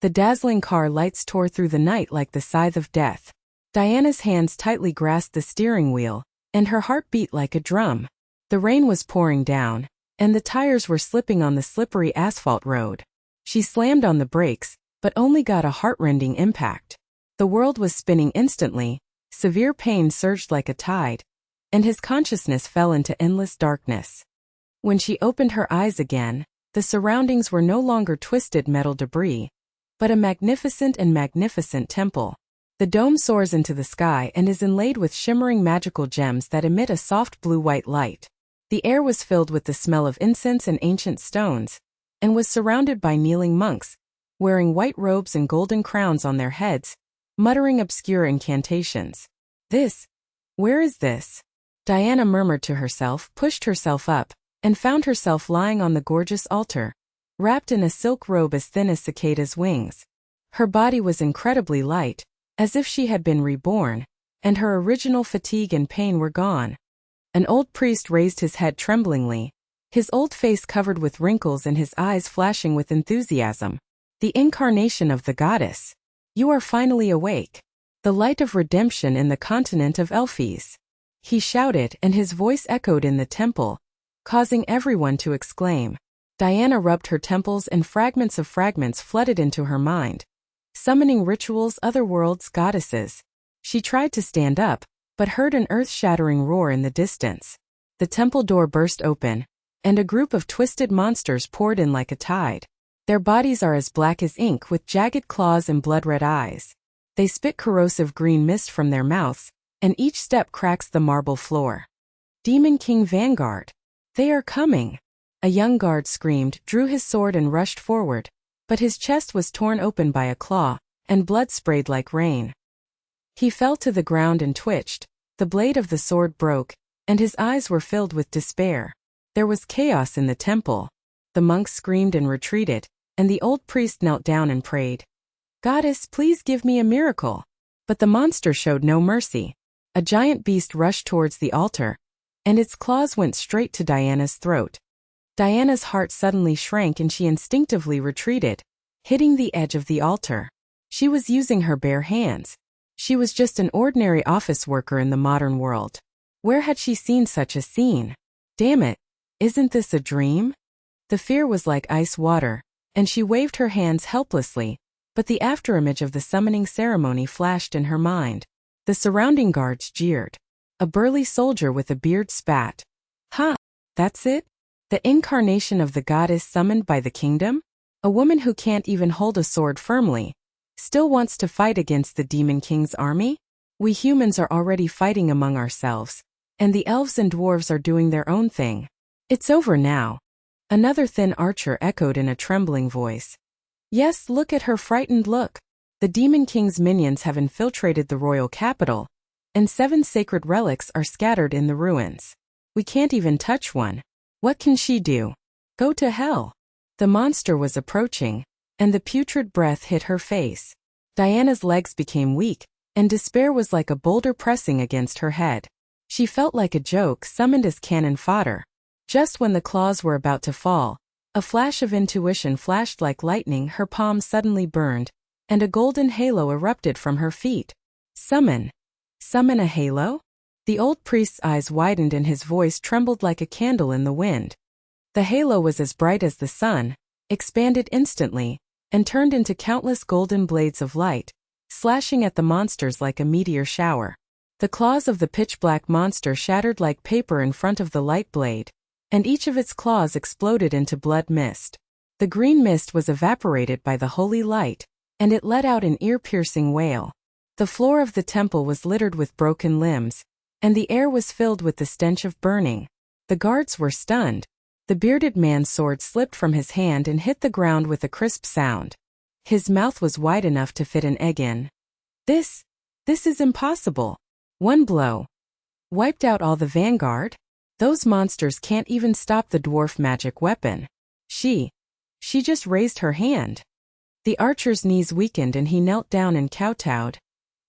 The dazzling car lights tore through the night like the scythe of death. Diana's hands tightly grasped the steering wheel, and her heart beat like a drum. The rain was pouring down, and the tires were slipping on the slippery asphalt road. She slammed on the brakes, but only got a heart-rending impact. The world was spinning instantly, severe pain surged like a tide, and his consciousness fell into endless darkness. When she opened her eyes again, the surroundings were no longer twisted metal debris, but a magnificent temple. The dome soars into the sky and is inlaid with shimmering magical gems that emit a soft blue-white light. The air was filled with the smell of incense and ancient stones, and was surrounded by kneeling monks, wearing white robes and golden crowns on their heads, muttering obscure incantations. Where is this? Diana murmured to herself, pushed herself up, and found herself lying on the gorgeous altar, wrapped in a silk robe as thin as cicada's wings. Her body was incredibly light, as if she had been reborn, and her original fatigue and pain were gone. An old priest raised his head tremblingly, his old face covered with wrinkles and his eyes flashing with enthusiasm. The incarnation of the goddess. You are finally awake. The light of redemption in the continent of Elfis. He shouted, and his voice echoed in the temple, causing everyone to exclaim. Diana rubbed her temples and fragments of fragments flooded into her mind, summoning rituals, other worlds, goddesses. She tried to stand up, but heard an earth-shattering roar in the distance. The temple door burst open, and a group of twisted monsters poured in like a tide. Their bodies are as black as ink with jagged claws and blood-red eyes. They spit corrosive green mist from their mouths, and each step cracks the marble floor. Demon King Vanguard. They are coming. A young guard screamed, drew his sword and rushed forward, but his chest was torn open by a claw, and blood sprayed like rain. He fell to the ground and twitched, the blade of the sword broke, and his eyes were filled with despair. There was chaos in the temple. The monks screamed and retreated, and the old priest knelt down and prayed. "Goddess, please give me a miracle." But the monster showed no mercy. A giant beast rushed towards the altar, and its claws went straight to Diana's throat. Diana's heart suddenly shrank and she instinctively retreated, hitting the edge of the altar. She was using her bare hands. She was just an ordinary office worker in the modern world. Where had she seen such a scene? Damn it, isn't this a dream? The fear was like ice water, and she waved her hands helplessly, but the afterimage of the summoning ceremony flashed in her mind. The surrounding guards jeered. A burly soldier with a beard spat. "Ha! That's it? The incarnation of the goddess summoned by the kingdom? A woman who can't even hold a sword firmly, still wants to fight against the Demon King's army? We humans are already fighting among ourselves, and the elves and dwarves are doing their own thing. It's over now." Another thin archer echoed in a trembling voice. "Yes, look at her frightened look. The Demon King's minions have infiltrated the royal capital, and 7 sacred relics are scattered in the ruins. We can't even touch one. What can she do? Go to hell." The monster was approaching, and the putrid breath hit her face. Diana's legs became weak, and despair was like a boulder pressing against her head. She felt like a joke summoned as cannon fodder. Just when the claws were about to fall, a flash of intuition flashed like lightning. Her palm suddenly burned, and a golden halo erupted from her feet. Summon a halo? The old priest's eyes widened and his voice trembled like a candle in the wind. The halo was as bright as the sun, expanded instantly, and turned into countless golden blades of light, slashing at the monsters like a meteor shower. The claws of the pitch-black monster shattered like paper in front of the light blade, and each of its claws exploded into blood mist. The green mist was evaporated by the holy light, and it let out an ear-piercing wail. The floor of the temple was littered with broken limbs, and the air was filled with the stench of burning. The guards were stunned. The bearded man's sword slipped from his hand and hit the ground with a crisp sound. His mouth was wide enough to fit an egg in. This is impossible. One blow wiped out all the vanguard? Those monsters can't even stop the dwarf magic weapon. She just raised her hand. The archer's knees weakened and he knelt down and kowtowed.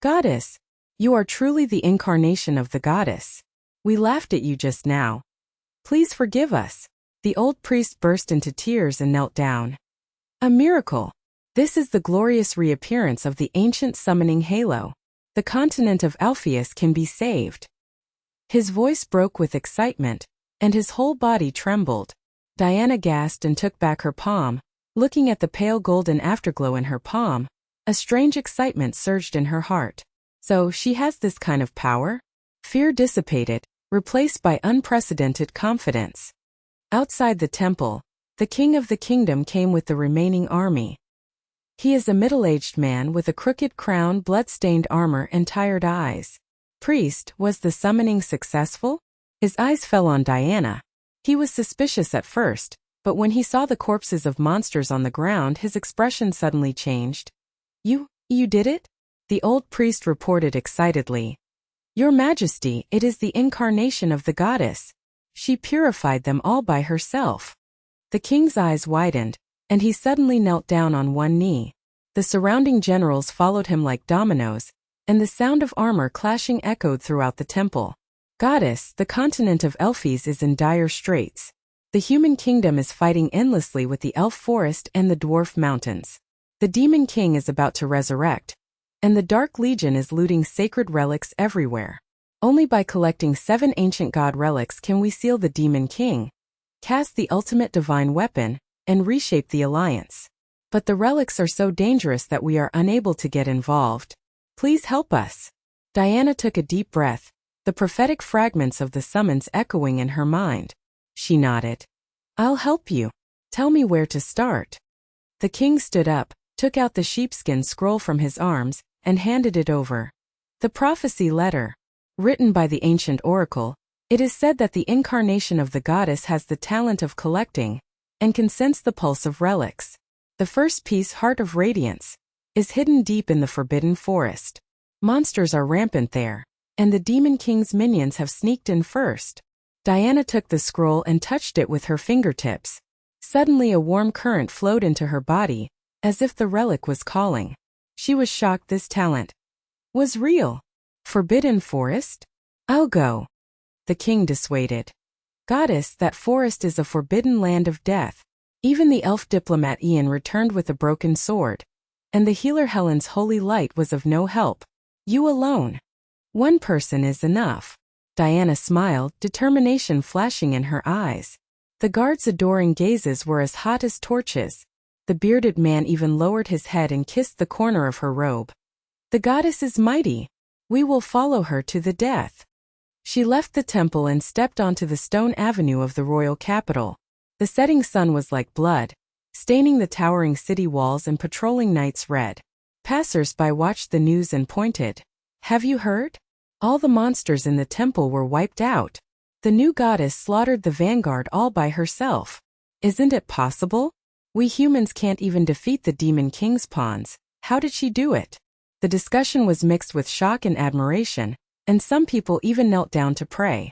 "Goddess, you are truly the incarnation of the goddess. We laughed at you just now. Please forgive us." The old priest burst into tears and knelt down. "A miracle. This is the glorious reappearance of the ancient summoning halo. The continent of Alpheus can be saved. His voice broke with excitement, and his whole body trembled. Diana gasped and took back her palm, looking at the pale golden afterglow in her palm. A strange excitement surged in her heart. So she has this kind of power? Fear dissipated, replaced by unprecedented confidence. Outside the temple, the king of the kingdom came with the remaining army. He is a middle-aged man with a crooked crown, blood-stained armor, and tired eyes. Priest, was the summoning successful? His eyes fell on Diana. He was suspicious at first, but when he saw the corpses of monsters on the ground, his expression suddenly changed. You did it? The old priest reported excitedly. Your Majesty, it is the incarnation of the goddess. She purified them all by herself. The king's eyes widened, and he suddenly knelt down on one knee. The surrounding generals followed him like dominoes, and the sound of armor clashing echoed throughout the temple. Goddess, the continent of Alpheus is in dire straits. The human kingdom is fighting endlessly with the elf forest and the dwarf mountains. The demon king is about to resurrect, and the Dark Legion is looting sacred relics everywhere. Only by collecting 7 ancient god relics can we seal the demon king, cast the ultimate divine weapon, and reshape the alliance. But the relics are so dangerous that we are unable to get involved. Please help us. Diana took a deep breath, the prophetic fragments of the summons echoing in her mind. She nodded. I'll help you. Tell me where to start. The king stood up, took out the sheepskin scroll from his arms, and handed it over. The prophecy letter. Written by the ancient oracle, it is said that the incarnation of the goddess has the talent of collecting, and can sense the pulse of relics. The first piece, Heart of Radiance, is hidden deep in the Forbidden Forest. Monsters are rampant there, and the Demon King's minions have sneaked in first. Diana took the scroll and touched it with her fingertips. Suddenly a warm current flowed into her body, as if the relic was calling. She was shocked this talent was real. Forbidden Forest? I'll go. The king dissuaded. Goddess, that forest is a forbidden land of death. Even the elf diplomat Ian returned with a broken sword, and the healer Helen's holy light was of no help. You alone. One person is enough. Diana smiled, determination flashing in her eyes. The guards' adoring gazes were as hot as torches. The bearded man even lowered his head and kissed the corner of her robe. The goddess is mighty. We will follow her to the death. She left the temple and stepped onto the stone avenue of the royal capital. The setting sun was like blood, staining the towering city walls and patrolling nights red. Passers-by watched the news and pointed. Have you heard? All the monsters in the temple were wiped out. The new goddess slaughtered the vanguard all by herself. Isn't it possible? We humans can't even defeat the Demon King's pawns. How did she do it? The discussion was mixed with shock and admiration, and some people even knelt down to pray.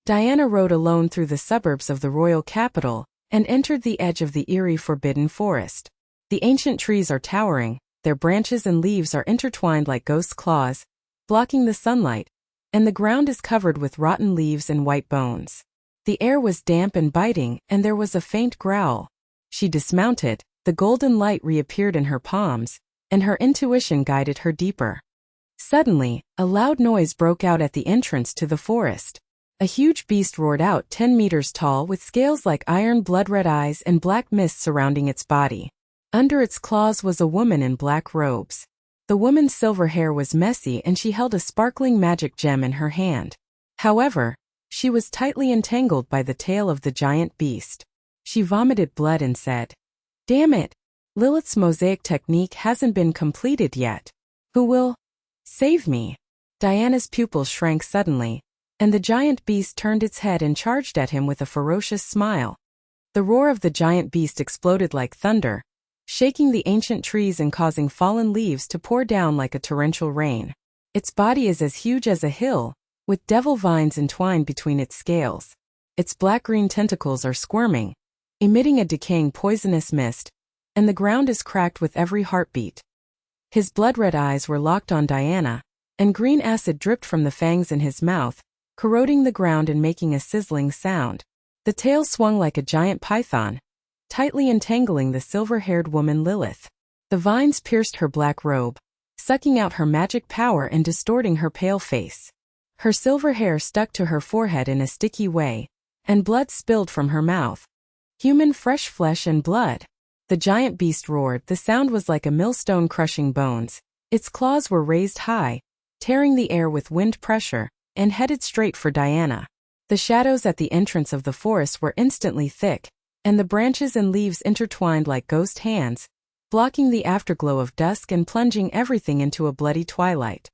Diana rode alone through the suburbs of the royal capital and entered the edge of the eerie Forbidden Forest. The ancient trees are towering, their branches and leaves are intertwined like ghost claws, blocking the sunlight, and the ground is covered with rotten leaves and white bones. The air was damp and biting, and there was a faint growl. She dismounted, the golden light reappeared in her palms, and her intuition guided her deeper. Suddenly, a loud noise broke out at the entrance to the forest. A huge beast roared out 10 meters tall with scales like iron, blood-red eyes, and black mist surrounding its body. Under its claws was a woman in black robes. The woman's silver hair was messy and she held a sparkling magic gem in her hand. However, she was tightly entangled by the tail of the giant beast. She vomited blood and said, "Damn it! Lilith's mosaic technique hasn't been completed yet. Who will save me?" Diana's pupils shrank suddenly, and the giant beast turned its head and charged at him with a ferocious smile. The roar of the giant beast exploded like thunder, shaking the ancient trees and causing fallen leaves to pour down like a torrential rain. Its body is as huge as a hill, with devil vines entwined between its scales. Its black-green tentacles are squirming, emitting a decaying poisonous mist, and the ground is cracked with every heartbeat. His blood-red eyes were locked on Diana, and green acid dripped from the fangs in his mouth, corroding the ground and making a sizzling sound. The tail swung like a giant python, tightly entangling the silver-haired woman Lilith. The vines pierced her black robe, sucking out her magic power and distorting her pale face. Her silver hair stuck to her forehead in a sticky way, and blood spilled from her mouth. Human fresh flesh and blood. The giant beast roared. The sound was like a millstone crushing bones. Its claws were raised high, tearing the air with wind pressure, and headed straight for Diana. The shadows at the entrance of the forest were instantly thick, and the branches and leaves intertwined like ghost hands, blocking the afterglow of dusk and plunging everything into a bloody twilight.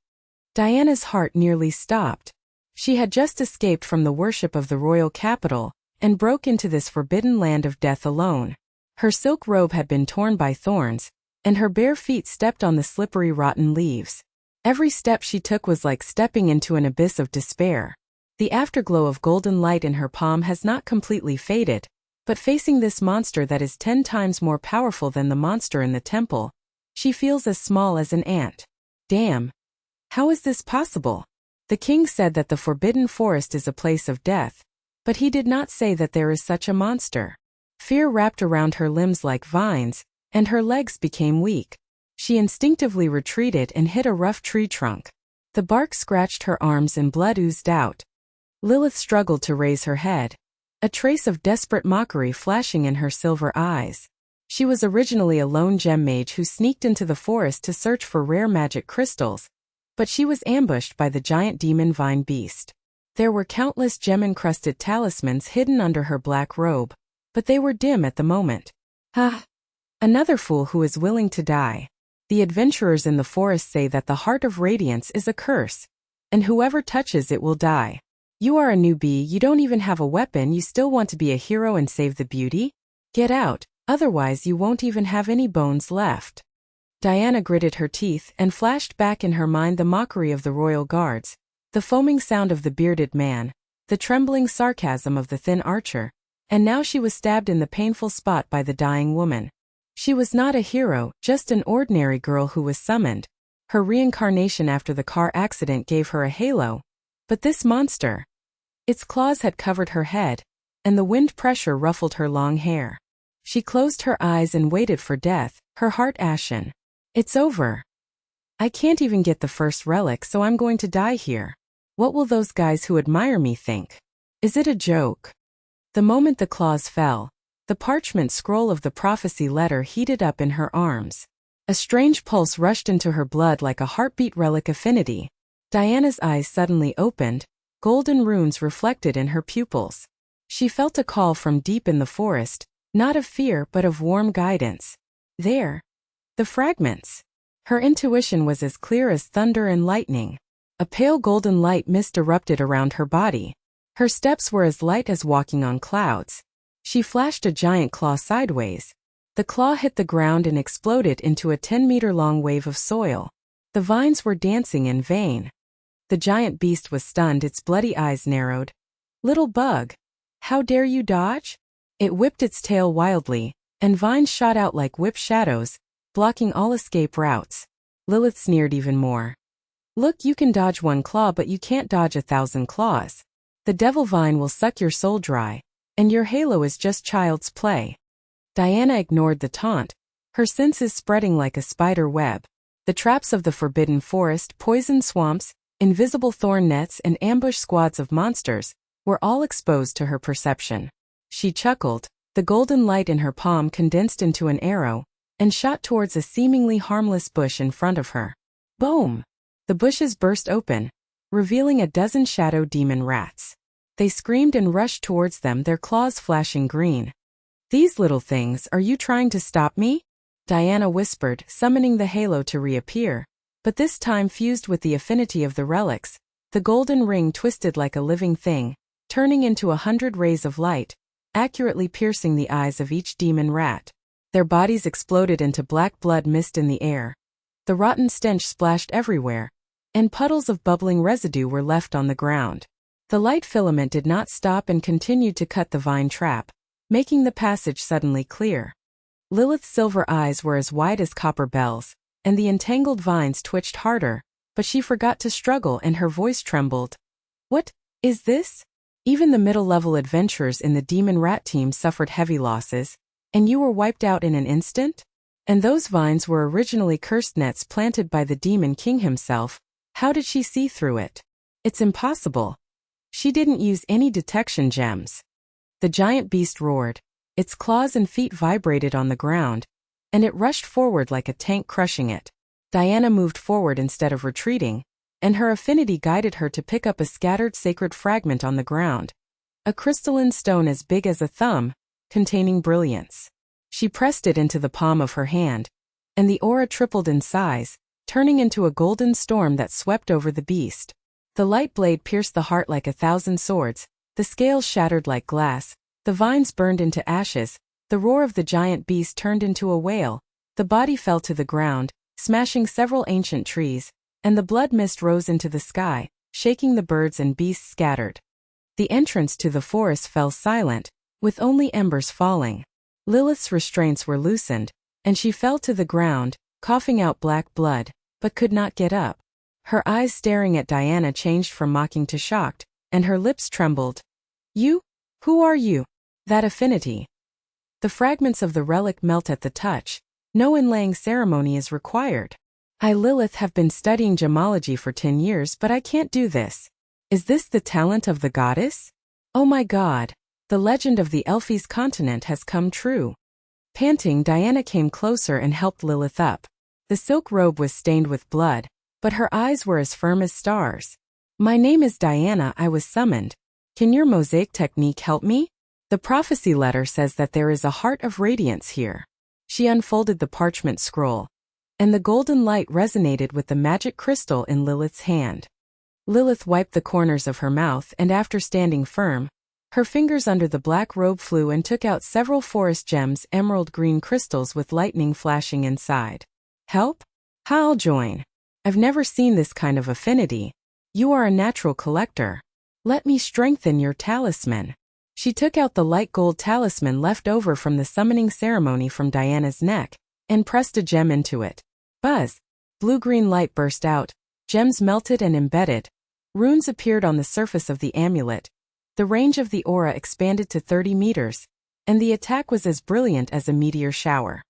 Diana's heart nearly stopped. She had just escaped from the worship of the royal capital, and broke into this forbidden land of death alone. Her silk robe had been torn by thorns, and her bare feet stepped on the slippery rotten leaves. Every step she took was like stepping into an abyss of despair. The afterglow of golden light in her palm has not completely faded, but facing this monster that is 10 times more powerful than the monster in the temple, she feels as small as an ant. Damn. How is this possible? The king said that the forbidden forest is a place of death, but he did not say that there is such a monster. Fear wrapped around her limbs like vines, and her legs became weak. She instinctively retreated and hit a rough tree trunk. The bark scratched her arms and blood oozed out. Lilith struggled to raise her head, a trace of desperate mockery flashing in her silver eyes. She was originally a lone gem mage who sneaked into the forest to search for rare magic crystals, but she was ambushed by the giant demon vine beast. There were countless gem-encrusted talismans hidden under her black robe, but they were dim at the moment. Ah! Another fool who is willing to die. The adventurers in the forest say that the heart of radiance is a curse, and whoever touches it will die. You are a newbie, you don't even have a weapon, you still want to be a hero and save the beauty? Get out, otherwise you won't even have any bones left. Diana gritted her teeth and flashed back in her mind the mockery of the royal guards, the foaming sound of the bearded man, the trembling sarcasm of the thin archer, and now she was stabbed in the painful spot by the dying woman. She was not a hero, just an ordinary girl who was summoned. Her reincarnation after the car accident gave her a halo. But this monster... Its claws had covered her head, and the wind pressure ruffled her long hair. She closed her eyes and waited for death, her heart ashen. It's over. I can't even get the first relic, so I'm going to die here. What will those guys who admire me think? Is it a joke? The moment the claws fell, the parchment scroll of the prophecy letter heated up in her arms. A strange pulse rushed into her blood like a heartbeat relic affinity. Diana's eyes suddenly opened, golden runes reflected in her pupils. She felt a call from deep in the forest, not of fear but of warm guidance. There. The fragments. Her intuition was as clear as thunder and lightning. A pale golden light mist erupted around her body. Her steps were as light as walking on clouds. She flashed a giant claw sideways. The claw hit the ground and exploded into a 10-meter-long wave of soil. The vines were dancing in vain. The giant beast was stunned, its bloody eyes narrowed. Little bug. How dare you dodge? It whipped its tail wildly, and vines shot out like whip shadows, blocking all escape routes. Lilith sneered even more. Look, you can dodge one claw, but you can't dodge 1,000 claws. The devil vine will suck your soul dry, and your halo is just child's play. Diana ignored the taunt, her senses spreading like a spider web. The traps of the forbidden forest, poisoned swamps, invisible thorn nets and ambush squads of monsters were all exposed to her perception. She chuckled, the golden light in her palm condensed into an arrow, and shot towards a seemingly harmless bush in front of her. Boom! The bushes burst open, revealing a dozen shadow demon rats. They screamed and rushed towards them, their claws flashing green. These little things, are you trying to stop me? Diana whispered, summoning the halo to reappear. But this time fused with the affinity of the relics, the golden ring twisted like a living thing, turning into 100 rays of light, accurately piercing the eyes of each demon rat. Their bodies exploded into black blood mist in the air. The rotten stench splashed everywhere, and puddles of bubbling residue were left on the ground. The light filament did not stop and continued to cut the vine trap, making the passage suddenly clear. Lilith's silver eyes were as wide as copper bells, and the entangled vines twitched harder, but she forgot to struggle and her voice trembled. What is this? Even the middle-level adventurers in the demon rat team suffered heavy losses, and you were wiped out in an instant? And those vines were originally cursed nets planted by the demon king himself. How did she see through it? It's impossible. She didn't use any detection gems. The giant beast roared. Its claws and feet vibrated on the ground, and it rushed forward like a tank crushing it. Diana moved forward instead of retreating, and her affinity guided her to pick up a scattered sacred fragment on the ground. A crystalline stone as big as a thumb, containing brilliance. She pressed it into the palm of her hand, and the aura tripled in size, turning into a golden storm that swept over the beast. The light blade pierced the heart like 1,000 swords, the scales shattered like glass, the vines burned into ashes, the roar of the giant beast turned into a wail, the body fell to the ground, smashing several ancient trees, and the blood mist rose into the sky, shaking the birds and beasts scattered. The entrance to the forest fell silent, with only embers falling. Lilith's restraints were loosened, and she fell to the ground, coughing out black blood, but could not get up. Her eyes staring at Diana changed from mocking to shocked, and her lips trembled. You? Who are you? That affinity. The fragments of the relic melt at the touch. No inlaying ceremony is required. I, Lilith, have been studying gemology for 10 years, but I can't do this. Is this the talent of the goddess? Oh my god, the legend of the Elfie's continent has come true. Panting, Diana came closer and helped Lilith up. The silk robe was stained with blood, but her eyes were as firm as stars. My name is Diana, I was summoned. Can your mosaic technique help me? The prophecy letter says that there is a heart of radiance here. She unfolded the parchment scroll, and the golden light resonated with the magic crystal in Lilith's hand. Lilith wiped the corners of her mouth and after standing firm, her fingers under the black robe flew and took out several forest gems, emerald green crystals with lightning flashing inside. Help? I'll join. I've never seen this kind of affinity. You are a natural collector. Let me strengthen your talisman. She took out the light gold talisman left over from the summoning ceremony from Diana's neck, and pressed a gem into it. Buzz! Blue-green light burst out, gems melted and embedded. Runes appeared on the surface of the amulet. The range of the aura expanded to 30 meters, and the attack was as brilliant as a meteor shower.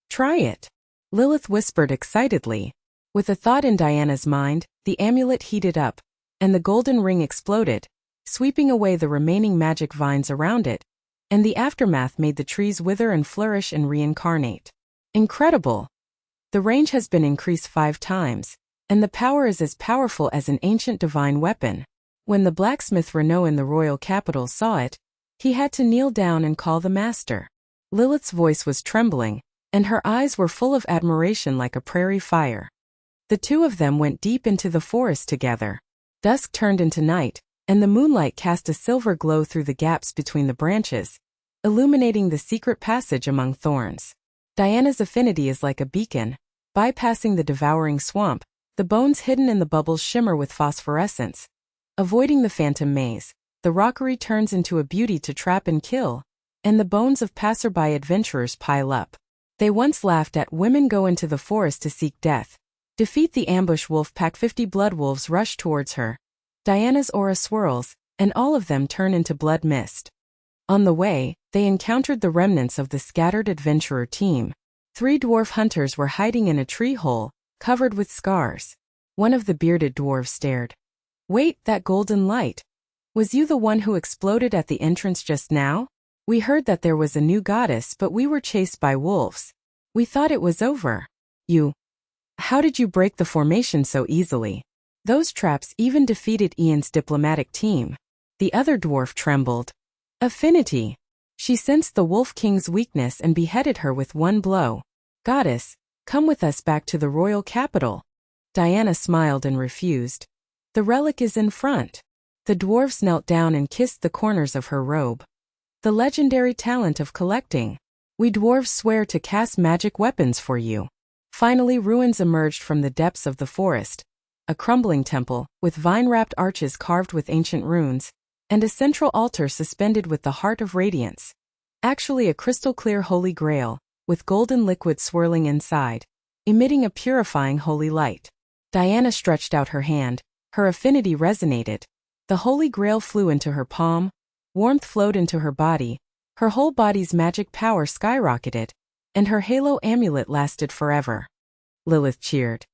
Try it! Lilith whispered excitedly. With a thought in Diana's mind, the amulet heated up, and the golden ring exploded, sweeping away the remaining magic vines around it, and the aftermath made the trees wither and flourish and reincarnate. Incredible! The range has been increased 5 times, and the power is as powerful as an ancient divine weapon. When the blacksmith Renault in the royal capital saw it, he had to kneel down and call the master. Lilith's voice was trembling, and her eyes were full of admiration like a prairie fire. The two of them went deep into the forest together. Dusk turned into night, and the moonlight cast a silver glow through the gaps between the branches, illuminating the secret passage among thorns. Diana's affinity is like a beacon, bypassing the devouring swamp. The bones hidden in the bubbles shimmer with phosphorescence. Avoiding the phantom maze, the rockery turns into a beauty to trap and kill, and the bones of passerby adventurers pile up. They once laughed at women go into the forest to seek death. Defeat the ambush wolf pack. 50 blood wolves rush towards her. Diana's aura swirls, and all of them turn into blood mist. On the way, they encountered the remnants of the scattered adventurer team. 3 dwarf hunters were hiding in a tree hole, covered with scars. One of the bearded dwarves stared. Wait, that golden light. Was you the one who exploded at the entrance just now? We heard that there was a new goddess, but we were chased by wolves. We thought it was over. How did you break the formation so easily? Those traps even defeated Ian's diplomatic team. The other dwarf trembled. Affinity. She sensed the Wolf King's weakness and beheaded her with one blow. Goddess, come with us back to the royal capital. Diana smiled and refused. The relic is in front. The dwarves knelt down and kissed the corners of her robe. The legendary talent of collecting. We dwarves swear to cast magic weapons for you. Finally, ruins emerged from the depths of the forest. A crumbling temple, with vine-wrapped arches carved with ancient runes, and a central altar suspended with the heart of radiance. Actually a crystal-clear holy grail, with golden liquid swirling inside, emitting a purifying holy light. Diana stretched out her hand. Her affinity resonated. The holy grail flew into her palm. Warmth flowed into her body. Her whole body's magic power skyrocketed. and her halo amulet lasted forever. Lilith cheered.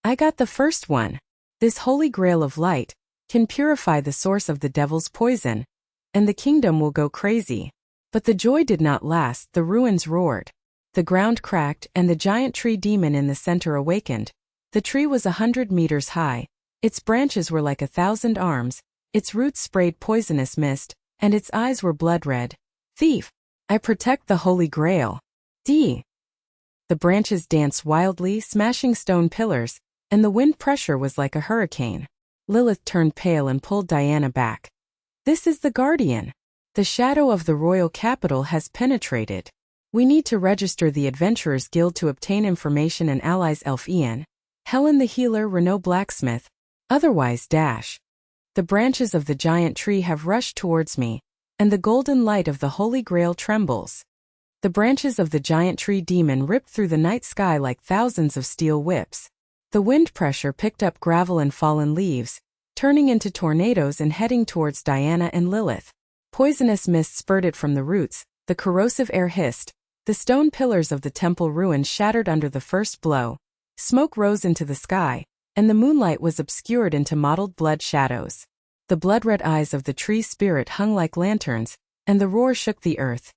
I got the first one. This holy grail of light can purify the source of the devil's poison, and the kingdom will go crazy. But the joy did not last. The ruins roared. The ground cracked, and the giant tree demon in the center awakened. The tree was 100 meters high. Its branches were like 1,000 arms, its roots sprayed poisonous mist, and its eyes were blood red. Thief! I protect the holy grail. D. The branches danced wildly, smashing stone pillars, and the wind pressure was like a hurricane. Lilith turned pale and pulled Diana back. This is the guardian. The shadow of the royal capital has penetrated. We need to register the Adventurers Guild to obtain information and allies. Elf Ian, Helen the healer, Renault blacksmith, otherwise dash. The branches of the giant tree have rushed towards me, and the golden light of the Holy Grail trembles. The branches of the giant tree demon ripped through the night sky like thousands of steel whips. The wind pressure picked up gravel and fallen leaves, turning into tornadoes and heading towards Diana and Lilith. Poisonous mist spurted from the roots, the corrosive air hissed, the stone pillars of the temple ruins shattered under the first blow. Smoke rose into the sky, and the moonlight was obscured into mottled blood shadows. The blood-red eyes of the tree spirit hung like lanterns, and the roar shook the earth.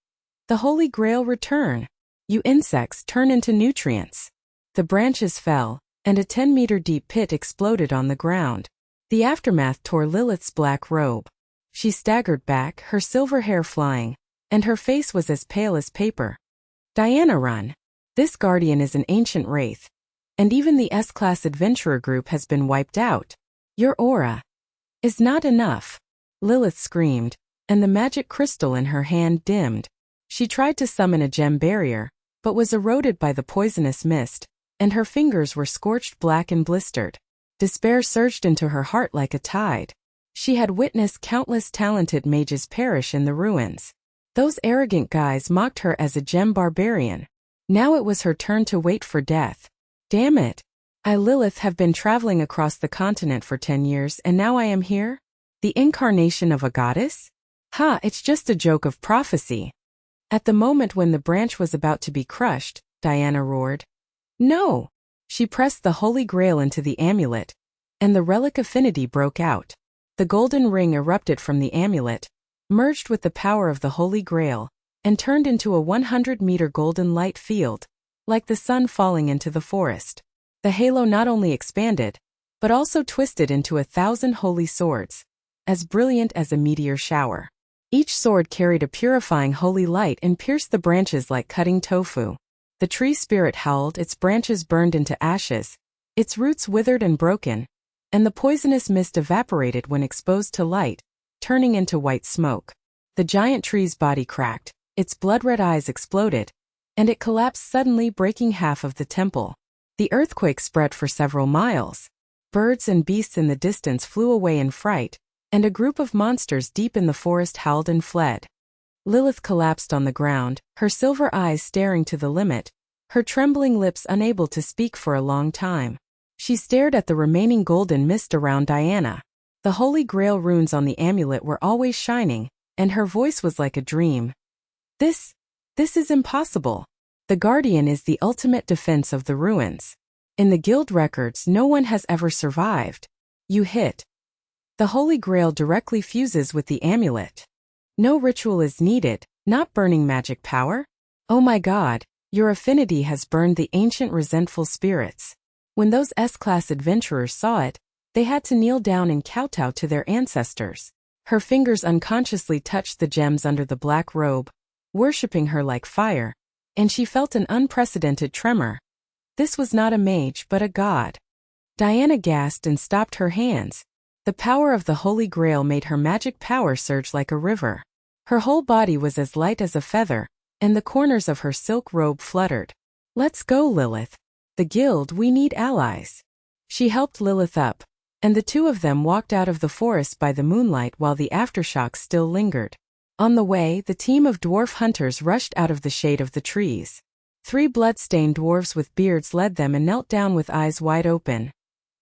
The Holy Grail return! You insects turn into nutrients! The branches fell, and a 10-meter-deep pit exploded on the ground. The aftermath tore Lilith's black robe. She staggered back, her silver hair flying, and her face was as pale as paper. Diana, run! This guardian is an ancient wraith, and even the S-class adventurer group has been wiped out. Your aura is not enough. Lilith screamed, and the magic crystal in her hand dimmed. She tried to summon a gem barrier, but was eroded by the poisonous mist, and her fingers were scorched black and blistered. Despair surged into her heart like a tide. She had witnessed countless talented mages perish in the ruins. Those arrogant guys mocked her as a gem barbarian. Now it was her turn to wait for death. Damn it! I, Lilith, have been traveling across the continent for 10 years and now I am here? The incarnation of a goddess? Ha, it's just a joke of prophecy. At the moment when the branch was about to be crushed, Diana roared. No! She pressed the Holy Grail into the amulet, and the relic affinity broke out. The golden ring erupted from the amulet, merged with the power of the Holy Grail, and turned into a 100-meter golden light field, like the sun falling into the forest. The halo not only expanded, but also twisted into 1,000 holy swords, as brilliant as a meteor shower. Each sword carried a purifying holy light and pierced the branches like cutting tofu. The tree spirit howled, its branches burned into ashes, its roots withered and broken, and the poisonous mist evaporated when exposed to light, turning into white smoke. The giant tree's body cracked, its blood-red eyes exploded, and it collapsed suddenly, breaking half of the temple. The earthquake spread for several miles. Birds and beasts in the distance flew away in fright, and a group of monsters deep in the forest howled and fled. Lilith collapsed on the ground, her silver eyes staring to the limit, her trembling lips unable to speak for a long time. She stared at the remaining golden mist around Diana. The Holy Grail runes on the amulet were always shining, and her voice was like a dream. This is impossible. The Guardian is the ultimate defense of the ruins. In the guild records, no one has ever survived. You hit. The Holy Grail directly fuses with the amulet. No ritual is needed, not burning magic power. Oh my God, your affinity has burned the ancient resentful spirits. When those S-class adventurers saw it, they had to kneel down and kowtow to their ancestors. Her fingers unconsciously touched the gems under the black robe, worshipping her like fire, and she felt an unprecedented tremor. This was not a mage but a god. Diana gasped and stopped her hands. The power of the Holy Grail made her magic power surge like a river. Her whole body was as light as a feather, and the corners of her silk robe fluttered. Let's go, Lilith. The guild, we need allies. She helped Lilith up, and the two of them walked out of the forest by the moonlight while the aftershocks still lingered. On the way, the team of dwarf hunters rushed out of the shade of the trees. 3 blood-stained dwarves with beards led them and knelt down with eyes wide open.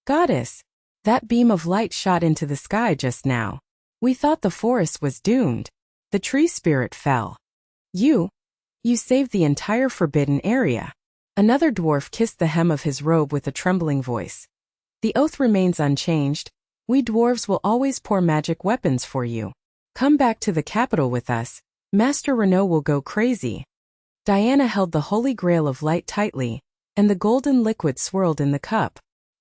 Goddess! That beam of light shot into the sky just now. We thought the forest was doomed. The tree spirit fell. You You saved the entire forbidden area. Another dwarf kissed the hem of his robe with a trembling voice. The oath remains unchanged. We dwarves will always pour magic weapons for you. Come back to the capital with us. Master Renault will go crazy. Diana held the holy grail of light tightly, and the golden liquid swirled in the cup.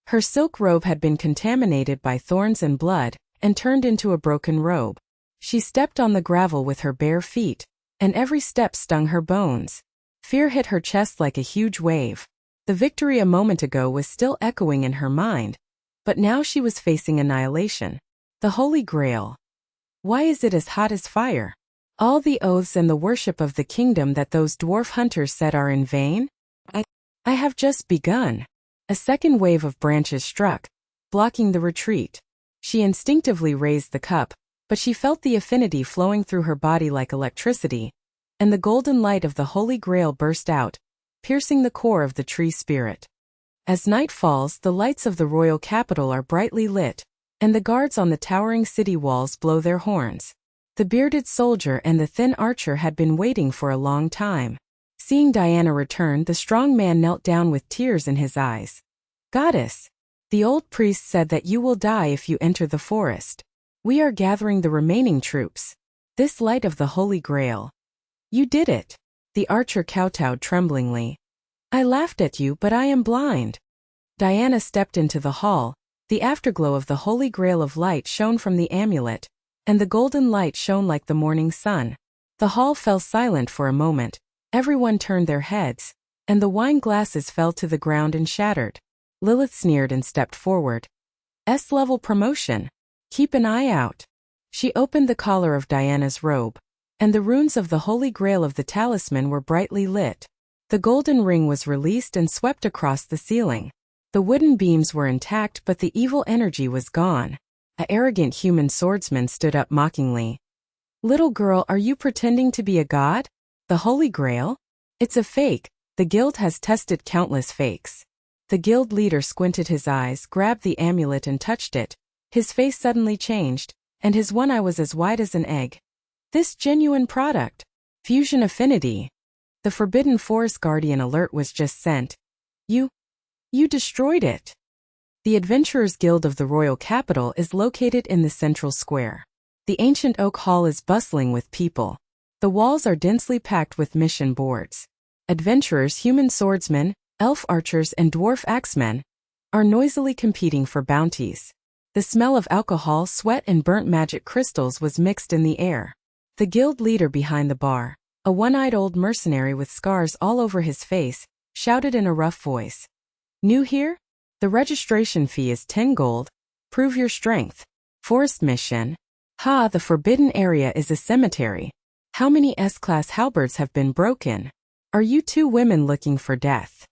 Her silk robe had been contaminated by thorns and blood, and turned into a broken robe. She stepped on the gravel with her bare feet, and every step stung her bones. Fear hit her chest like a huge wave. The victory a moment ago was still echoing in her mind, but now she was facing annihilation. The Holy Grail. Why is it as hot as fire? All the oaths and the worship of the kingdom that those dwarf hunters said are in vain? I have just begun. A second wave of branches struck, blocking the retreat. She instinctively raised the cup, but she felt the affinity flowing through her body like electricity, and the golden light of the Holy Grail burst out, piercing the core of the tree spirit. As night falls, the lights of the royal capital are brightly lit, and the guards on the towering city walls blow their horns. The bearded soldier and the thin archer had been waiting for a long time. Seeing Diana return, the strong man knelt down with tears in his eyes. Goddess, the old priest said that you will die if you enter the forest. We are gathering the remaining troops. This light of the Holy Grail. You did it. The archer kowtowed tremblingly. I laughed at you, but I am blind. Diana stepped into the hall. The afterglow of the Holy Grail of light shone from the amulet, and the golden light shone like the morning sun. The hall fell silent for a moment. Everyone turned their heads, and the wine glasses fell to the ground and shattered. Lilith sneered and stepped forward. S-level promotion. Keep an eye out. She opened the collar of Diana's robe, and the runes of the Holy Grail of the talisman were brightly lit. The golden ring was released and swept across the ceiling. The wooden beams were intact, but the evil energy was gone. An arrogant human swordsman stood up mockingly. Little girl, are you pretending to be a god? The Holy Grail? It's a fake. The guild has tested countless fakes. The guild leader squinted his eyes, grabbed the amulet and touched it. His face suddenly changed, and his one eye was as wide as an egg. This genuine product. Fusion affinity. The Forbidden Forest Guardian alert was just sent. You destroyed it. The Adventurers Guild of the Royal Capital is located in the central square. The ancient oak hall is bustling with people. The walls are densely packed with mission boards. Adventurers, human swordsmen, elf archers, and dwarf axemen are noisily competing for bounties. The smell of alcohol, sweat, and burnt magic crystals was mixed in the air. The guild leader behind the bar, a one-eyed old mercenary with scars all over his face, shouted in a rough voice. New here? The registration fee is 10 gold. Prove your strength. Forest mission. Ha, the forbidden area is a cemetery. How many S-class halberds have been broken? Are you two women looking for death?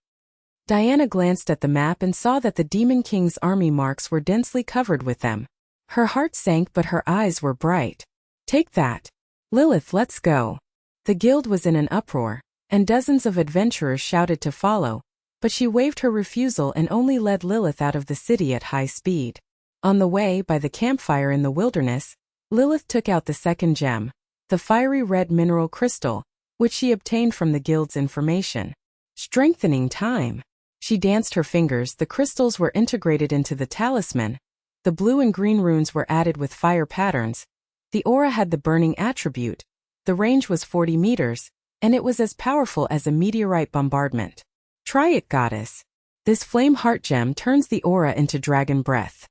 Diana glanced at the map and saw that the Demon King's army marks were densely covered with them. Her heart sank, but her eyes were bright. Take that. Lilith, let's go. The guild was in an uproar, and dozens of adventurers shouted to follow, but she waived her refusal and only led Lilith out of the city at high speed. On the way, by the campfire in the wilderness, Lilith took out the second gem, the fiery red mineral crystal, which she obtained from the guild's information. Strengthening time. She danced her fingers. The crystals were integrated into the talisman. The blue and green runes were added with fire patterns. The aura had the burning attribute. The range was 40 meters, and it was as powerful as a meteorite bombardment. Try it, goddess. This flame heart gem turns the aura into dragon breath.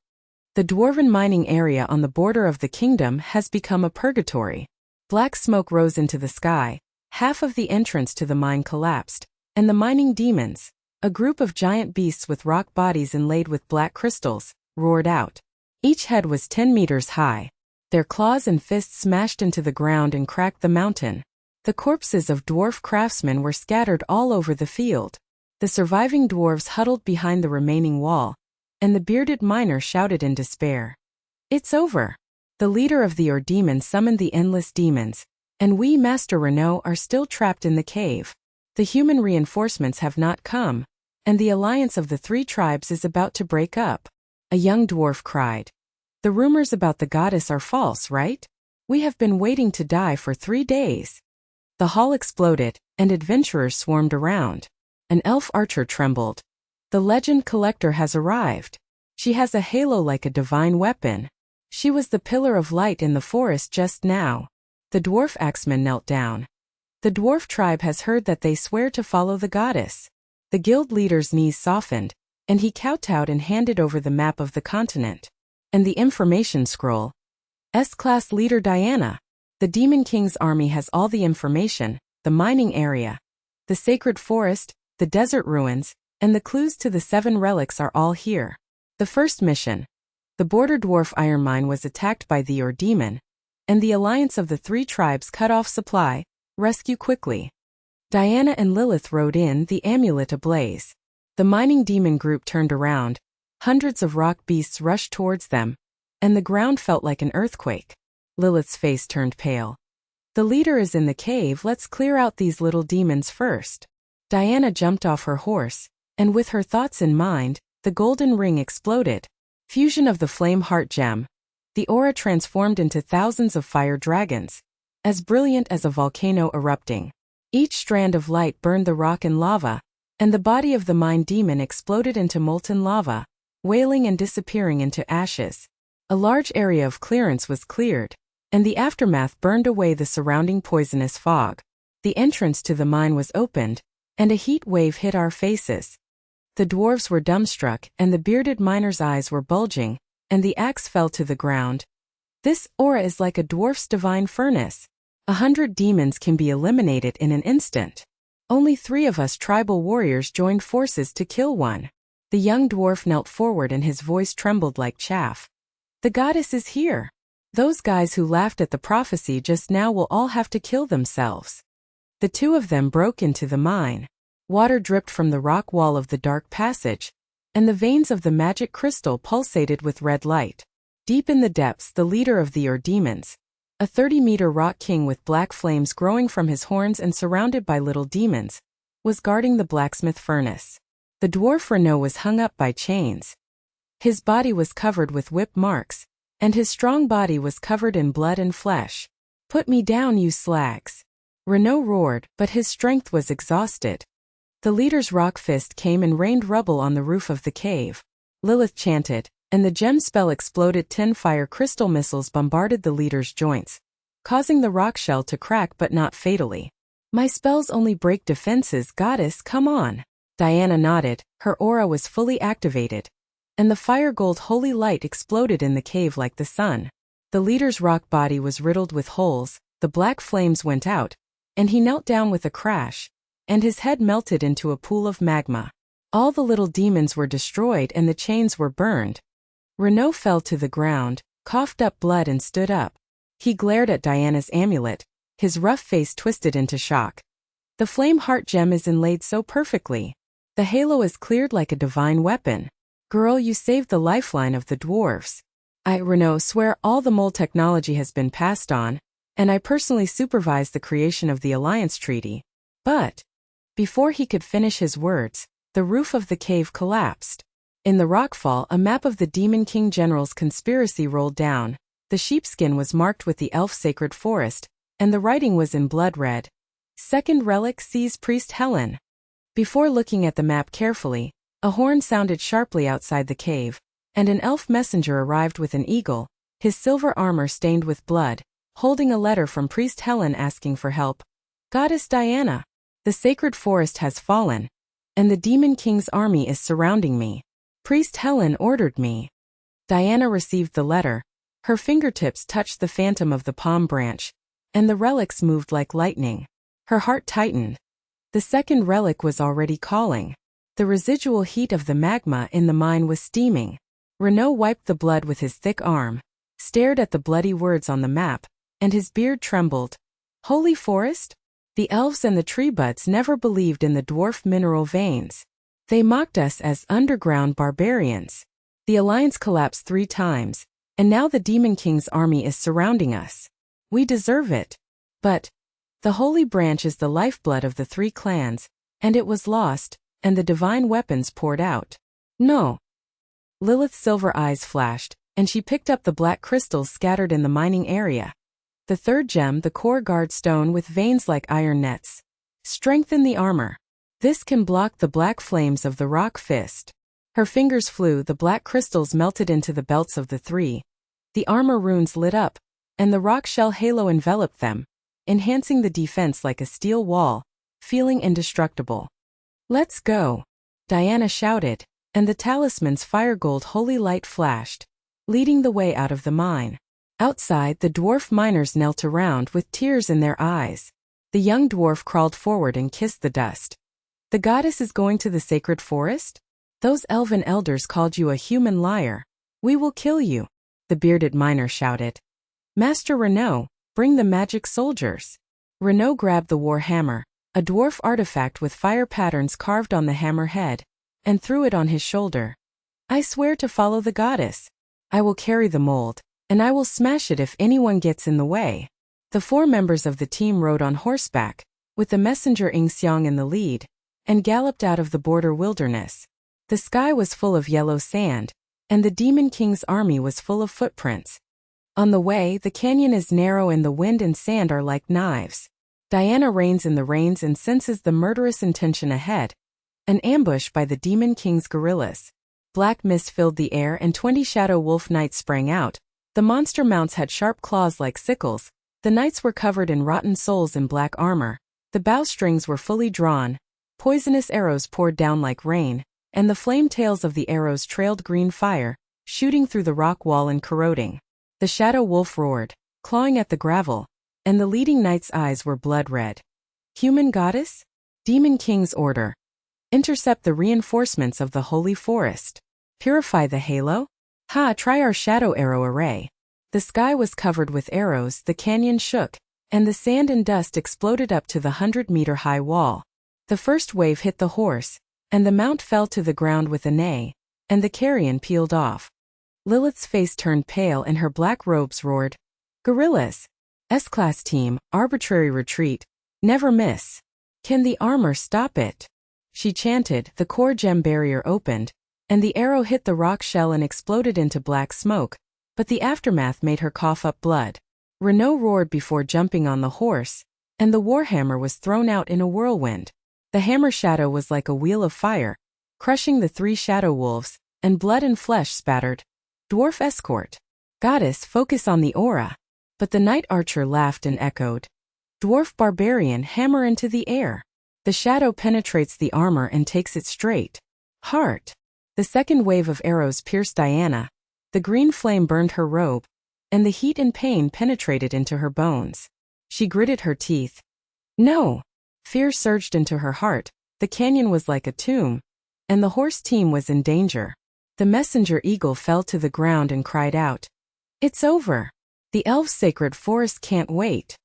The dwarven mining area on the border of the kingdom has become a purgatory. Black smoke rose into the sky. Half of the entrance to the mine collapsed, and the mining demons, a group of giant beasts with rock bodies inlaid with black crystals, roared out. Each head was 10 meters high. Their claws and fists smashed into the ground and cracked the mountain. The corpses of dwarf craftsmen were scattered all over the field. The surviving dwarves huddled behind the remaining wall, and the bearded miner shouted in despair. It's over. The leader of the Demon summoned the endless demons, and we, Master Renault, are still trapped in the cave. The human reinforcements have not come, and the alliance of the 3 tribes is about to break up. A young dwarf cried. The rumors about the goddess are false, right? We have been waiting to die for 3 days. The hall exploded, and adventurers swarmed around. An elf archer trembled. The legend collector has arrived. She has a halo like a divine weapon. She was the pillar of light in the forest just now. The dwarf axeman knelt down. The dwarf tribe has heard that they swear to follow the goddess. The guild leader's knees softened, and he kowtowed and handed over the map of the continent. And the information scroll. S-class leader Diana. The Demon King's army has all the information, the mining area, the sacred forest, the desert ruins, and the clues to the 7 relics are all here. The first mission. The border dwarf iron mine was attacked by the Ur demon, and the alliance of the 3 tribes cut off supply. Rescue quickly. Diana and Lilith rode in, the amulet ablaze. The mining demon group turned around. Hundreds of rock beasts rushed towards them, and the ground felt like an earthquake. Lilith's face turned pale. The leader is in the cave, let's clear out these little demons first. Diana jumped off her horse, and with her thoughts in mind, the golden ring exploded. Fusion of the flame heart gem. The aura transformed into thousands of fire dragons, as brilliant as a volcano erupting. Each strand of light burned the rock and lava, and the body of the mine demon exploded into molten lava, wailing and disappearing into ashes. A large area of clearance was cleared, and the aftermath burned away the surrounding poisonous fog. The entrance to the mine was opened, and a heat wave hit our faces. The dwarves were dumbstruck, and the bearded miner's eyes were bulging, and the axe fell to the ground. This aura is like a dwarf's divine furnace. 100 demons can be eliminated in an instant. Only 3 of us tribal warriors joined forces to kill one. The young dwarf knelt forward and his voice trembled like chaff. The goddess is here. Those guys who laughed at the prophecy just now will all have to kill themselves. The 2 of them broke into the mine. Water dripped from the rock wall of the dark passage, and the veins of the magic crystal pulsated with red light. Deep in the depths, the leader of the Ur demons, a 30-meter rock king with black flames growing from his horns and surrounded by little demons, was guarding the blacksmith furnace. The dwarf Renault was hung up by chains. His body was covered with whip marks, and his strong body was covered in blood and flesh. "Put me down, you slags!" Renault roared, but his strength was exhausted. The leader's rock fist came and rained rubble on the roof of the cave. Lilith chanted, and the gem spell exploded. 10 fire crystal missiles bombarded the leader's joints, causing the rock shell to crack but not fatally. "My spells only break defenses, goddess, come on." Diana nodded, her aura was fully activated, and the fire gold holy light exploded in the cave like the sun. The leader's rock body was riddled with holes, the black flames went out, and he knelt down with a crash, and his head melted into a pool of magma. All the little demons were destroyed and the chains were burned. Renault fell to the ground, coughed up blood and stood up. He glared at Diana's amulet, his rough face twisted into shock. "The flame heart gem is inlaid so perfectly. The halo is cleared like a divine weapon. Girl, you saved the lifeline of the dwarves. Renault, swear all the mole technology has been passed on, and I personally supervised the creation of the alliance treaty." But before he could finish his words, the roof of the cave collapsed. In the rockfall, a map of the Demon King General's conspiracy rolled down. The sheepskin was marked with the elf sacred forest, and the writing was in blood red. "Second relic sees Priest Helen." Before looking at the map carefully, a horn sounded sharply outside the cave, and an elf messenger arrived with an eagle, his silver armor stained with blood, holding a letter from Priest Helen asking for help. "Goddess Diana, the sacred forest has fallen, and the Demon King's army is surrounding me. Priest Helen ordered me." Diana received the letter. Her fingertips touched the phantom of the palm branch, and the relics moved like lightning. Her heart tightened. The second relic was already calling. The residual heat of the magma in the mine was steaming. Renault wiped the blood with his thick arm, stared at the bloody words on the map, and his beard trembled. "Holy forest?" The elves and the tree buds never believed in the dwarf mineral veins. They mocked us as underground barbarians. The alliance collapsed 3 times, and now the Demon King's army is surrounding us. We deserve it. But the holy branch is the lifeblood of the 3 clans, and it was lost, and the divine weapons poured out. No. Lilith's silver eyes flashed, and she picked up the black crystals scattered in the mining area. The third gem, the core guard stone with veins like iron nets. Strengthen the armor. This can block the black flames of the rock fist. Her fingers flew, the black crystals melted into the belts of the three. The armor runes lit up, and the rock shell halo enveloped them, enhancing the defense like a steel wall, feeling indestructible. Let's go, Diana shouted, and the talisman's fire-gold holy light flashed, leading the way out of the mine. Outside, the dwarf miners knelt around with tears in their eyes. The young dwarf crawled forward and kissed the dust. The goddess is going to the sacred forest? Those elven elders called you a human liar. We will kill you, the bearded miner shouted. Master Renault, bring the magic soldiers. Renault grabbed the war hammer, a dwarf artifact with fire patterns carved on the hammer head, and threw it on his shoulder. I swear to follow the goddess. I will carry the mold, and I will smash it if anyone gets in the way. The 4 members of the team rode on horseback, with the messenger Ingxiang in the lead, and galloped out of the border wilderness. The sky was full of yellow sand, and the Demon King's army was full of footprints. On the way, the canyon is narrow and the wind and sand are like knives. Diana reins in the reins and senses the murderous intention ahead. An ambush by the Demon King's guerrillas. Black mist filled the air and 20 shadow wolf knights sprang out. The monster mounts had sharp claws like sickles. The knights were covered in rotten souls in black armor. The bowstrings were fully drawn. Poisonous arrows poured down like rain, and the flame tails of the arrows trailed green fire, shooting through the rock wall and corroding. The shadow wolf roared, clawing at the gravel, and the leading knight's eyes were blood red. Human goddess? Demon King's order. Intercept the reinforcements of the holy forest. Purify the halo? Try our shadow arrow array. The sky was covered with arrows, the canyon shook, and the sand and dust exploded up to the 100-meter-high wall. The first wave hit the horse, and the mount fell to the ground with a neigh, and the carrion peeled off. Lilith's face turned pale and her black robes roared. Guerrillas! S-class team, arbitrary retreat. Never miss. Can the armor stop it? She chanted, the core gem barrier opened, and the arrow hit the rock shell and exploded into black smoke, but the aftermath made her cough up blood. Renault roared before jumping on the horse, and the warhammer was thrown out in a whirlwind. The hammer shadow was like a wheel of fire, crushing the 3 shadow wolves, and blood and flesh spattered. Dwarf escort. Goddess, focus on the aura. But the knight archer laughed and echoed. Dwarf barbarian, hammer into the air. The shadow penetrates the armor and takes it straight. Heart. The second wave of arrows pierced Diana. The green flame burned her robe, and the heat and pain penetrated into her bones. She gritted her teeth. No! Fear surged into her heart. The canyon was like a tomb, and the horse team was in danger. The messenger eagle fell to the ground and cried out. It's over. The elf's sacred forest can't wait.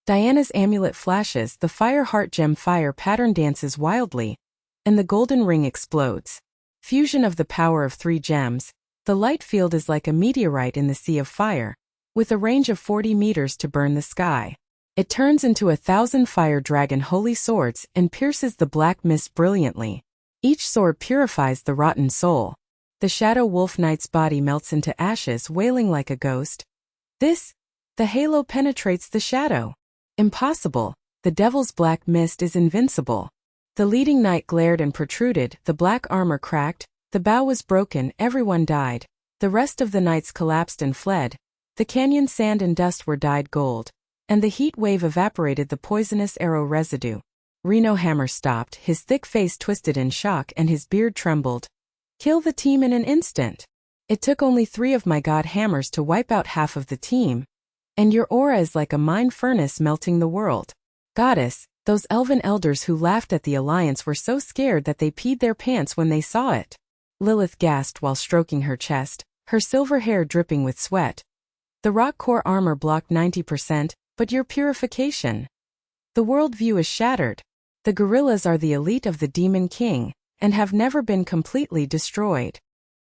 Diana's amulet flashes, the fire heart gem fire pattern dances wildly, and the golden ring explodes. Fusion of the power of 3 gems, the light field is like a meteorite in the sea of fire, with a range of 40 meters to burn the sky. It turns into 1,000 fire dragon holy swords and pierces the black mist brilliantly. Each sword purifies the rotten soul. The shadow wolf knight's body melts into ashes, wailing like a ghost. The halo penetrates the shadow. Impossible. The devil's black mist is invincible. The leading knight glared and protruded, the black armor cracked, the bow was broken, everyone died. The rest of the knights collapsed and fled. The canyon sand and dust were dyed gold, and the heat wave evaporated the poisonous arrow residue. Renault hammer stopped, his thick face twisted in shock and his beard trembled. Kill the team in an instant. It took only 3 of my god hammers to wipe out half of the team. And your aura is like a mine furnace melting the world. Goddess, those elven elders who laughed at the alliance were so scared that they peed their pants when they saw it. Lilith gasped while stroking her chest, her silver hair dripping with sweat. The rock core armor blocked 90%, but your purification. The worldview is shattered. The guerrillas are the elite of the Demon King, and have never been completely destroyed.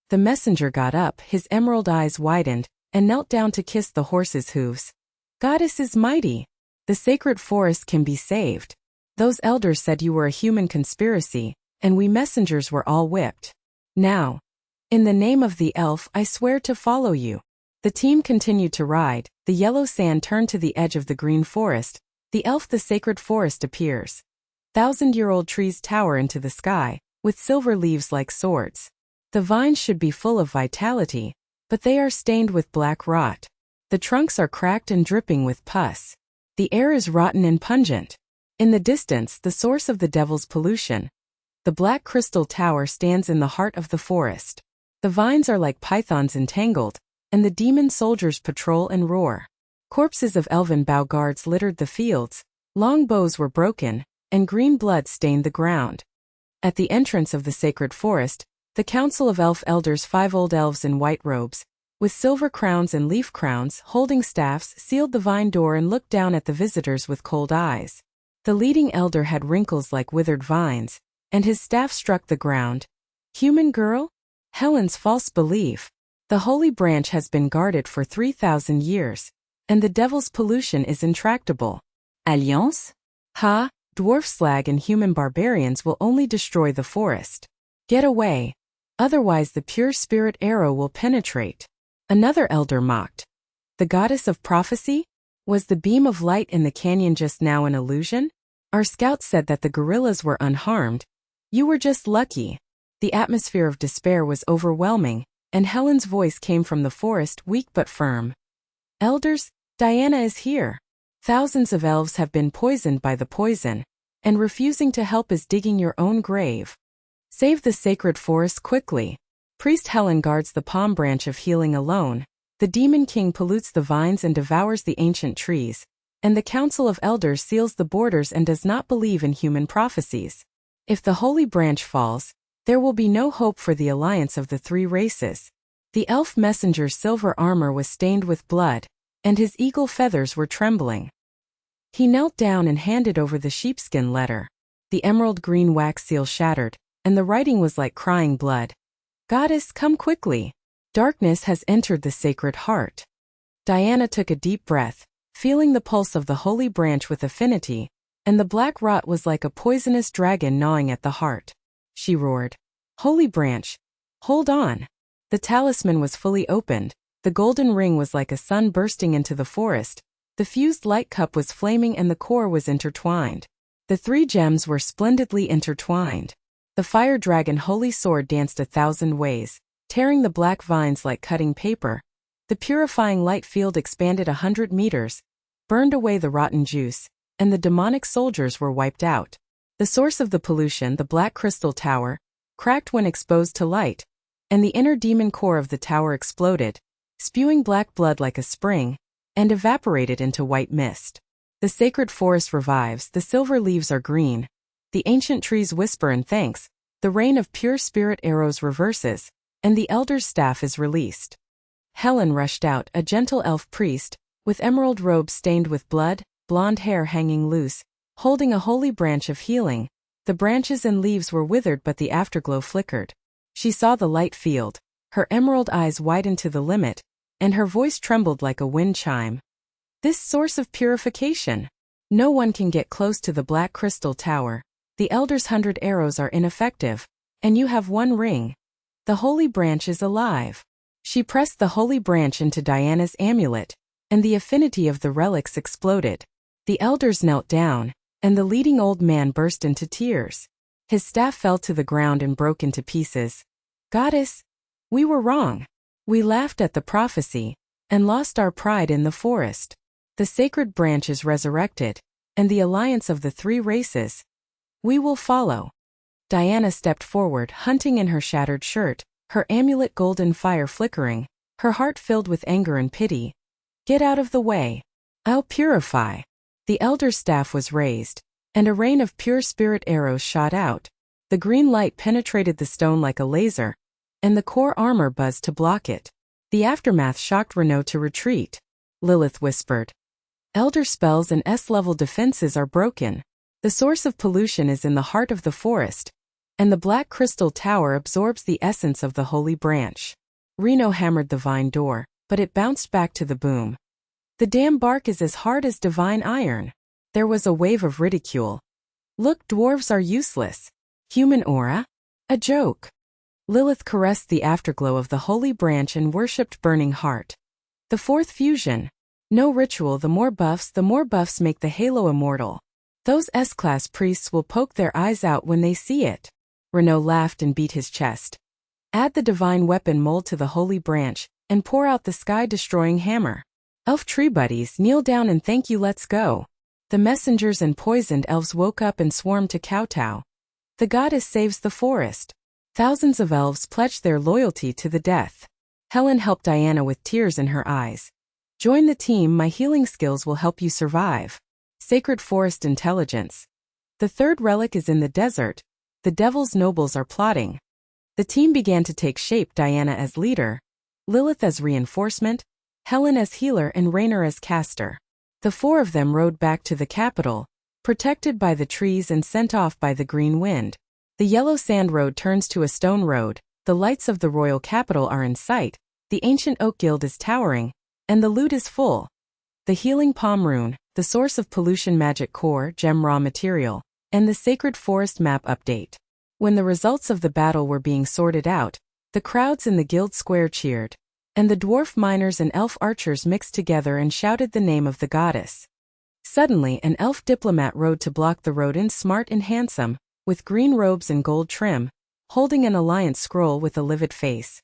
The messenger got up, his emerald eyes widened, and knelt down to kiss the horse's hooves. Goddess is mighty. The sacred forest can be saved. Those elders said you were a human conspiracy, and we messengers were all whipped. Now, in the name of the elf, I swear to follow you. The team continued to ride, the yellow sand turned to the edge of the green forest, the sacred forest appears. 1,000-year-old trees tower into the sky, with silver leaves like swords. The vines should be full of vitality, but they are stained with black rot. The trunks are cracked and dripping with pus. The air is rotten and pungent. In the distance, the source of the devil's pollution. The black crystal tower stands in the heart of the forest. The vines are like pythons entangled, and the demon soldiers patrol and roar. Corpses of elven bow guards littered the fields, long bows were broken, and green blood stained the ground. At the entrance of the sacred forest, the council of elf elders, 5 old elves in white robes, with silver crowns and leaf crowns, holding staffs, sealed the vine door and looked down at the visitors with cold eyes. The leading elder had wrinkles like withered vines, and his staff struck the ground. Human girl? Helen's false belief. The holy branch has been guarded for 3,000 years, and the devil's pollution is intractable. Alliance? Ha, dwarf slag and human barbarians will only destroy the forest. Get away. Otherwise the pure spirit arrow will penetrate. Another elder mocked. The goddess of prophecy? Was the beam of light in the canyon just now an illusion? Our scouts said that the guerrillas were unharmed. You were just lucky. The atmosphere of despair was overwhelming, and Helen's voice came from the forest, weak but firm. Elders, Diana is here. Thousands of elves have been poisoned by the poison, and refusing to help is digging your own grave. Save the sacred forest quickly. Priest Helen guards the palm branch of healing alone. The demon king pollutes the vines and devours the ancient trees, and the council of elders seals the borders and does not believe in human prophecies. If the holy branch falls, there will be no hope for the alliance of the 3 races. The elf messenger's silver armor was stained with blood, and his eagle feathers were trembling. He knelt down and handed over the sheepskin letter. The emerald green wax seal shattered, and the writing was like crying blood. Goddess, come quickly. Darkness has entered the sacred heart. Diana took a deep breath, feeling the pulse of the holy branch with affinity, and the black rot was like a poisonous dragon gnawing at the heart. She roared. Holy branch, hold on. The talisman was fully opened. The golden ring was like a sun bursting into the forest. The fused light cup was flaming and the core was intertwined. The 3 gems were splendidly intertwined. The fire dragon holy sword danced 1,000 ways, tearing the black vines like cutting paper. The purifying light field expanded 100 meters, burned away the rotten juice, and the demonic soldiers were wiped out. The source of the pollution, the black crystal tower, cracked when exposed to light, and the inner demon core of the tower exploded, spewing black blood like a spring, and evaporated into white mist. The sacred forest revives, the silver leaves are green, the ancient trees whisper in thanks, the rain of pure spirit arrows reverses, and the elder's staff is released. Helen rushed out, a gentle elf priest, with emerald robes stained with blood, blonde hair hanging loose, holding a holy branch of healing. The branches and leaves were withered but the afterglow flickered. She saw the light field, her emerald eyes widened to the limit, and her voice trembled like a wind chime. This source of purification. No one can get close to the black crystal tower. The elder's 100 arrows are ineffective, and you have 1 ring. The holy branch is alive. She pressed the holy branch into Diana's amulet, and the affinity of the relics exploded. The elders knelt down, and the leading old man burst into tears. His staff fell to the ground and broke into pieces. Goddess, we were wrong. We laughed at the prophecy, and lost our pride in the forest. The sacred branch is resurrected, and the alliance of the 3 races. We will follow. Diana stepped forward, hunting in her shattered shirt, her amulet golden fire flickering, her heart filled with anger and pity. Get out of the way. I'll purify. The elder's staff was raised, and a rain of pure spirit arrows shot out. The green light penetrated the stone like a laser, and the core armor buzzed to block it. The aftermath shocked Renault to retreat. Lilith whispered. Elder spells and S-level defenses are broken. The source of pollution is in the heart of the forest, and the black crystal tower absorbs the essence of the holy branch. Renault hammered the vine door, but it bounced back to the boom. The damn bark is as hard as divine iron. There was a wave of ridicule. Look, dwarves are useless. Human aura? A joke. Lilith caressed the afterglow of the holy branch and worshipped burning heart. The fourth fusion. No ritual, the more buffs make the halo immortal. Those S-class priests will poke their eyes out when they see it. Renault laughed and beat his chest. Add the divine weapon mold to the holy branch, and pour out the sky-destroying hammer. Elf tree buddies, kneel down and thank you, let's go. The messengers and poisoned elves woke up and swarmed to kowtow. The goddess saves the forest. Thousands of elves pledged their loyalty to the death. Helen helped Diana with tears in her eyes. Join the team, my healing skills will help you survive. Sacred forest intelligence. The third relic is in the desert. The devil's nobles are plotting. The team began to take shape, Diana as leader, Lilith as reinforcement, Helen as healer and Raynor as caster. The four of them rode back to the capital, protected by the trees and sent off by the green wind. The yellow sand road turns to a stone road, the lights of the royal capital are in sight, the ancient oak guild is towering, and the loot is full. The healing palm rune, the source of pollution magic core, gem raw material, and the sacred forest map update. When the results of the battle were being sorted out, the crowds in the guild square cheered, and the dwarf miners and elf archers mixed together and shouted the name of the goddess. Suddenly an elf diplomat rode to block the road in smart and handsome, with green robes and gold trim, holding an alliance scroll with a livid face.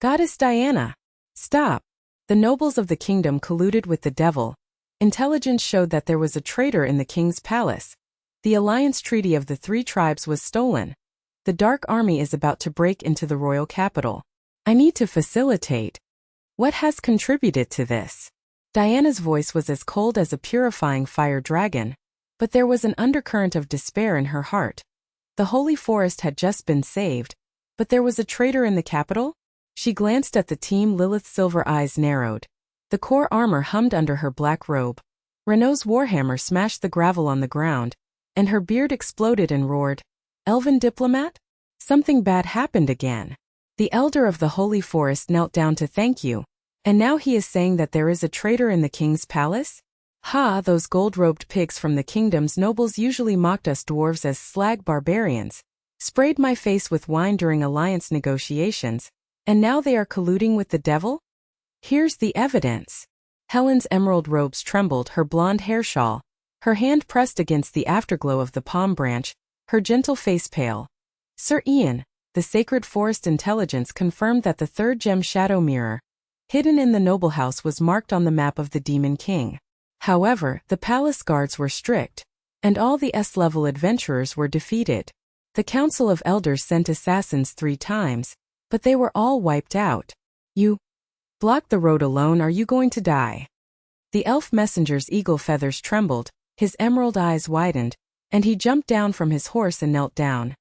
Goddess Diana! Stop! The nobles of the kingdom colluded with the devil. Intelligence showed that there was a traitor in the king's palace. The alliance treaty of the three tribes was stolen. The Dark Army is about to break into the royal capital. I need to facilitate. What has contributed to this? Diana's voice was as cold as a purifying fire dragon, but there was an undercurrent of despair in her heart. The holy forest had just been saved, but there was a traitor in the capital? She glanced at the team. Lilith's silver eyes narrowed. The core armor hummed under her black robe. Renault's warhammer smashed the gravel on the ground, and her beard exploded and roared. Elven diplomat? Something bad happened again. The elder of the holy forest knelt down to thank you, and now he is saying that there is a traitor in the king's palace? Ha, those gold-robed pigs from the kingdom's nobles usually mocked us dwarves as slag barbarians, sprayed my face with wine during alliance negotiations, and now they are colluding with the devil? Here's the evidence. Helen's emerald robes trembled, her blonde hair shawl, her hand pressed against the afterglow of the palm branch, her gentle face pale. Sir Ian, the sacred forest intelligence confirmed that the third gem shadow mirror, hidden in the noble house, was marked on the map of the Demon King. However, the palace guards were strict, and all the S-level adventurers were defeated. The Council of Elders sent assassins 3 times, but they were all wiped out. You blocked the road alone, are you going to die? The elf messenger's eagle feathers trembled, his emerald eyes widened, and he jumped down from his horse and knelt down.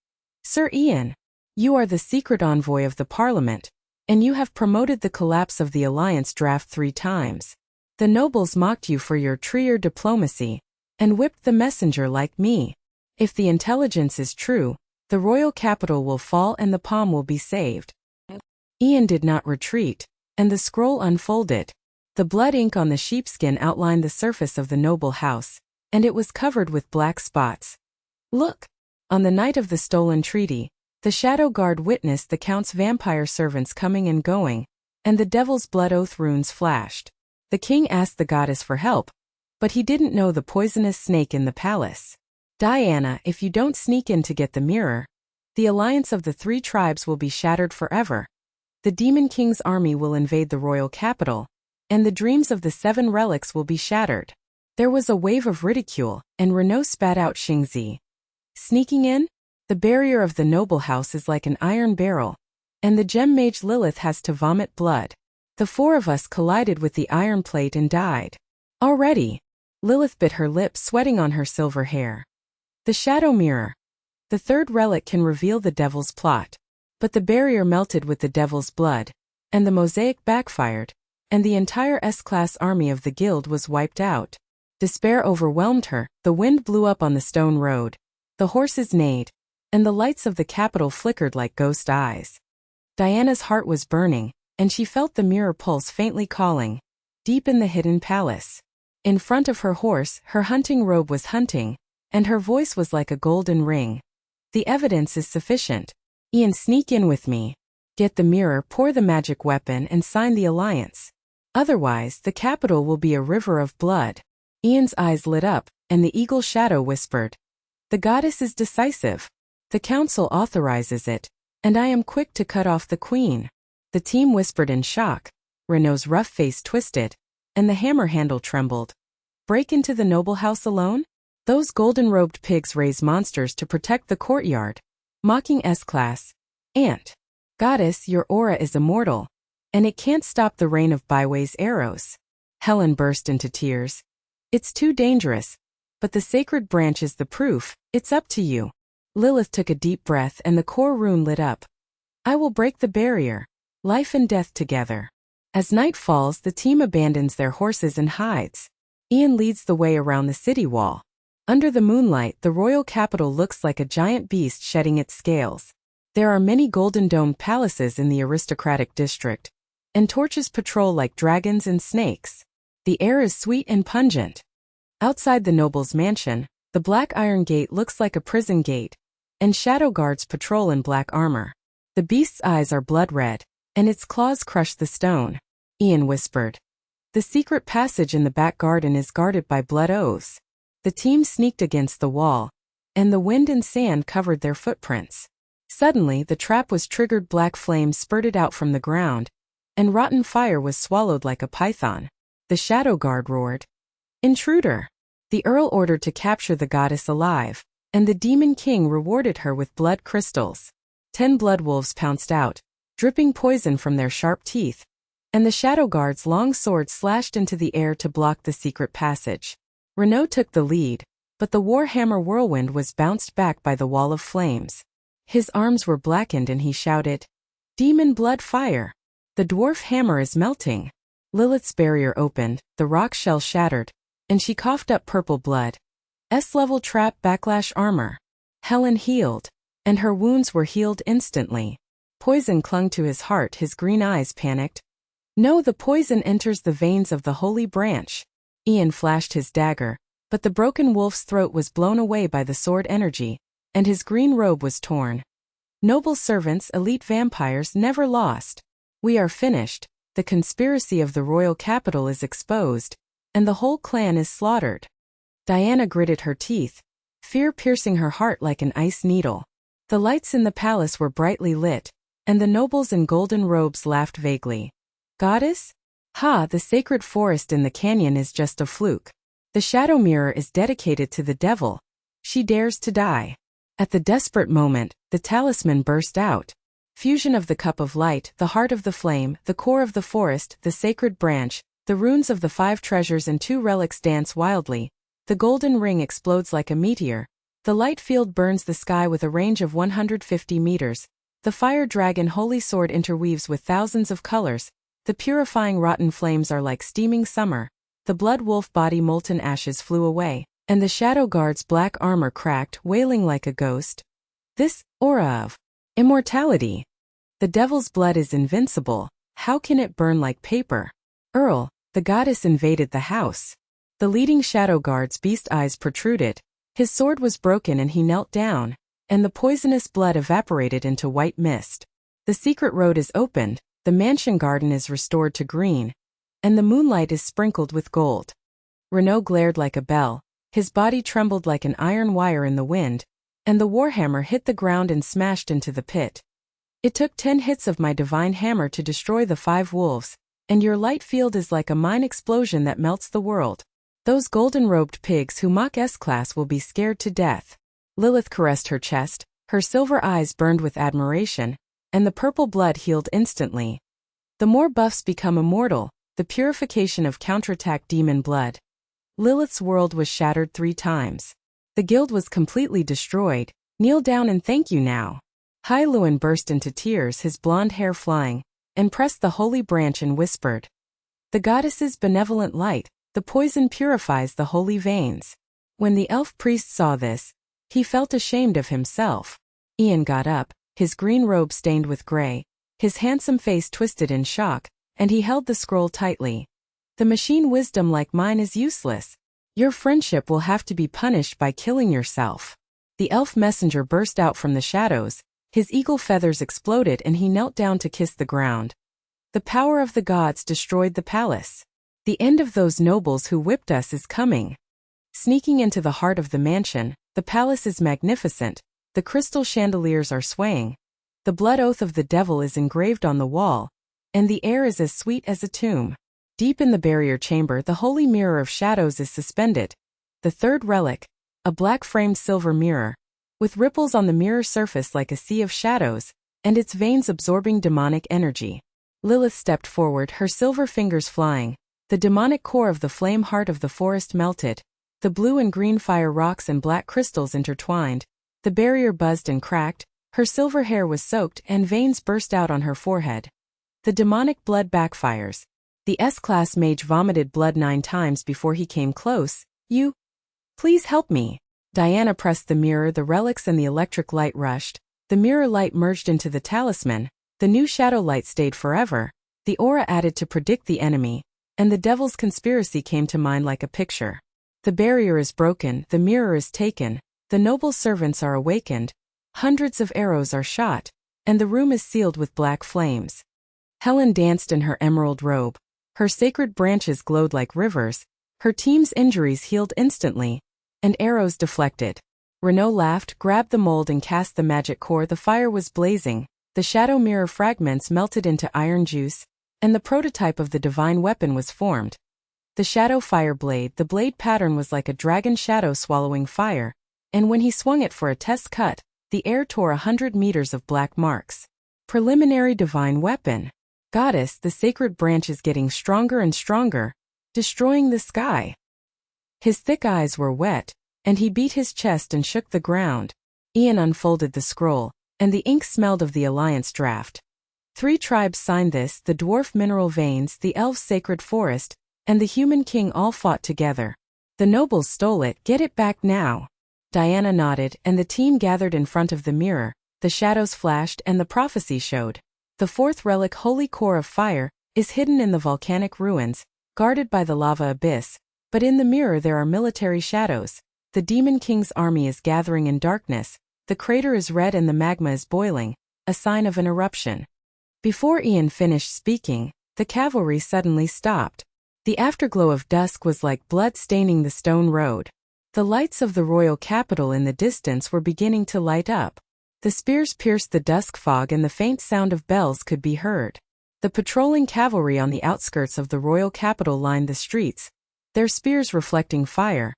Sir Ian, you are the secret envoy of the Parliament, and you have promoted the collapse of the alliance draft 3 times. The nobles mocked you for your trier diplomacy, and whipped the messenger like me. If the intelligence is true, the royal capital will fall and the palm will be saved. Ian did not retreat, and the scroll unfolded. The blood ink on the sheepskin outlined the surface of the noble house, and it was covered with black spots. Look! On the night of the stolen treaty, the Shadow Guard witnessed the Count's vampire servants coming and going, and the Devil's Blood Oath runes flashed. The king asked the goddess for help, but he didn't know the poisonous snake in the palace. Diana, if you don't sneak in to get the mirror, the alliance of the 3 tribes will be shattered forever. The Demon King's army will invade the royal capital, and the dreams of the 7 relics will be shattered. There was a wave of ridicule, and Renault spat out Xingzi. Sneaking in? The barrier of the noble house is like an iron barrel, and the gem mage Lilith has to vomit blood. The 4 of us collided with the iron plate and died. Already. Lilith bit her lip, sweating on her silver hair. The shadow mirror. The 3rd relic can reveal the devil's plot. But the barrier melted with the devil's blood, and the mosaic backfired, and the entire S-class army of the guild was wiped out. Despair overwhelmed her, the wind blew up on the stone road, the horses neighed, and the lights of the capital flickered like ghost eyes. Diana's heart was burning, and she felt the mirror pulse faintly calling, deep in the hidden palace. In front of her horse, her hunting robe was hunting, and her voice was like a golden ring. The evidence is sufficient. Ian, sneak in with me. Get the mirror, pour the magic weapon, and sign the alliance. Otherwise, the capital will be a river of blood. Ian's eyes lit up, and the eagle shadow whispered. The goddess is decisive. The council authorizes it, and I am quick to cut off the queen. The team whispered in shock. Renault's rough face twisted, and the hammer handle trembled. Break into the noble house alone? Those golden-robed pigs raise monsters to protect the courtyard. Mocking S-class. Aunt. Goddess, your aura is immortal, and it can't stop the rain of Byway's arrows. Helen burst into tears. It's too dangerous, but the sacred branch is the proof. It's up to you. Lilith took a deep breath and the core rune lit up. I will break the barrier. Life and death together. As night falls, the team abandons their horses and hides. Ian leads the way around the city wall. Under the moonlight, the royal capital looks like a giant beast shedding its scales. There are many golden-domed palaces in the aristocratic district, and torches patrol like dragons and snakes. The air is sweet and pungent. Outside the noble's mansion, the black iron gate looks like a prison gate, and shadow guards patrol in black armor. The beast's eyes are blood red, and its claws crush the stone. Ian whispered. The secret passage in the back garden is guarded by blood oaths. The team sneaked against the wall, and the wind and sand covered their footprints. Suddenly, the trap was triggered. Black flames spurted out from the ground, and rotten fire was swallowed like a python. The shadow guard roared. Intruder! The earl ordered to capture the goddess alive, and the demon king rewarded her with blood crystals. 10 blood wolves pounced out, dripping poison from their sharp teeth, and the shadow guard's long sword slashed into the air to block the secret passage. Renault took the lead, but the warhammer whirlwind was bounced back by the wall of flames. His arms were blackened and he shouted, Demon blood fire! The dwarf hammer is melting. Lilith's barrier opened, the rock shell shattered, and she coughed up purple blood. S-level trap backlash armor. Helen healed, and her wounds were healed instantly. Poison clung to his heart. His green eyes panicked. No, the poison enters the veins of the holy branch. Ian flashed his dagger, but the broken wolf's throat was blown away by the sword energy, and his green robe was torn. Noble servants, elite vampires, never lost. We are finished. The conspiracy of the royal capital is exposed, and the whole clan is slaughtered. Diana gritted her teeth, fear piercing her heart like an ice needle. The lights in the palace were brightly lit, and the nobles in golden robes laughed vaguely. Goddess? Ha, the sacred forest in the canyon is just a fluke. The shadow mirror is dedicated to the devil. She dares to die. At the desperate moment, the talisman burst out. Fusion of the cup of light, the heart of the flame, the core of the forest, the sacred branch, the runes of the 5 treasures and 2 relics dance wildly. The golden ring explodes like a meteor. The light field burns the sky with a range of 150 meters. The fire dragon holy sword interweaves with thousands of colors. The purifying rotten flames are like steaming summer. The blood wolf body molten ashes flew away, and the shadow guard's black armor cracked, wailing like a ghost. This aura of immortality. The devil's blood is invincible. How can it burn like paper? Earl, the goddess invaded the house. The leading shadow guard's beast eyes protruded. His sword was broken and he knelt down, and the poisonous blood evaporated into white mist. The secret road is opened, the mansion garden is restored to green, and the moonlight is sprinkled with gold. Renault glared like a bell, his body trembled like an iron wire in the wind, and the warhammer hit the ground and smashed into the pit. It took 10 hits of my divine hammer to destroy the 5 wolves, and your light field is like a mine explosion that melts the world. Those golden-robed pigs who mock S-class will be scared to death. Lilith caressed her chest, her silver eyes burned with admiration, and the purple blood healed instantly. The more buffs become immortal, the purification of counterattack demon blood. Lilith's world was shattered 3 times. The guild was completely destroyed. Kneel down and thank you now. Hai Luan burst into tears, his blonde hair flying, and pressed the holy branch and whispered. The goddess's benevolent light, the poison purifies the holy veins. When the elf priest saw this, he felt ashamed of himself. Ian got up, his green robe stained with gray, his handsome face twisted in shock, and he held the scroll tightly. The machine wisdom like mine is useless. Your friendship will have to be punished by killing yourself. The elf messenger burst out from the shadows, his eagle feathers exploded and he knelt down to kiss the ground. The power of the gods destroyed the palace. The end of those nobles who whipped us is coming. Sneaking into the heart of the mansion, the palace is magnificent, the crystal chandeliers are swaying. The blood oath of the devil is engraved on the wall, and the air is as sweet as a tomb. Deep in the barrier chamber, the holy mirror of shadows is suspended. The third relic, a black-framed silver mirror, with ripples on the mirror surface like a sea of shadows, and its veins absorbing demonic energy. Lilith stepped forward, her silver fingers flying. The demonic core of the flame heart of the forest melted. The blue and green fire rocks and black crystals intertwined. The barrier buzzed and cracked. Her silver hair was soaked and veins burst out on her forehead. The demonic blood backfires. The S-class mage vomited blood 9 times before he came close. You? Please help me. Diana pressed the mirror, the relics and the electric light rushed. The mirror light merged into the talisman. The new shadow light stayed forever. The aura added to predict the enemy, and the devil's conspiracy came to mind like a picture. The barrier is broken, the mirror is taken, the noble servants are awakened, hundreds of arrows are shot, and the room is sealed with black flames. Helen danced in her emerald robe. Her sacred branches glowed like rivers, her team's injuries healed instantly, and arrows deflected. Renault laughed, grabbed the mold and cast the magic core. The fire was blazing, the shadow mirror fragments melted into iron juice, and the prototype of the divine weapon was formed. The shadow fire blade, the blade pattern was like a dragon shadow swallowing fire, and when he swung it for a test cut, the air tore 100 meters of black marks. Preliminary divine weapon. Goddess, the sacred branch is getting stronger and stronger, destroying the sky. His thick eyes were wet, and he beat his chest and shook the ground. Ian unfolded the scroll, and the ink smelled of the alliance draft. 3 tribes signed this, the dwarf mineral veins, the elves' sacred forest, and the human king all fought together. The nobles stole it, get it back now. Diana nodded, and the team gathered in front of the mirror. The shadows flashed, and the prophecy showed. The 4th relic, holy core of fire, is hidden in the volcanic ruins, guarded by the lava abyss, but in the mirror there are military shadows. The demon king's army is gathering in darkness, the crater is red and the magma is boiling, a sign of an eruption. Before Ian finished speaking, the cavalry suddenly stopped. The afterglow of dusk was like blood staining the stone road. The lights of the royal capital in the distance were beginning to light up. The spears pierced the dusk fog and the faint sound of bells could be heard. The patrolling cavalry on the outskirts of the royal capital lined the streets, their spears reflecting fire,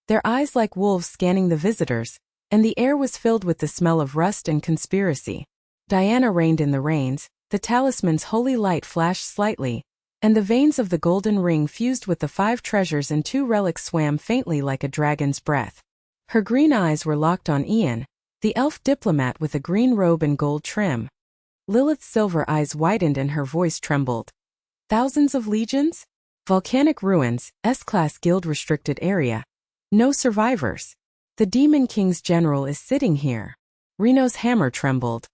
their eyes like wolves scanning the visitors, and the air was filled with the smell of rust and conspiracy. Diana reined in the reins, the talisman's holy light flashed slightly, and the veins of the golden ring fused with the 5 treasures and 2 relics swam faintly like a dragon's breath. Her green eyes were locked on Ian, the elf diplomat with a green robe and gold trim. Lilith's silver eyes widened and her voice trembled. Thousands of legions? Volcanic ruins, S-class guild-restricted area. No survivors. The Demon King's general is sitting here. Renault's hammer trembled.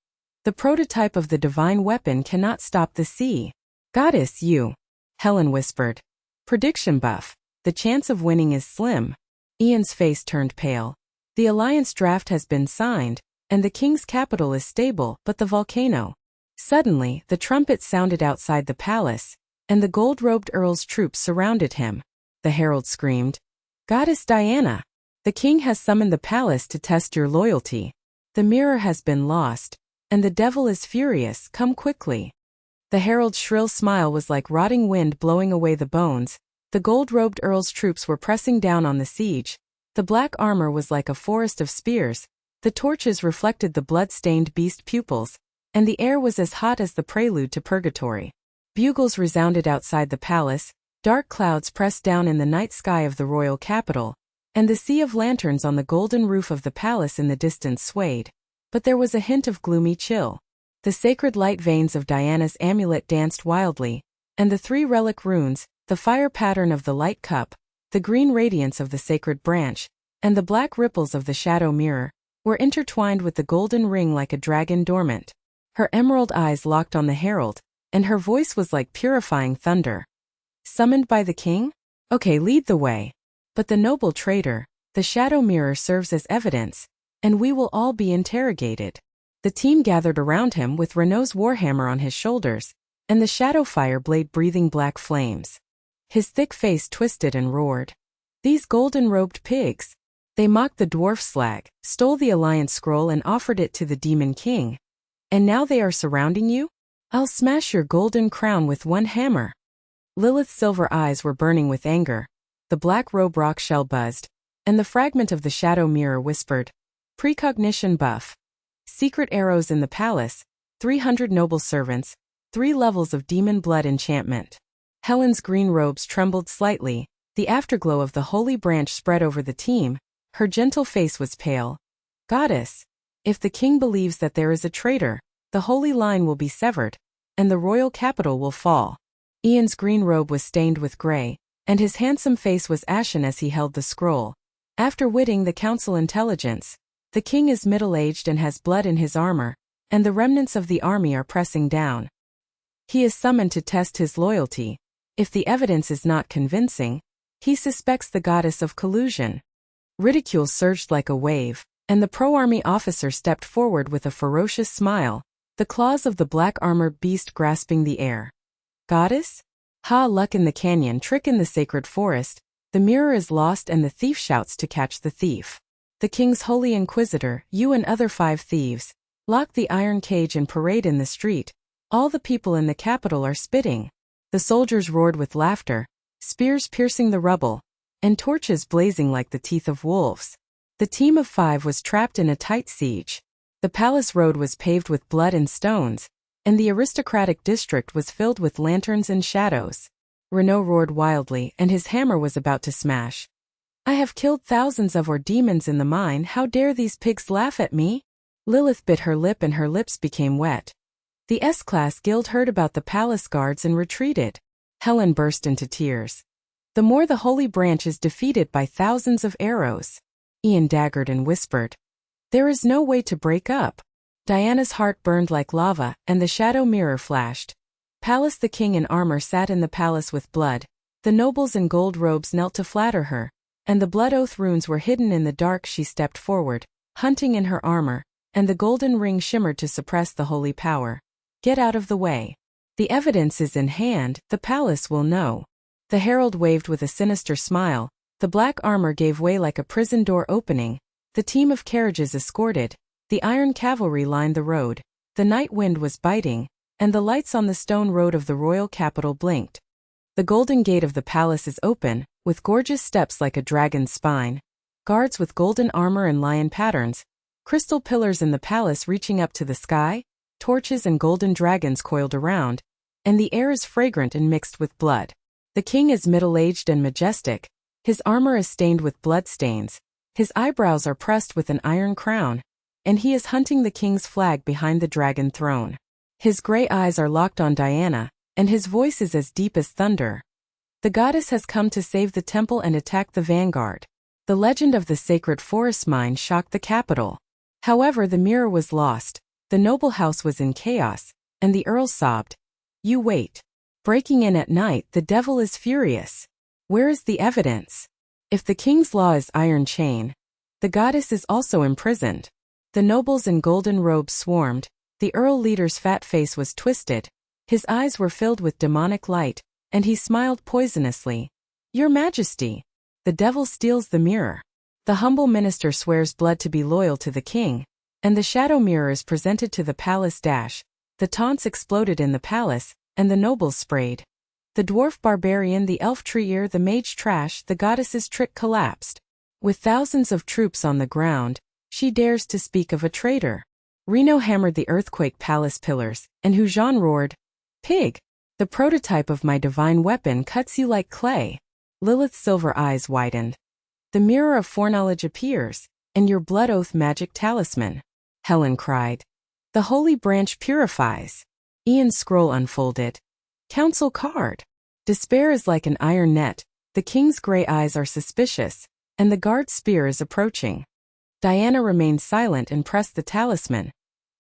The prototype of the divine weapon cannot stop the sea. Goddess, you. Helen whispered. Prediction buff. The chance of winning is slim. Ian's face turned pale. The alliance draft has been signed, and the king's capital is stable, but the volcano. Suddenly, the trumpet sounded outside the palace, and the gold-robed earl's troops surrounded him. The herald screamed, Goddess Diana, the king has summoned the palace to test your loyalty. The mirror has been lost, and the devil is furious, come quickly. The herald's shrill smile was like rotting wind blowing away the bones. The gold-robed earl's troops were pressing down on the siege. The black armor was like a forest of spears, the torches reflected the blood-stained beast pupils, and the air was as hot as the prelude to purgatory. Bugles resounded outside the palace, dark clouds pressed down in the night sky of the royal capital, and the sea of lanterns on the golden roof of the palace in the distance swayed. But there was a hint of gloomy chill. The sacred light veins of Diana's amulet danced wildly, and the 3 relic runes, the fire pattern of the light cup, the green radiance of the sacred branch, and the black ripples of the shadow mirror, were intertwined with the golden ring like a dragon dormant. Her emerald eyes locked on the herald, and her voice was like purifying thunder. Summoned by the king? Okay, lead the way. But the noble traitor, the shadow mirror serves as evidence, and we will all be interrogated. The team gathered around him with Renault's warhammer on his shoulders, and the shadow fire blade breathing black flames. His thick face twisted and roared. These golden-robed pigs! They mocked the dwarf slag, stole the alliance scroll and offered it to the demon king. And now they are surrounding you? I'll smash your golden crown with one hammer. Lilith's silver eyes were burning with anger. The black robe rock shell buzzed, and the fragment of the shadow mirror whispered, "Precognition buff. Secret arrows in the palace, 300 noble servants, 3 levels of demon blood enchantment." Helen's green robes trembled slightly, the afterglow of the holy branch spread over the team, her gentle face was pale. "Goddess, if the king believes that there is a traitor, the holy line will be severed, and the royal capital will fall." Ian's green robe was stained with gray, and his handsome face was ashen as he held the scroll. After witting the council intelligence, the king is middle-aged and has blood in his armor, and the remnants of the army are pressing down. He is summoned to test his loyalty. If the evidence is not convincing, he suspects the goddess of collusion. Ridicule surged like a wave, and the pro-army officer stepped forward with a ferocious smile, the claws of the black-armored beast grasping the air. "Goddess? Ha! Luck in the canyon, trick in the sacred forest. The mirror is lost and the thief shouts to catch the thief. The king's holy inquisitor, you and other 5 thieves, lock the iron cage and parade in the street. All the people in the capital are spitting." The soldiers roared with laughter, spears piercing the rubble, and torches blazing like the teeth of wolves. The team of 5 was trapped in a tight siege. The palace road was paved with blood and stones, and the aristocratic district was filled with lanterns and shadows. Renault roared wildly, and his hammer was about to smash. "I have killed thousands of our demons in the mine, how dare these pigs laugh at me?" Lilith bit her lip and her lips became wet. The S-Class guild heard about the palace guards and retreated. Helen burst into tears. "The more the holy branch is defeated by thousands of arrows." Ian daggered and whispered, "There is no way to break up." Diana's heart burned like lava, and the shadow mirror flashed. Pallas the king in armor sat in the palace with blood. The nobles in gold robes knelt to flatter her, and the blood oath runes were hidden in the dark. She stepped forward, hunting in her armor, and the golden ring shimmered to suppress the holy power. "Get out of the way. The evidence is in hand, the palace will know." The herald waved with a sinister smile, the black armor gave way like a prison door opening, the team of carriages escorted, the iron cavalry lined the road, the night wind was biting, and the lights on the stone road of the royal capital blinked. The golden gate of the palace is open, with gorgeous steps like a dragon's spine, guards with golden armor and lion patterns, crystal pillars in the palace reaching up to the sky, torches and golden dragons coiled around, and the air is fragrant and mixed with blood. The king is middle-aged and majestic, his armor is stained with bloodstains, his eyebrows are pressed with an iron crown, and he is hunting the king's flag behind the dragon throne. His gray eyes are locked on Diana, and his voice is as deep as thunder. "The goddess has come to save the temple and attack the vanguard." The legend of the sacred forest mine shocked the capital. However, the mirror was lost. The noble house was in chaos, and the earl sobbed, "You wait. Breaking in at night, the devil is furious. Where is the evidence? If the king's law is iron chain, the goddess is also imprisoned." The nobles in golden robes swarmed, the earl leader's fat face was twisted, his eyes were filled with demonic light, and he smiled poisonously. "Your Majesty, the devil steals the mirror. The humble minister swears blood to be loyal to the king, and the shadow mirror is presented to the palace dash." The taunts exploded in the palace, and the nobles sprayed. The dwarf barbarian, the elf treater, the mage trash, the goddess's trick collapsed. With thousands of troops on the ground, she dares to speak of a traitor. Renault hammered the earthquake palace pillars, and Hujan roared, "Pig! The prototype of my divine weapon cuts you like clay." Lilith's silver eyes widened. "The mirror of foreknowledge appears, and your blood oath magic talisman." Helen cried, "The holy branch purifies." Ian's scroll unfolded. Council card. Despair is like an iron net, the king's gray eyes are suspicious, and the guard's spear is approaching. Diana remained silent and pressed the talisman.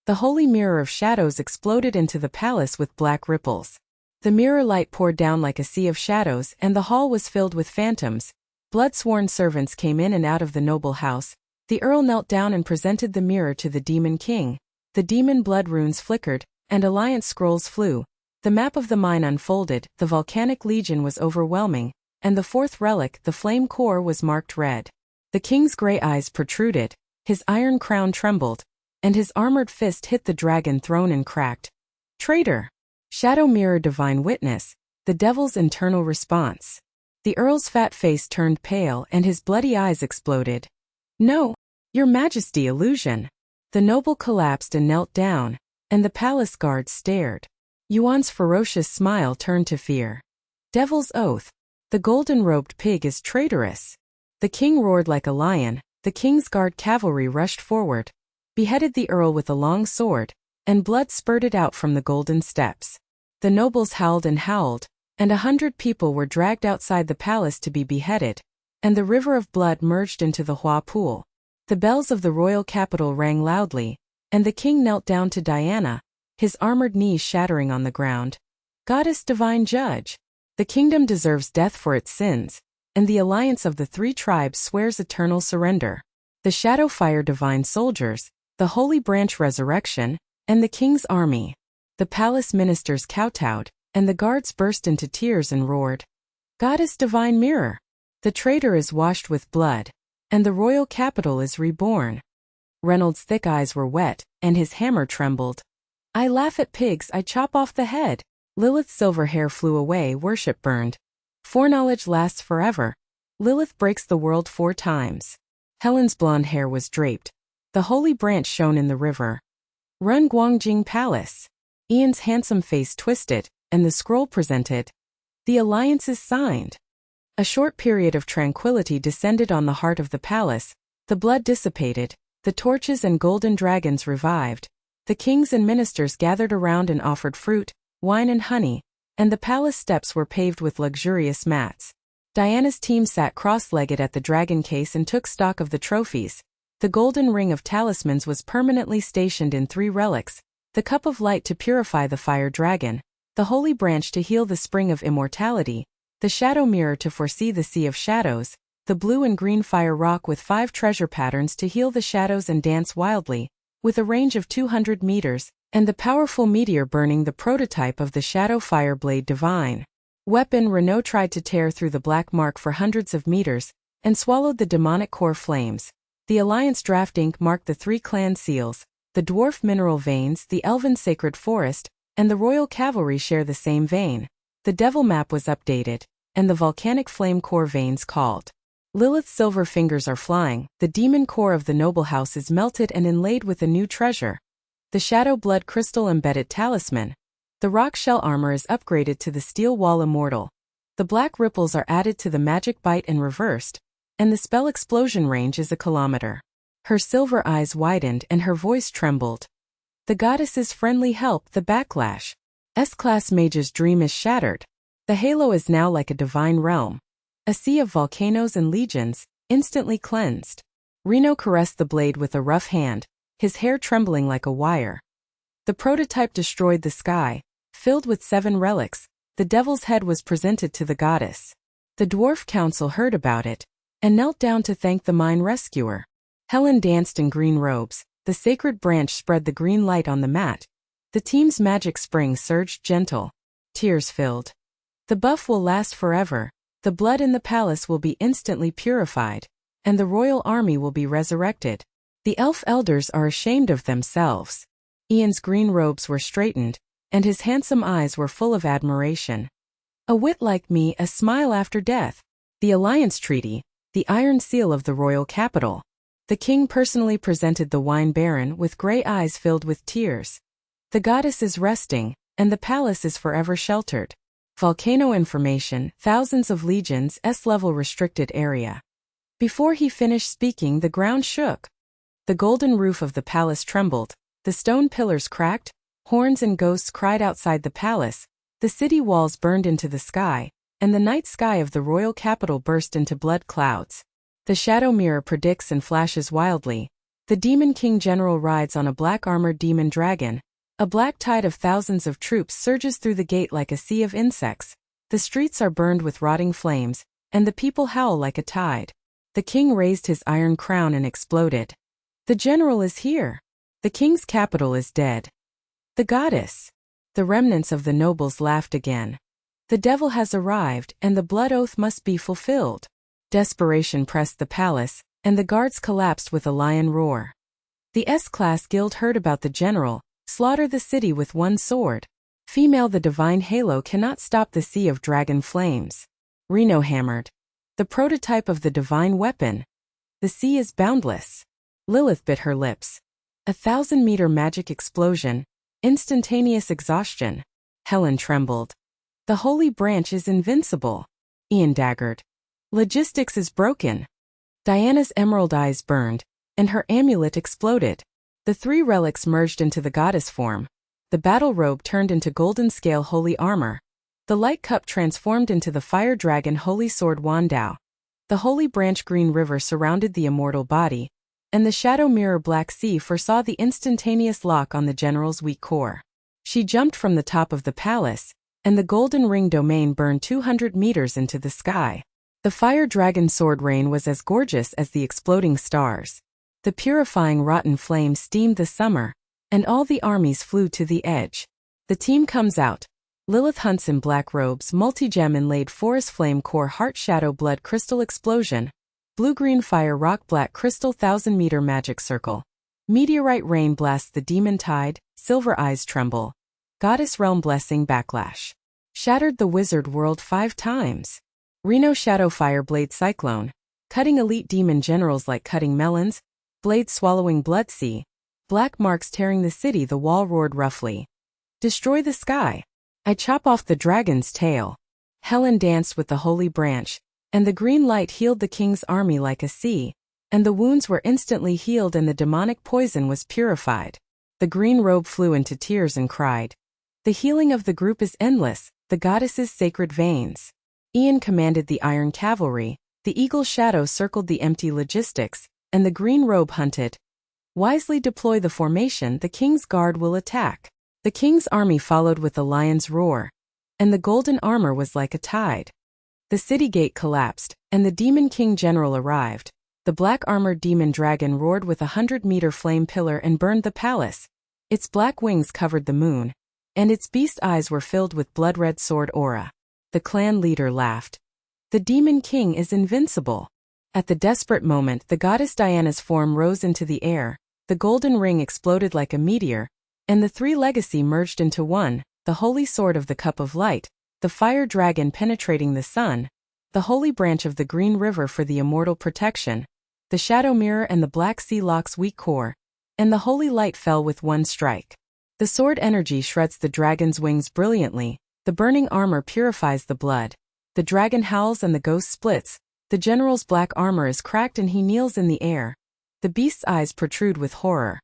The holy mirror of shadows exploded into the palace with black ripples. The mirror light poured down like a sea of shadows, and the hall was filled with phantoms. Blood-sworn servants came in and out of the noble house. The earl knelt down and presented the mirror to the demon king. The demon blood runes flickered, and alliance scrolls flew. The map of the mine unfolded, the volcanic legion was overwhelming, and the fourth relic, the flame core, was marked red. The king's gray eyes protruded, his iron crown trembled, and his armored fist hit the dragon throne and cracked. Traitor! Shadow mirror divine witness, the devil's internal response. The earl's fat face turned pale and his bloody eyes exploded. No, your majesty, illusion. The noble collapsed and knelt down, and the palace guards stared. Yuan's ferocious smile turned to fear. Devil's oath. The golden-robed pig is traitorous. The king roared like a lion, the king's guard cavalry rushed forward, beheaded the earl with a long sword, and blood spurted out from the golden steps. The nobles howled and howled, and 100 people were dragged outside the palace to be beheaded, and the river of blood merged into the Hua pool. The bells of the royal capital rang loudly, and the king knelt down to Diana, his armored knees shattering on the ground. Goddess divine judge, the kingdom deserves death for its sins, and the alliance of the 3 tribes swears eternal surrender. The shadow fire divine soldiers, the holy branch resurrection, and the king's army. The palace ministers kowtowed, and the guards burst into tears and roared. Goddess divine mirror, the traitor is washed with blood, and the royal capital is reborn. Reynolds' thick eyes were wet, and his hammer trembled. I laugh at pigs, I chop off the head. Lilith's silver hair flew away, worship burned. Foreknowledge lasts forever. Lilith breaks the world 4 times. Helen's blonde hair was draped. The holy branch shone in the river. Run Guangjing Palace. Ian's handsome face twisted, and the scroll presented. The alliance is signed. A short period of tranquility descended on the heart of the palace, the blood dissipated, the torches and golden dragons revived. The kings and ministers gathered around and offered fruit, wine and honey, and the palace steps were paved with luxurious mats. Diana's team sat cross-legged at the dragon case and took stock of the trophies. The golden ring of talismans was permanently stationed in 3 relics, the cup of light to purify the fire dragon, the holy branch to heal the spring of immortality, the shadow mirror to foresee the sea of shadows, the blue and green fire rock with 5 treasure patterns to heal the shadows and dance wildly, with a range of 200 meters, and the powerful meteor burning the prototype of the shadow fire blade divine. Weapon Renault tried to tear through the black mark for hundreds of meters, and swallowed the demonic core flames. The Alliance draft ink marked the 3 clan seals, the dwarf mineral veins, the elven sacred forest, and the royal cavalry share the same vein. The devil map was updated, and the volcanic flame core veins called. Lilith's silver fingers are flying, the demon core of the noble house is melted and inlaid with a new treasure. The shadow blood crystal embedded talisman. The rock shell armor is upgraded to the steel wall immortal. The black ripples are added to the magic bite and reversed, and the spell explosion range is 1 kilometer. Her silver eyes widened and her voice trembled. The goddess's friendly help, the backlash. S-class mage's dream is shattered. The halo is now like a divine realm. A sea of volcanoes and legions, instantly cleansed. Renault caressed the blade with a rough hand, his hair trembling like a wire. The prototype destroyed the sky, filled with 7 relics. The devil's head was presented to the goddess. The dwarf council heard about it, and knelt down to thank the mine rescuer. Helen danced in green robes, the sacred branch spread the green light on the mat. The team's magic spring surged gentle. Tears filled. The buff will last forever, the blood in the palace will be instantly purified, and the royal army will be resurrected. The elf elders are ashamed of themselves. Ian's green robes were straightened, and his handsome eyes were full of admiration. A wit like me, a smile after death. The alliance treaty, the iron seal of the royal capital. The king personally presented the wine baron with gray eyes filled with tears. The goddess is resting, and the palace is forever sheltered. Volcano information, thousands of legions, S-level restricted area. Before he finished speaking, the ground shook. The golden roof of the palace trembled, the stone pillars cracked, horns and ghosts cried outside the palace, the city walls burned into the sky, and the night sky of the royal capital burst into blood clouds. The shadow mirror predicts and flashes wildly. The demon king general rides on a black-armored demon dragon. A black tide of thousands of troops surges through the gate like a sea of insects. The streets are burned with rotting flames, and the people howl like a tide. The king raised his iron crown and exploded. The general is here. The king's capital is dead. The goddess. The remnants of the nobles laughed again. The devil has arrived, and the blood oath must be fulfilled. Desperation pressed the palace, and the guards collapsed with a lion roar. The S-class guild heard about the general, slaughter the city with one sword. Female, the divine halo cannot stop the sea of dragon flames. Renault hammered. The prototype of the divine weapon. The sea is boundless. Lilith bit her lips. 1,000-meter magic explosion. Instantaneous exhaustion. Helen trembled. The holy branch is invincible. Ian daggered. Logistics is broken. Diana's emerald eyes burned, and her amulet exploded. The 3 relics merged into the goddess form. The battle robe turned into golden scale holy armor. The light cup transformed into the fire dragon holy sword Wandao. The holy branch green river surrounded the immortal body, and the shadow mirror black sea foresaw the instantaneous lock on the general's weak core. She jumped from the top of the palace, and the golden ring domain burned 200 meters into the sky. The fire dragon sword rain was as gorgeous as the exploding stars. The purifying rotten flame steamed the summer, and all the armies flew to the edge. The team comes out. Lilith hunts in black robes, multi-gem inlaid forest flame core heart shadow blood crystal explosion. Blue-green fire rock black crystal 1,000-meter magic circle. Meteorite rain blasts the demon tide, silver eyes tremble. Goddess realm blessing backlash. Shattered the wizard world 5 times. Renault shadow fire blade cyclone. Cutting elite demon generals like cutting melons. Blade swallowing blood sea. Black marks tearing the city, the wall roared roughly. Destroy the sky. I chop off the dragon's tail. Helen danced with the holy branch, and the green light healed the king's army like a sea, and the wounds were instantly healed and the demonic poison was purified. The green robe flew into tears and cried. The healing of the group is endless, the goddess's sacred veins. Ian commanded the iron cavalry, the eagle shadow circled the empty logistics, and the green robe hunted. Wisely deploy the formation, the king's guard will attack. The king's army followed with the lion's roar, and the golden armor was like a tide. The city gate collapsed, and the demon king general arrived. The black-armored demon dragon roared with 100-meter flame pillar and burned the palace. Its black wings covered the moon, and its beast eyes were filled with blood-red sword aura. The clan leader laughed. The demon king is invincible. At the desperate moment, the goddess Diana's form rose into the air. The golden ring exploded like a meteor, and the 3 legacy merged into one, the holy sword of the cup of light, the fire dragon penetrating the sun, the holy branch of the green river for the immortal protection, the shadow mirror and the black sea lock's weak core, and the holy light fell with one strike. The sword energy shreds the dragon's wings brilliantly, the burning armor purifies the blood, the dragon howls and the ghost splits, the general's black armor is cracked and he kneels in the air. The beast's eyes protrude with horror.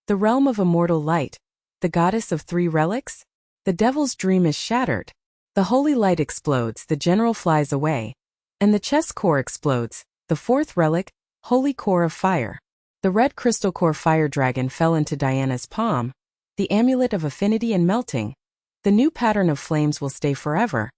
The realm of immortal light, the goddess of 3 relics? The devil's dream is shattered. The holy light explodes, the general flies away, and the chest core explodes, the 4th relic, holy core of fire. The red crystal core fire dragon fell into Diana's palm, the amulet of affinity and melting. The new pattern of flames will stay forever.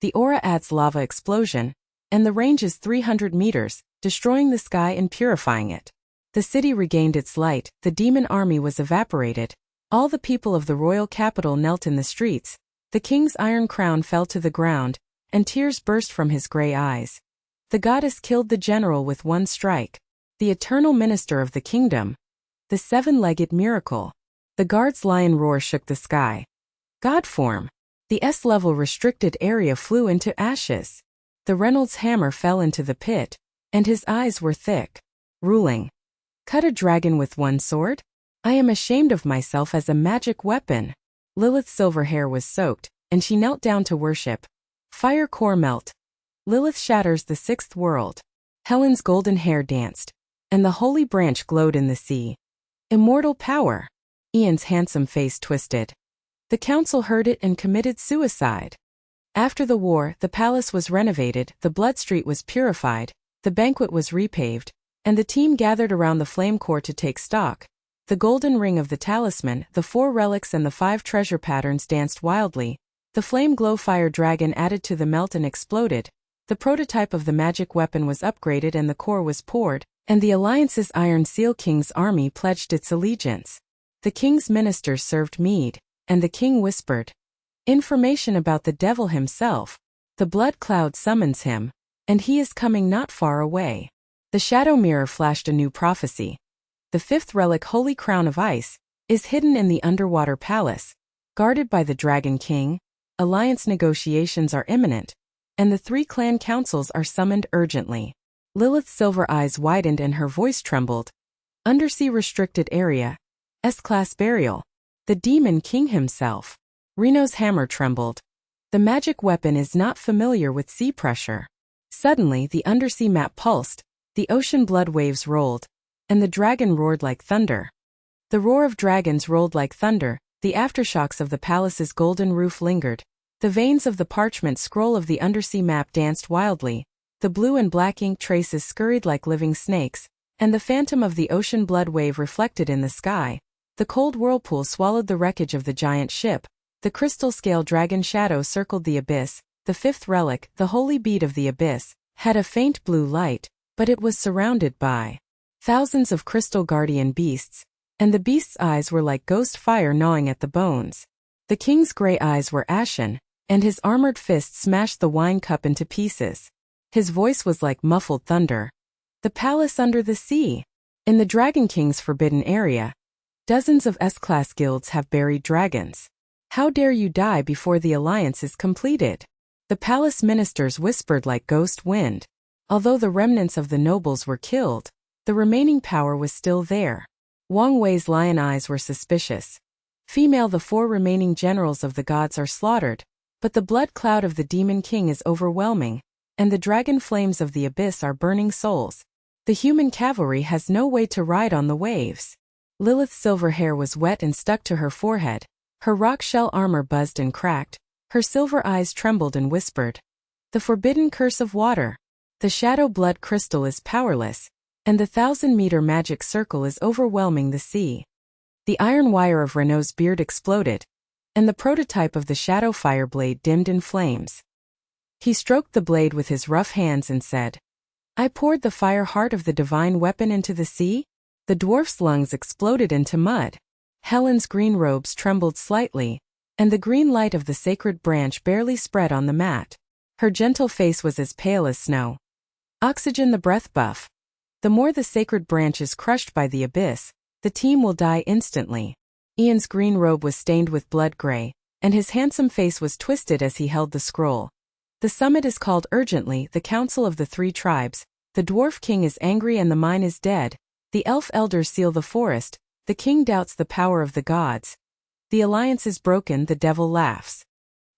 The aura adds lava explosion, and the range is 300 meters, destroying the sky and purifying it. The city regained its light, the demon army was evaporated. All the people of the royal capital knelt in the streets. The king's iron crown fell to the ground, and tears burst from his gray eyes. The goddess killed the general with one strike. The eternal minister of the kingdom. The 7-legged miracle. The guard's lion roar shook the sky. God form. The S-level restricted area flew into ashes. The Renault's hammer fell into the pit, and his eyes were thick. Ruling. Cut a dragon with one sword? I am ashamed of myself as a magic weapon. Lilith's silver hair was soaked, and she knelt down to worship. Fire core melt. Lilith shatters the 6th world. Helen's golden hair danced, and the holy branch glowed in the sea. Immortal power. Ian's handsome face twisted. The council heard it and committed suicide. After the war, the palace was renovated, the blood street was purified, the banquet was repaved, and the team gathered around the flame core to take stock. The golden ring of the talisman, the 4 relics and the 5 treasure patterns danced wildly. The flame glow fire dragon added to the melt and exploded. The prototype of the magic weapon was upgraded and the core was poured, and the Alliance's Iron Seal King's army pledged its allegiance. The king's ministers served mead, and the king whispered. Information about the devil himself. The blood cloud summons him, and he is coming not far away. The shadow mirror flashed a new prophecy. The fifth relic, Holy Crown of Ice, is hidden in the underwater palace, guarded by the Dragon King. Alliance negotiations are imminent, and the 3 clan councils are summoned urgently. Lilith's silver eyes widened and her voice trembled. Undersea restricted area. S-class burial. The Demon King himself. Renault's hammer trembled. The magic weapon is not familiar with sea pressure. Suddenly the undersea map pulsed, the ocean blood waves rolled, and the dragon roared like thunder. The roar of dragons rolled like thunder, the aftershocks of the palace's golden roof lingered. The veins of the parchment scroll of the undersea map danced wildly, the blue and black ink traces scurried like living snakes, and the phantom of the ocean blood wave reflected in the sky. The cold whirlpool swallowed the wreckage of the giant ship. The crystal-scale dragon shadow circled the abyss. The fifth relic, the holy bead of the abyss, had a faint blue light, but it was surrounded by thousands of crystal guardian beasts, and the beasts' eyes were like ghost fire gnawing at the bones. The king's gray eyes were ashen, and his armored fist smashed the wine cup into pieces. His voice was like muffled thunder. The palace under the sea. In the Dragon King's forbidden area, dozens of S-class guilds have buried dragons. How dare you die before the alliance is completed? The palace ministers whispered like ghost wind. Although the remnants of the nobles were killed, the remaining power was still there. Wang Wei's lion eyes were suspicious. Female, the 4 remaining generals of the gods are slaughtered, but the blood cloud of the Demon King is overwhelming, and the dragon flames of the abyss are burning souls. The human cavalry has no way to ride on the waves. Lilith's silver hair was wet and stuck to her forehead. Her rock shell armor buzzed and cracked. Her silver eyes trembled and whispered. The forbidden curse of water. The shadow blood crystal is powerless, and the 1,000-meter magic circle is overwhelming the sea. The iron wire of Renault's beard exploded, and the prototype of the shadow fire blade dimmed in flames. He stroked the blade with his rough hands and said, I poured the fire heart of the divine weapon into the sea? The dwarf's lungs exploded into mud. Helen's green robes trembled slightly, and the green light of the sacred branch barely spread on the mat. Her gentle face was as pale as snow. Oxygen the breath buff. The more the sacred branch is crushed by the abyss, the team will die instantly. Ian's green robe was stained with blood gray, and his handsome face was twisted as he held the scroll. The summit is called urgently, the council of the 3 tribes. The dwarf king is angry and the mine is dead. The elf elders seal the forest. The king doubts the power of the gods. The alliance is broken, the devil laughs.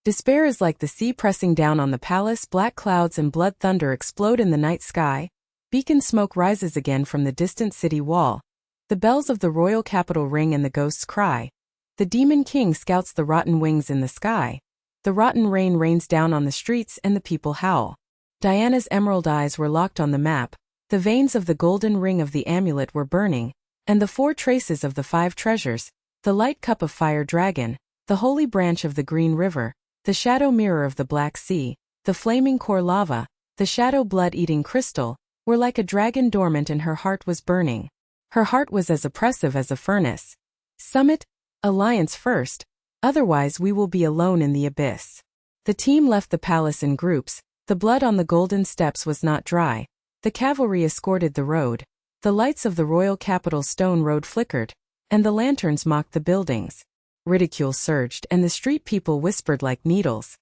Despair is like the sea pressing down on the palace. Black clouds and blood thunder explode in the night sky. Beacon smoke rises again from the distant city wall. The bells of the royal capital ring and the ghosts cry. The demon king scouts the rotten wings in the sky. The rotten rain rains down on the streets and the people howl. Diana's emerald eyes were locked on the map. The veins of the golden ring of the amulet were burning, and the 4 traces of the 5 treasures, the light cup of fire dragon, the holy branch of the green river, the shadow mirror of the Black Sea, the flaming core lava, the shadow blood-eating crystal, were like a dragon dormant, and her heart was burning. Her heart was as oppressive as a furnace. Summit, alliance first, otherwise we will be alone in the abyss. The team left the palace in groups. The blood on the golden steps was not dry. The cavalry escorted the road. The lights of the royal capital stone road flickered, and the lanterns mocked the buildings. Ridicule surged, and the street people whispered like needles.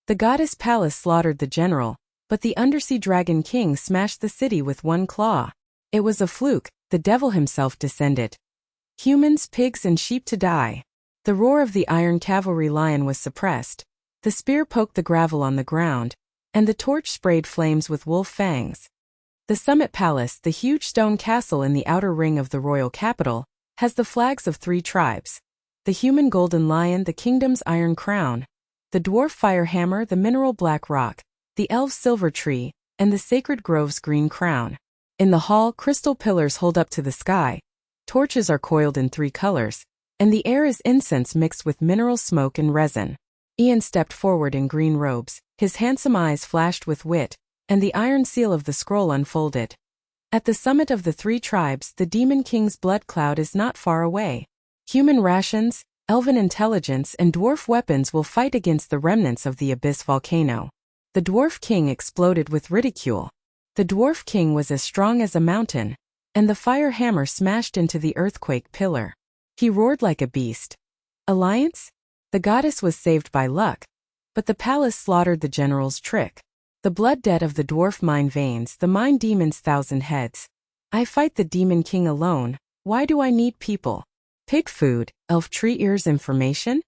The goddess palace slaughtered the general, but the undersea dragon king smashed the city with one claw. It was a fluke, the devil himself descended. Humans, pigs, and sheep to die. The roar of the iron cavalry lion was suppressed. The spear poked the gravel on the ground, and the torch sprayed flames with wolf fangs. The Summit Palace, the huge stone castle in the outer ring of the royal capital, has the flags of 3 tribes. The human golden lion, the kingdom's iron crown, the dwarf fire hammer, the mineral black rock, the elf silver tree, and the sacred grove's green crown. In the hall, crystal pillars hold up to the sky. Torches are coiled in 3 colors, and the air is incense mixed with mineral smoke and resin. Ian stepped forward in green robes. His handsome eyes flashed with wit, and the iron seal of the scroll unfolded. At the summit of the 3 tribes, the Demon King's blood cloud is not far away. Human rations, elven intelligence and dwarf weapons will fight against the remnants of the abyss volcano. The dwarf king exploded with ridicule. The dwarf king was as strong as a mountain, and the fire hammer smashed into the earthquake pillar. He roared like a beast. Alliance? The goddess was saved by luck, but the palace slaughtered the general's trick. The blood debt of the dwarf mine veins, the mine demon's 1,000 heads. I fight the demon king alone, why do I need people? Pig food, elf tree ears information?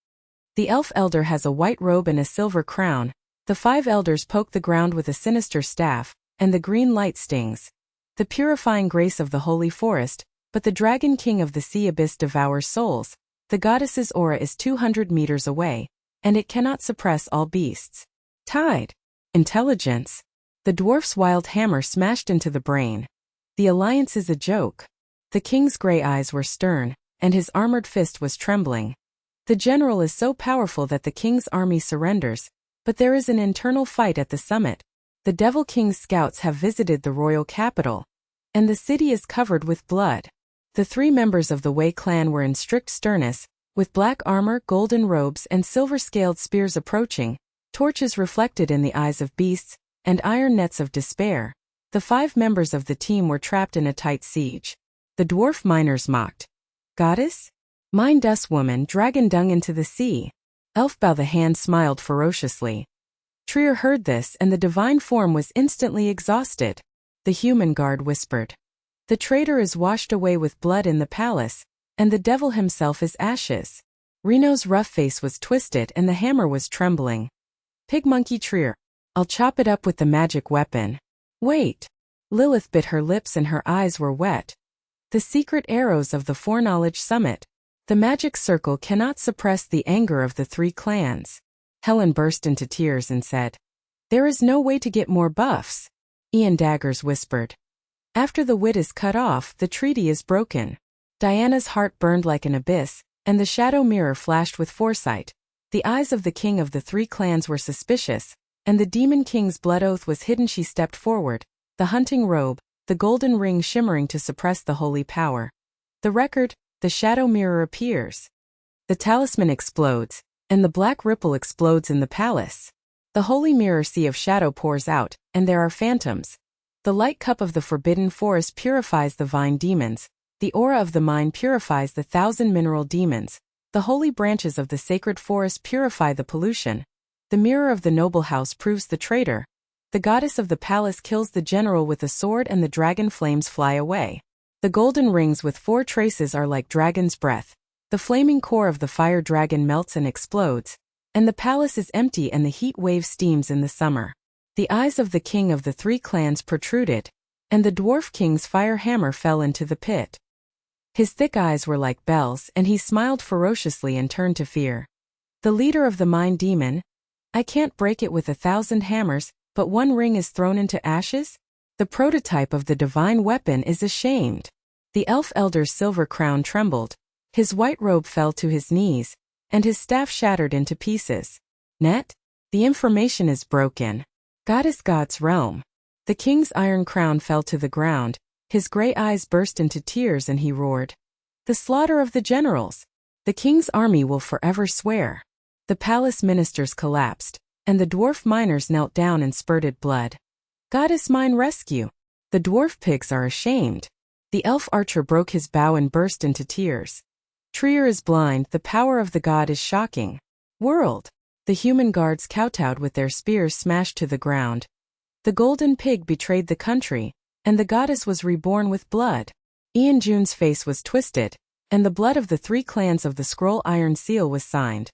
The elf elder has a white robe and a silver crown. The 5 elders poke the ground with a sinister staff, and the green light stings. The purifying grace of the holy forest, but the dragon king of the sea abyss devours souls. The goddess's aura is 200 meters away, and it cannot suppress all beasts. Tide. Intelligence. The dwarf's wild hammer smashed into the brain. The alliance is a joke. The king's gray eyes were stern, and his armored fist was trembling. The general is so powerful that the king's army surrenders, but there is an internal fight at the summit. The Devil King's scouts have visited the royal capital, and the city is covered with blood. The 3 members of the Wei clan were in strict sternness, with black armor, golden robes, and silver-scaled spears approaching, torches reflected in the eyes of beasts, and iron nets of despair. The 5 members of the team were trapped in a tight siege. The dwarf miners mocked. Goddess? Mine dust woman, dragon dung into the sea. Elfbow the hand smiled ferociously. Trier heard this, and the divine form was instantly exhausted. The human guard whispered. The traitor is washed away with blood in the palace, and the devil himself is ashes. Renault's rough face was twisted and the hammer was trembling. Pig monkey Trier. I'll chop it up with the magic weapon. Wait. Lilith bit her lips and her eyes were wet. The secret arrows of the foreknowledge summit. The magic circle cannot suppress the anger of the 3 clans. Helen burst into tears and said, "There is no way to get more buffs." Ian Daggers whispered. After the wit is cut off, the treaty is broken. Diana's heart burned like an abyss, and the shadow mirror flashed with foresight. The eyes of the king of the 3 clans were suspicious, and the demon king's blood oath was hidden. She stepped forward, the hunting robe, the golden ring shimmering to suppress the holy power. The record, the shadow mirror appears. The talisman explodes, and the black ripple explodes in the palace. The holy mirror sea of shadow pours out, and there are phantoms. The light cup of the forbidden forest purifies the vine demons. The aura of the mine purifies the 1,000 mineral demons. The holy branches of the sacred forest purify the pollution. The mirror of the noble house proves the traitor. The goddess of the palace kills the general with a sword and the dragon flames fly away. The golden rings with 4 traces are like dragon's breath. The flaming core of the fire dragon melts and explodes, and the palace is empty and the heat wave steams in the summer. The eyes of the king of the 3 clans protruded, and the dwarf king's fire hammer fell into the pit. His thick eyes were like bells, and he smiled ferociously and turned to fear. The leader of the mine demon? I can't break it with 1,000 hammers, but 1 ring is thrown into ashes? The prototype of the divine weapon is ashamed. The elf elder's silver crown trembled. His white robe fell to his knees, and his staff shattered into pieces. Net? The information is broken. Goddess God's realm. The king's iron crown fell to the ground. His gray eyes burst into tears and he roared. The slaughter of the generals. The king's army will forever swear. The palace ministers collapsed, and the dwarf miners knelt down and spurted blood. Goddess mine rescue. The dwarf pigs are ashamed. The elf archer broke his bow and burst into tears. Trier is blind, the power of the god is shocking. World. The human guards kowtowed with their spears smashed to the ground. The golden pig betrayed the country, and the goddess was reborn with blood. Ian June's face was twisted, and the blood of the 3 clans of the scroll iron seal was signed.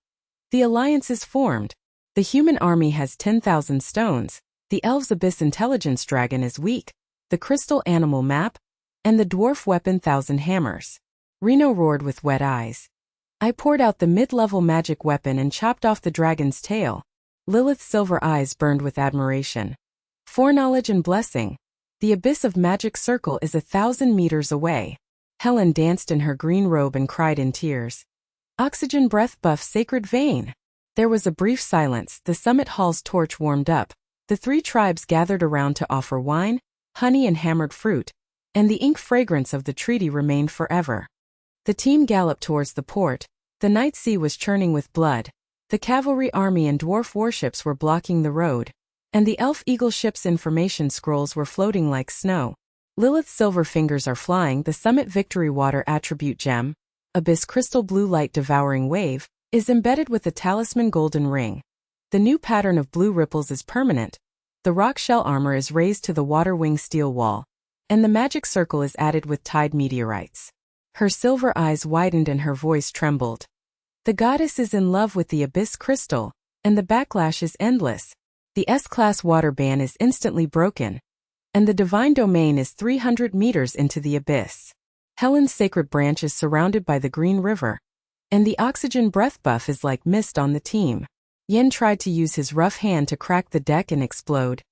The alliance is formed. The human army has 10,000 stones, the elves' abyss intelligence dragon is weak, the crystal animal map, and the dwarf weapon 1,000 hammers. Renault roared with wet eyes. I poured out the mid-level magic weapon and chopped off the dragon's tail. Lilith's silver eyes burned with admiration. Foreknowledge and blessing. The abyss of magic circle is 1,000 meters away. Helen danced in her green robe and cried in tears. Oxygen breath buff sacred vein. There was a brief silence. The summit hall's torch warmed up. The 3 tribes gathered around to offer wine, honey and hammered fruit, and the ink fragrance of the treaty remained forever. The team galloped towards the port. The night sea was churning with blood. The cavalry army and dwarf warships were blocking the road, and the elf eagle ship's information scrolls were floating like snow. Lilith's silver fingers are flying. The summit victory water attribute gem, abyss crystal blue light devouring wave, is embedded with the talisman golden ring. The new pattern of blue ripples is permanent. The rock shell armor is raised to the water wing steel wall, and the magic circle is added with tide meteorites. Her silver eyes widened and her voice trembled. The goddess is in love with the abyss crystal, and the backlash is endless. The S-class water ban is instantly broken, and the divine domain is 300 meters into the abyss. Helen's sacred branch is surrounded by the green river, and the oxygen breath buff is like mist on the team. Yen tried to use his rough hand to crack the deck and explode.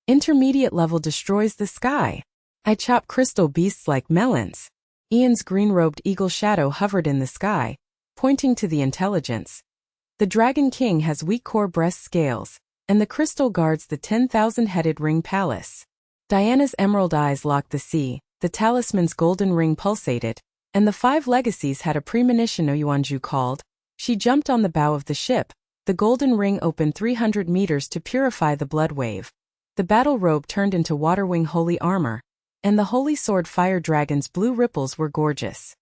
Intermediate level destroys the sky. I chop crystal beasts like melons. Ian's green-robed eagle shadow hovered in the sky, pointing to the intelligence. The Dragon King has weak core breast scales, and the crystal guards the 10,000-headed ring palace. Diana's emerald eyes locked the sea, the talisman's golden ring pulsated, and the 5 legacies had a premonition. Oyuanju called. She jumped on the bow of the ship. The golden ring opened 300 meters to purify the blood wave. The battle robe turned into waterwing holy armor, and the holy sword fire dragon's blue ripples were gorgeous.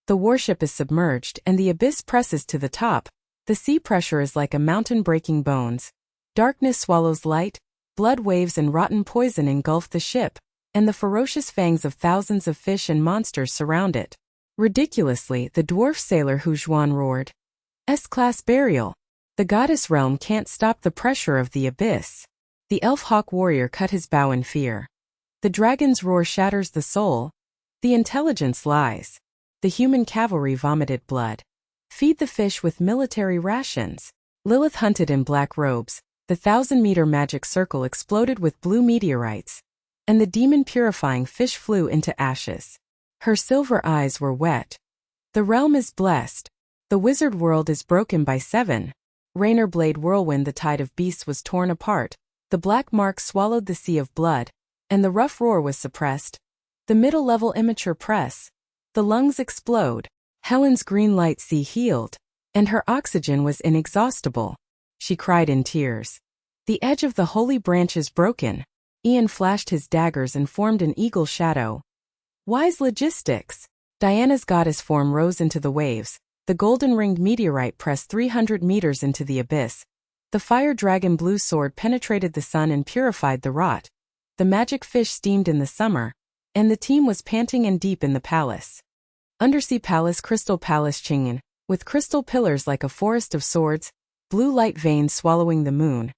The warship is submerged and the abyss presses to the top. The sea pressure is like a mountain breaking bones. Darkness swallows light, blood waves and rotten poison engulf the ship, and the ferocious fangs of thousands of fish and monsters surround it. Ridiculously, the dwarf sailor Hujuan roared. S-class burial. The goddess realm can't stop the pressure of the abyss. The elf hawk warrior cut his bow in fear. The dragon's roar shatters the soul. The intelligence lies. The human cavalry vomited blood. Feed the fish with military rations. Lilith hunted in black robes. The 1,000-meter magic circle exploded with blue meteorites, and the demon-purifying fish flew into ashes. Her silver eyes were wet. The realm is blessed. The wizard world is broken by 7. Rainer blade whirlwind. The tide of beasts was torn apart. The black mark swallowed the sea of blood, and the rough roar was suppressed. The middle-level immature press. The lungs explode. Helen's green light sea healed, and her oxygen was inexhaustible. She cried in tears. The edge of the holy branch is broken. Ian flashed his daggers and formed an eagle shadow. Wise logistics. Diana's goddess form rose into the waves. The golden-ringed meteorite pressed 300 meters into the abyss. The fire dragon blue sword penetrated the sun and purified the rot. The magic fish steamed in the summer, and the team was panting and deep in the palace. Undersea Palace. Crystal Palace Chingen, with crystal pillars like a forest of swords, blue light veins swallowing the moon.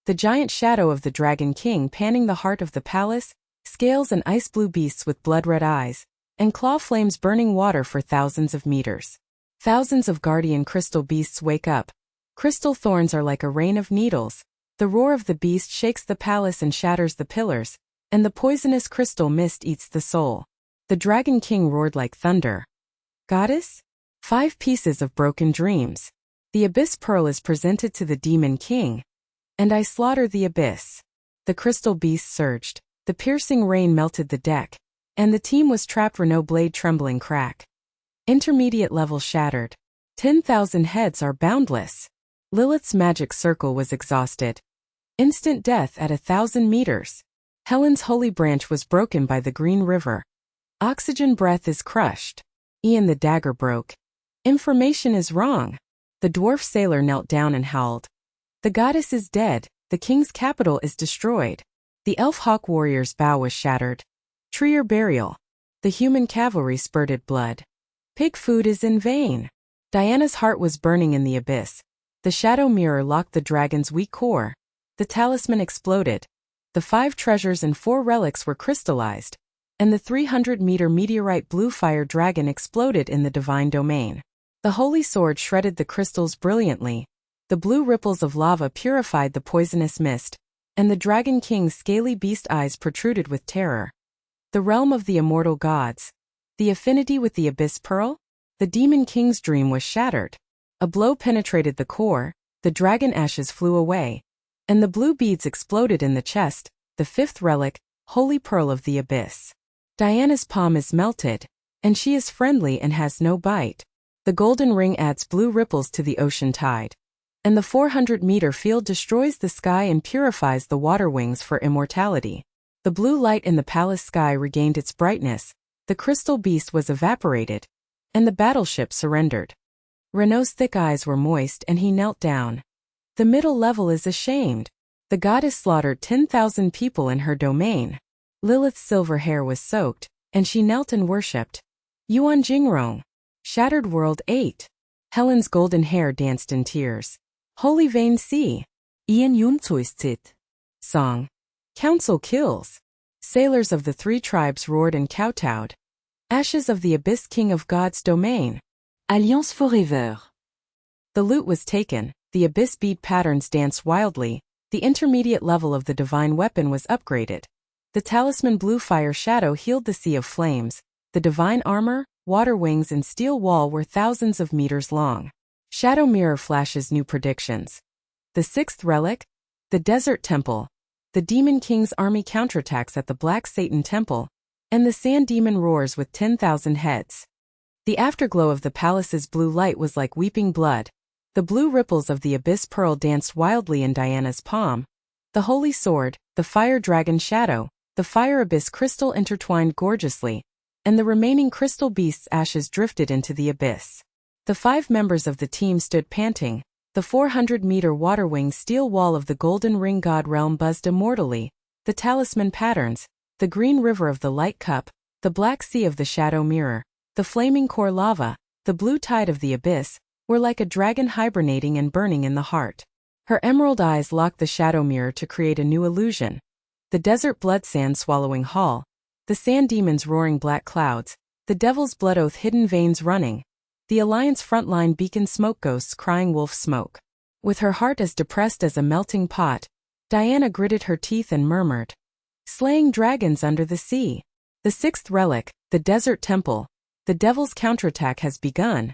The giant shadow of the Dragon King panning the heart of the palace, scales and ice-blue beasts with blood-red eyes, and claw flames burning water for thousands of meters. Thousands of guardian crystal beasts wake up. Crystal thorns are like a rain of needles. The roar of the beast shakes the palace and shatters the pillars, and the poisonous crystal mist eats the soul. The Dragon King roared like thunder. Goddess? 5 pieces of broken dreams. The abyss pearl is presented to the demon king, and I slaughter the abyss. The crystal beast surged. The piercing rain melted the deck, and the team was trapped. Renault blade trembling crack. Intermediate level shattered. 10,000 heads are boundless. Lilith's magic circle was exhausted. Instant death at 1,000 meters. Helen's holy branch was broken by the green river. Oxygen breath is crushed. Ian the dagger broke. Information is wrong. The dwarf sailor knelt down and howled. The goddess is dead. The king's capital is destroyed. The elf hawk warrior's bow was shattered. Treer burial. The human cavalry spurted blood. Pig food is in vain. Diana's heart was burning in the abyss. The shadow mirror locked the dragon's weak core. The talisman exploded. The 5 treasures and 4 relics were crystallized, and the 300-meter meteorite blue fire dragon exploded in the divine domain. The holy sword shredded the crystals brilliantly. The blue ripples of lava purified the poisonous mist, and the Dragon King's scaly beast eyes protruded with terror. The realm of the immortal gods. The affinity with the abyss pearl? The demon king's dream was shattered. A blow penetrated the core, the dragon ashes flew away, and the blue beads exploded in the chest, the 5th relic, holy pearl of the abyss. Diana's palm is melted, and she is friendly and has no bite. The golden ring adds blue ripples to the ocean tide. And the 400-meter field destroys the sky and purifies the water wings for immortality. The blue light in the palace sky regained its brightness, the crystal beast was evaporated, and the battleship surrendered. Renault's thick eyes were moist and he knelt down. The middle level is ashamed. The goddess slaughtered 10,000 people in her domain. Lilith's silver hair was soaked, and she knelt and worshipped. Yuan Jingrong. Shattered World 8. Helen's golden hair danced in tears. Holy Vein Sea. Ian Yun Tsuistit. Song. Council kills. Sailors of the 3 tribes roared and kowtowed. Ashes of the Abyss King of God's domain. Alliance forever. The loot was taken, the Abyss bead patterns danced wildly, the intermediate level of the divine weapon was upgraded. The talisman blue fire shadow healed the sea of flames, the divine armor, water wings and steel wall were thousands of meters long. Shadow mirror flashes new predictions. The 6th relic, the desert temple, the demon king's army counterattacks at the Black Satan temple, and the sand demon roars with 10,000 heads. The afterglow of the palace's blue light was like weeping blood. The blue ripples of the abyss pearl danced wildly in Diana's palm. The holy sword, the fire dragon shadow, the fire abyss crystal intertwined gorgeously, and the remaining crystal beast's ashes drifted into the abyss. The 5 members of the team stood panting. The 400-meter water-wing steel wall of the golden ring god realm buzzed immortally. The talisman patterns, the green river of the light cup, the black sea of the shadow mirror, the flaming core lava, the blue tide of the abyss, were like a dragon hibernating and burning in the heart. Her emerald eyes locked the shadow mirror to create a new illusion. The desert blood sand swallowing hall, the sand demons roaring black clouds, the devil's blood oath hidden veins running, the alliance frontline beacon smoke ghosts crying wolf smoke. With her heart as depressed as a melting pot, Diana gritted her teeth and murmured, "Slaying dragons under the sea. The 6th relic, the desert temple, the devil's counterattack has begun.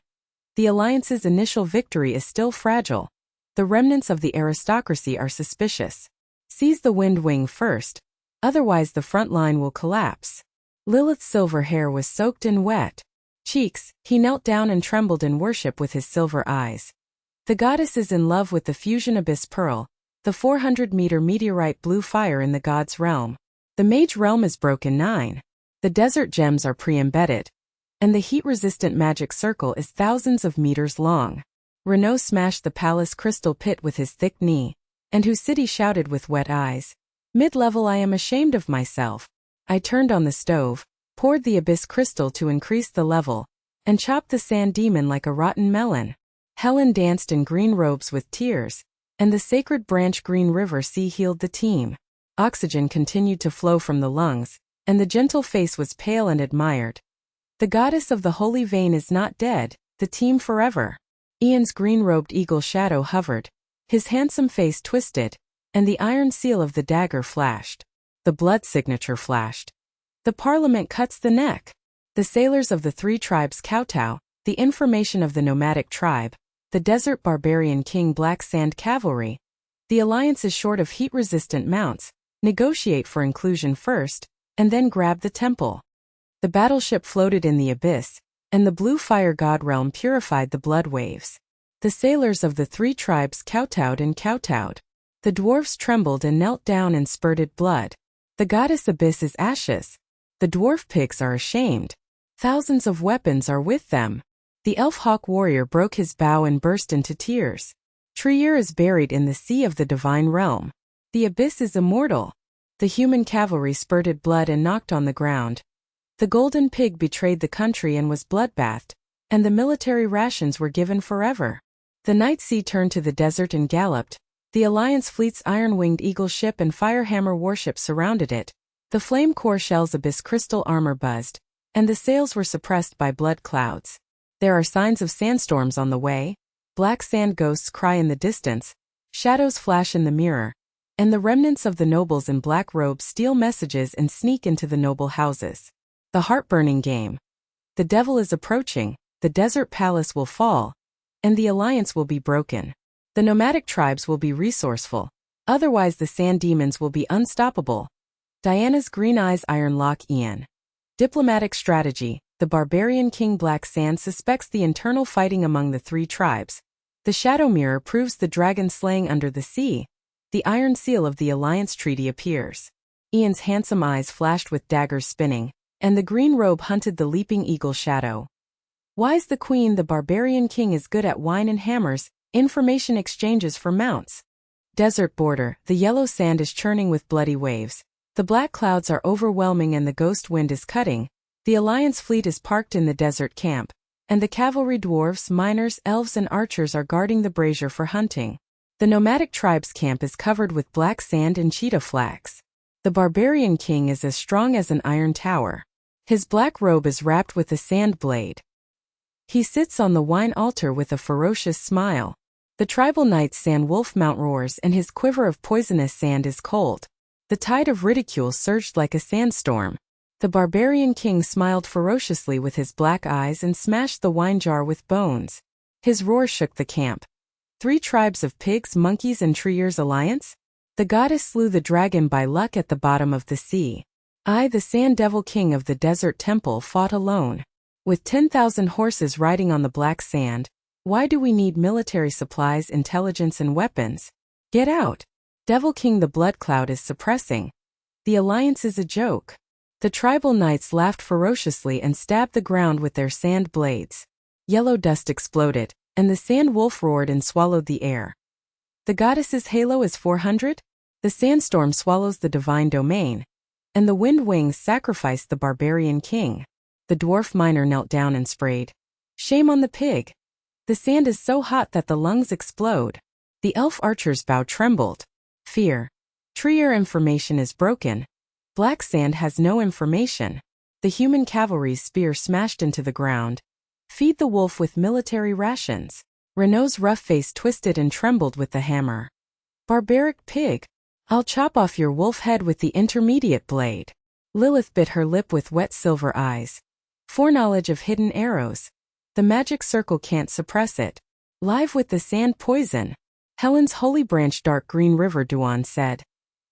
The alliance's initial victory is still fragile. The remnants of the aristocracy are suspicious. Seize the wind wing first, otherwise the front line will collapse." Lilith's silver hair was soaked in wet cheeks. He knelt down and trembled in worship with his silver eyes. The goddess is in love with the fusion abyss pearl, the 400-meter meteorite blue fire in the god's realm. The mage realm is broken 9. The desert gems are pre-embedded, and the heat-resistant magic circle is thousands of meters long. Renault smashed the palace crystal pit with his thick knee, and whose city shouted with wet eyes, "Mid-level, I am ashamed of myself." I turned on the stove, poured the abyss crystal to increase the level, and chopped the sand demon like a rotten melon. Helen danced in green robes with tears, and the sacred branch green river sea healed the team. Oxygen continued to flow from the lungs, and the gentle face was pale and admired. The goddess of the holy vein is not dead, the team forever. Ian's green-robed eagle shadow hovered, his handsome face twisted, and the iron seal of the dagger flashed. The blood signature flashed. The parliament cuts the neck. The sailors of the 3 tribes kowtow, the information of the nomadic tribe, the desert barbarian king black sand cavalry. The alliance is short of heat-resistant mounts. Negotiate for inclusion first, and then grab the temple. The battleship floated in the abyss, and the blue fire god realm purified the blood waves. The sailors of the 3 tribes kowtowed and kowtowed. The dwarfs trembled and knelt down and spurted blood. The goddess abyss is ashes. The dwarf pigs are ashamed. Thousands of weapons are with them. The elf hawk warrior broke his bow and burst into tears. Trier is buried in the sea of the divine realm. The abyss is immortal. The human cavalry spurted blood and knocked on the ground. The golden pig betrayed the country and was bloodbathed, and the military rations were given forever. The night sea turned to the desert and galloped. The Alliance fleet's iron-winged eagle ship and firehammer warship surrounded it. The flame core shell's abyss crystal armor buzzed, and the sails were suppressed by blood clouds. There are signs of sandstorms on the way. Black sand ghosts cry in the distance. Shadows flash in the mirror, and the remnants of the nobles in black robes steal messages and sneak into the noble houses. The heart-burning game. The devil is approaching, the desert palace will fall, and the alliance will be broken. The nomadic tribes will be resourceful, otherwise the sand demons will be unstoppable. Diana's green eyes iron lock Ian. Diplomatic strategy. The barbarian king Black Sand suspects the internal fighting among the three tribes. The shadow mirror proves the dragon slaying under the sea. The iron seal of the alliance treaty appears. Ian's handsome eyes flashed with daggers spinning, and the green robe hunted the leaping eagle shadow. Wise the queen, the barbarian king is good at wine and hammers, information exchanges for mounts. Desert border, the yellow sand is churning with bloody waves. The black clouds are overwhelming and the ghost wind is cutting. The alliance fleet is parked in the desert camp, and the cavalry dwarves, miners, elves and archers are guarding the brazier for hunting. The nomadic tribe's camp is covered with black sand and cheetah flax. The barbarian king is as strong as an iron tower. His black robe is wrapped with a sand blade. He sits on the wine altar with a ferocious smile. The tribal knight's sand wolf mount roars and his quiver of poisonous sand is cold. The tide of ridicule surged like a sandstorm. The barbarian king smiled ferociously with his black eyes and smashed the wine jar with bones. His roar shook the camp. Three tribes of pigs, monkeys and treeers alliance? The goddess slew the dragon by luck at the bottom of the sea. I, the sand devil king of the desert temple, fought alone. With 10,000 horses riding on the black sand, why do we need military supplies, intelligence and weapons? Get out! Devil King, the blood cloud is suppressing. The alliance is a joke. The tribal knights laughed ferociously and stabbed the ground with their sand blades. Yellow dust exploded, and the sand wolf roared and swallowed the air. The goddess's halo is 400? The sandstorm swallows the divine domain, and the wind wings sacrificed the barbarian king. The dwarf miner knelt down and sprayed. Shame on the pig. The sand is so hot that the lungs explode. The elf archer's bow trembled. Fear. Treer information is broken. Black sand has no information. The human cavalry's spear smashed into the ground. Feed the wolf with military rations. Renault's rough face twisted and trembled with the hammer. Barbaric pig. I'll chop off your wolf head with the intermediate blade. Lilith bit her lip with wet silver eyes. Foreknowledge of hidden arrows. The magic circle can't suppress it. Live with the sand poison. Helen's holy branch dark green river Duan said.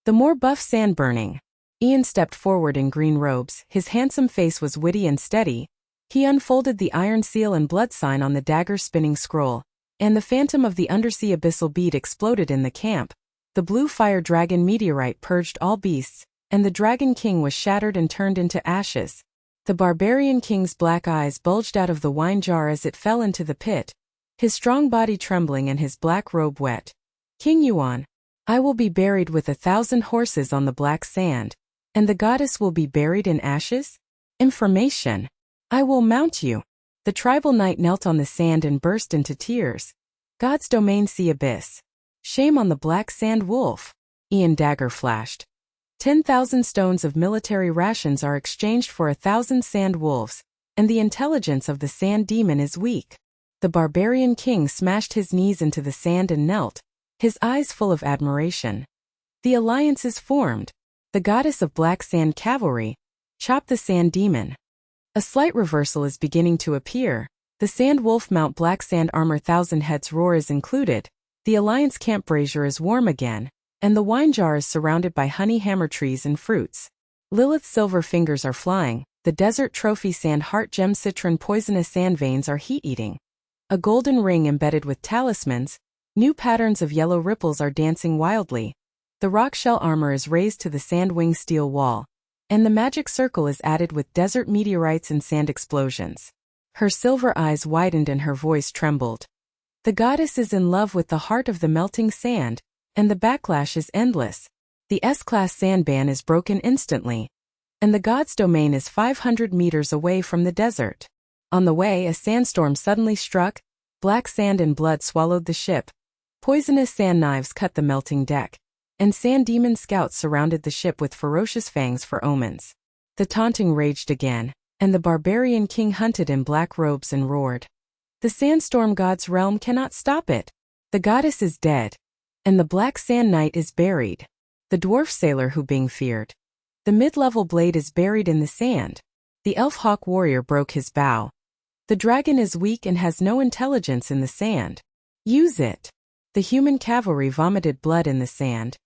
The more buff sand burning. Ian stepped forward in green robes, his handsome face was witty and steady. He unfolded the iron seal and blood sign on the dagger-spinning scroll, and the phantom of the undersea abyssal bead exploded in the camp. The blue fire dragon meteorite purged all beasts, and the dragon king was shattered and turned into ashes. The barbarian king's black eyes bulged out of the wine jar as it fell into the pit, his strong body trembling and his black robe wet. King Yuan, I will be buried with 1,000 horses on the black sand, and the goddess will be buried in ashes? Information. I will mount you. The tribal knight knelt on the sand and burst into tears. God's domain sea abyss. Shame on the black sand wolf. Ian dagger flashed. 10,000 stones of military rations are exchanged for 1,000 sand wolves, and the intelligence of the sand demon is weak. The barbarian king smashed his knees into the sand and knelt, his eyes full of admiration. The alliance is formed. The goddess of black sand cavalry. Chop the sand demon. A slight reversal is beginning to appear. The sand wolf mount black sand armor 1,000 heads roar is included. The alliance camp brazier is warm again, and the wine jar is surrounded by honey hammer trees and fruits. Lilith's silver fingers are flying. The desert trophy sand heart gem citron poisonous sand veins are heat-eating. A golden ring embedded with talismans. New patterns of yellow ripples are dancing wildly. The rock shell armor is raised to the sand wing steel wall, and the magic circle is added with desert meteorites and sand explosions. Her silver eyes widened and her voice trembled. The goddess is in love with the heart of the melting sand, and the backlash is endless. The S-class sand ban is broken instantly, and the god's domain is 500 meters away from the desert. On the way, a sandstorm suddenly struck. Black sand and blood swallowed the ship. Poisonous sand knives cut the melting deck, and sand demon scouts surrounded the ship with ferocious fangs for omens. The taunting raged again, and the barbarian king hunted in black robes and roared. The sandstorm god's realm cannot stop it. The goddess is dead, and the black sand knight is buried. The dwarf sailor who Bing feared. The mid-level blade is buried in the sand. The elf hawk warrior broke his bow. The dragon is weak and has no intelligence in the sand. Use it. The human cavalry vomited blood in the sand.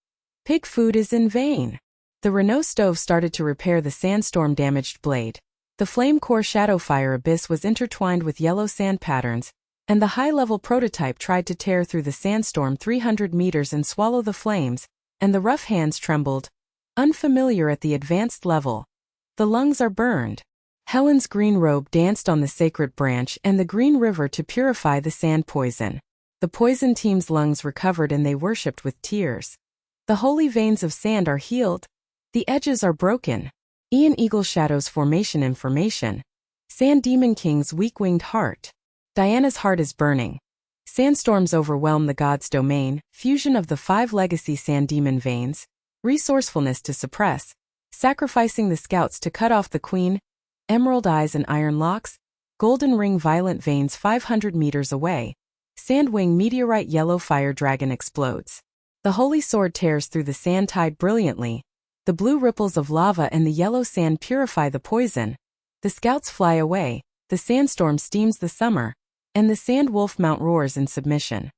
Pig food is in vain. The Renault stove started to repair the sandstorm-damaged blade. The flame core shadowfire abyss was intertwined with yellow sand patterns, and the high-level prototype tried to tear through the sandstorm 300 meters and swallow the flames, and the rough hands trembled, unfamiliar at the advanced level. The lungs are burned. Helen's green robe danced on the sacred branch and the green river to purify the sand poison. The poison team's lungs recovered and they worshipped with tears. The holy veins of sand are healed. The edges are broken. Ian Eagle Shadow's formation information. Sand Demon King's weak-winged heart. Diana's heart is burning. Sandstorms overwhelm the god's domain, fusion of the 5 legacy sand demon veins, resourcefulness to suppress, sacrificing the scouts to cut off the queen, emerald eyes and iron locks, golden ring violent veins 500 meters away, sandwing meteorite yellow fire dragon explodes. The holy sword tears through the sand tide brilliantly. The blue ripples of lava and the yellow sand purify the poison. The scouts fly away, the sandstorm steams the summer, and the sand wolf mount roars in submission.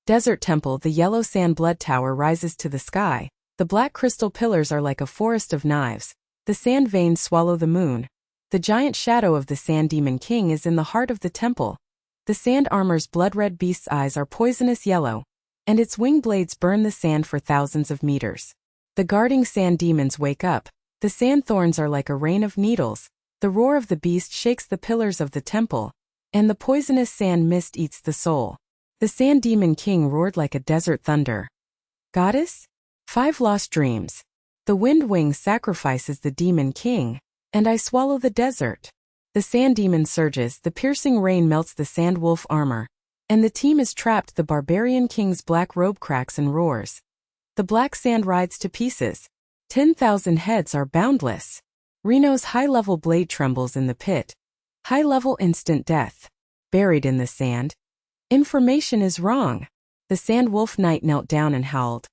Desert Temple, the yellow sand blood tower rises to the sky. The black crystal pillars are like a forest of knives. The sand veins swallow the moon. The giant shadow of the Sand Demon King is in the heart of the temple. The sand armor's blood-red beast's eyes are poisonous yellow, and its wing blades burn the sand for thousands of meters. The guarding sand demons wake up. The sand thorns are like a rain of needles. The roar of the beast shakes the pillars of the temple, and the poisonous sand mist eats the soul. The Sand Demon King roared like a desert thunder. Goddess? 5 lost dreams. The wind wing sacrifices the Demon King, and I swallow the desert. The sand demon surges, the piercing rain melts the sand wolf armor, and the team is trapped. The barbarian king's black robe cracks and roars. The black sand rides to pieces. 10,000 heads are boundless. Renault's high-level blade trembles in the pit. High-level instant death. Buried in the sand. Information is wrong. The sand wolf knight knelt down and howled.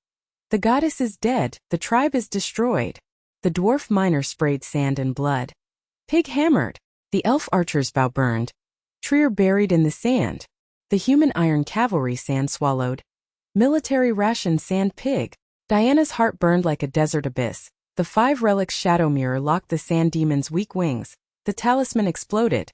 The goddess is dead, the tribe is destroyed. The dwarf miner sprayed sand and blood. Pig hammered. The elf archer's bow burned. Trier buried in the sand. The human iron cavalry sand swallowed. Military ration sand pig. Diana's heart burned like a desert abyss. The 5 relics shadow mirror locked the sand demon's weak wings. The talisman exploded.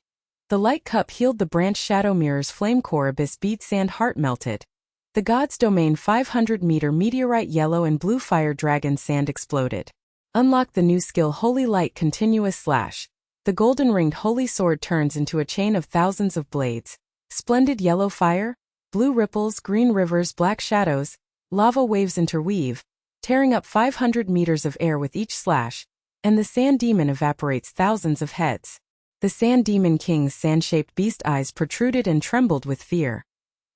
The light cup healed the branch shadow mirror's flame core abyss bead sand heart melted. The god's domain 500-meter meteorite yellow and blue fire dragon sand exploded. Unlock the new skill Holy Light Continuous Slash. The golden-ringed holy sword turns into a chain of thousands of blades. Splendid yellow fire, blue ripples, green rivers, black shadows, lava waves interweave, tearing up 500 meters of air with each slash, and the sand demon evaporates thousands of heads. The Sand Demon King's sand-shaped beast eyes protruded and trembled with fear.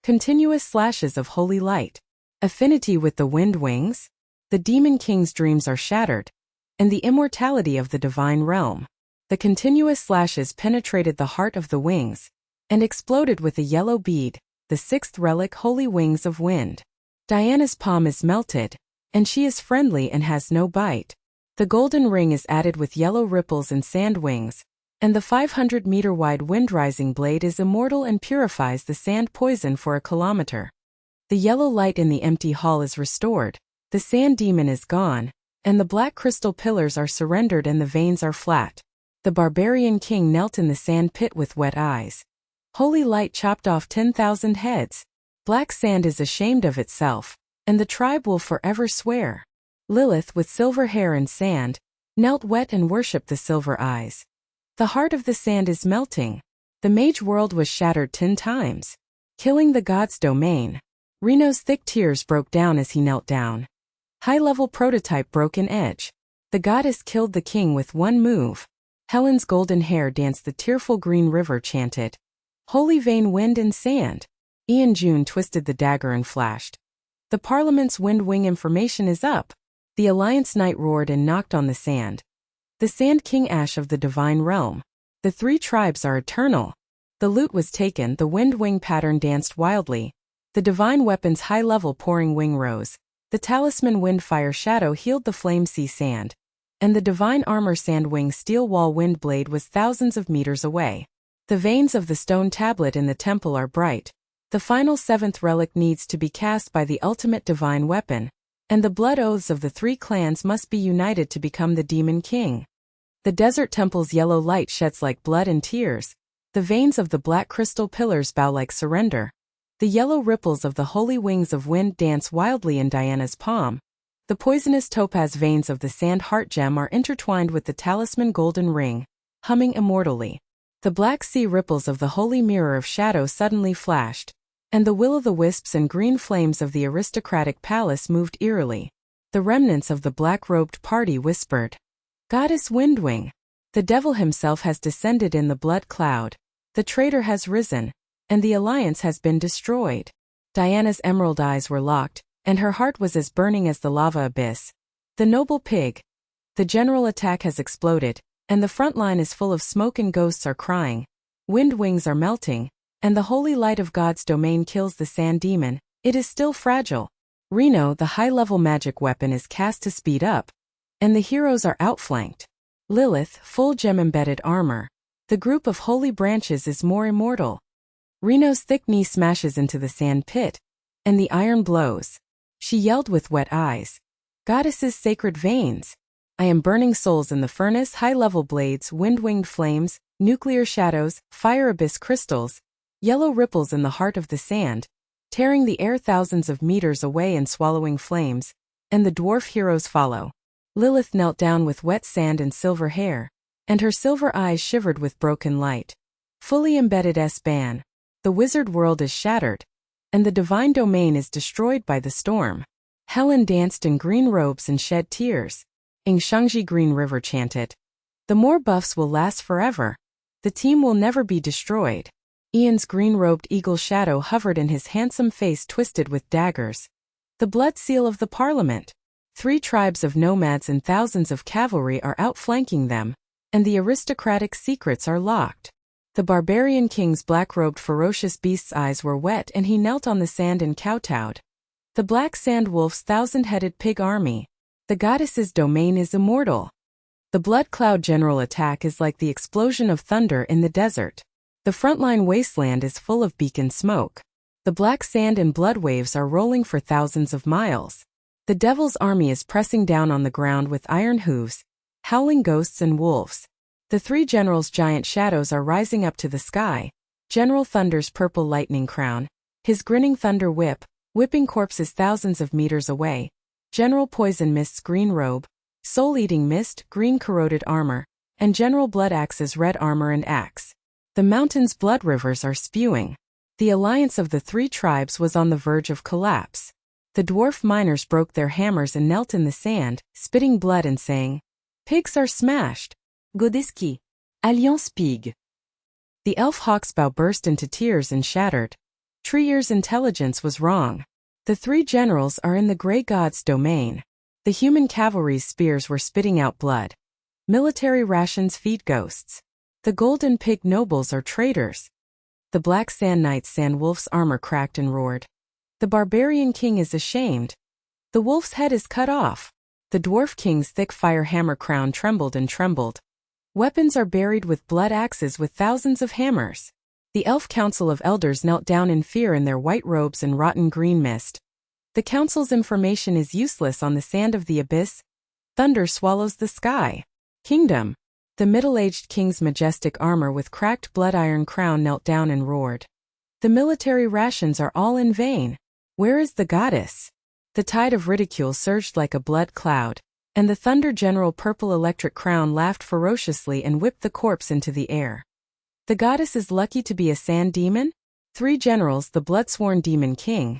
Continuous slashes of holy light. Affinity with the wind wings. The Demon King's dreams are shattered, and the immortality of the divine realm. The continuous slashes penetrated the heart of the wings, and exploded with a yellow bead, the 6th relic Holy Wings of Wind. Diana's palm is melted, and she is friendly and has no bite. The golden ring is added with yellow ripples and sand wings, and the 500-meter-wide wind-rising blade is immortal and purifies the sand poison for a kilometer. The yellow light in the empty hall is restored, the sand demon is gone, and the black crystal pillars are surrendered and the veins are flat. The barbarian king knelt in the sand pit with wet eyes. Holy light chopped off 10,000 heads. Black sand is ashamed of itself, and the tribe will forever swear. Lilith, with silver hair and sand, knelt wet and worshipped the silver eyes. The heart of the sand is melting. The mage world was shattered 10 times, killing the god's domain. Renault's thick tears broke down as he knelt down. High-level prototype broke an edge. The goddess killed the king with one move. Helen's golden hair danced, the tearful green river chanted. Holy vein wind and sand. Ian June twisted the dagger and flashed. The Parliament's wind wing information is up. The Alliance knight roared and knocked on the sand. The Sand King Ash of the divine realm. The 3 tribes are eternal. The loot was taken, the wind wing pattern danced wildly. The divine weapon's high-level pouring wing rose. The talisman wind fire shadow healed the flame sea sand. And the divine armor sandwing steel wall wind blade was thousands of meters away. The veins of the stone tablet in the temple are bright. The final 7th relic needs to be cast by the ultimate divine weapon, and the blood oaths of the 3 clans must be united to become the Demon King. The desert temple's yellow light sheds like blood and tears. The veins of the black crystal pillars bow like surrender. The yellow ripples of the holy wings of wind dance wildly in Diana's palm. The poisonous topaz veins of the sand heart gem are intertwined with the talisman golden ring, humming immortally. The black sea ripples of the holy mirror of shadow suddenly flashed, and the will-o'-the-wisps and green flames of the aristocratic palace moved eerily. The remnants of the black-robed party whispered, "Goddess Windwing, the devil himself has descended in the blood cloud. The traitor has risen, and the alliance has been destroyed." Diana's emerald eyes were locked, and her heart was as burning as the lava abyss. The noble pig. The general attack has exploded, and the front line is full of smoke and ghosts are crying. Wind wings are melting, and the holy light of God's domain kills the sand demon. It is still fragile. Renault, the high-level magic weapon, is cast to speed up, and the heroes are outflanked. Lilith, full gem-embedded armor. The group of holy branches is more immortal. Renault's thick knee smashes into the sand pit, and the iron blows. She yelled with wet eyes, "Goddess's sacred veins! I am burning souls in the furnace, high-level blades, wind-winged flames, nuclear shadows, fire abyss crystals, yellow ripples in the heart of the sand, tearing the air thousands of meters away and swallowing flames," and the dwarf heroes follow. Lilith knelt down with wet sand and silver hair, and her silver eyes shivered with broken light. Fully embedded S-Ban. The wizard world is shattered, and the divine domain is destroyed by the storm. Helen danced in green robes and shed tears. Shangji Green River chanted, "The more buffs will last forever. The team will never be destroyed." Ian's green-robed eagle shadow hovered in his handsome face twisted with daggers. The blood seal of the parliament. 3 tribes of nomads and thousands of cavalry are outflanking them, and the aristocratic secrets are locked. The barbarian king's black-robed ferocious beast's eyes were wet and he knelt on the sand and kowtowed. The black sand wolf's 1,000-headed pig army. The goddess's domain is immortal. The blood cloud general attack is like the explosion of thunder in the desert. The frontline wasteland is full of beacon smoke. The black sand and blood waves are rolling for thousands of miles. The devil's army is pressing down on the ground with iron hooves, howling ghosts and wolves. The 3 generals' giant shadows are rising up to the sky. General Thunder's purple lightning crown, his grinning thunder whip, whipping corpses thousands of meters away. General Poison Mist's green robe, Soul-Eating Mist, green corroded armor, and General Blood Axe's red armor and axe. The mountain's blood rivers are spewing. The alliance of the 3 tribes was on the verge of collapse. The dwarf miners broke their hammers and knelt in the sand, spitting blood and saying, "Pigs are smashed. Godeski. Alliance pig." The elf hawksbow burst into tears and shattered. Tree's intelligence was wrong. The 3 generals are in the Grey God's domain. The human cavalry's spears were spitting out blood. Military rations feed ghosts. The golden pig nobles are traitors. The black sand knight's sand wolf's armor cracked and roared. The barbarian king is ashamed. The wolf's head is cut off. The dwarf king's thick fire hammer crown trembled and trembled. Weapons are buried with blood axes with thousands of hammers. The elf council of elders knelt down in fear in their white robes and rotten green mist. The council's information is useless on the sand of the abyss. Thunder swallows the sky. Kingdom. The middle-aged king's majestic armor with cracked blood-iron crown knelt down and roared. The military rations are all in vain. Where is the goddess? The tide of ridicule surged like a blood cloud, and the thunder general purple electric crown laughed ferociously and whipped the corpse into the air. The goddess is lucky to be a sand demon? 3 generals, the blood-sworn demon king.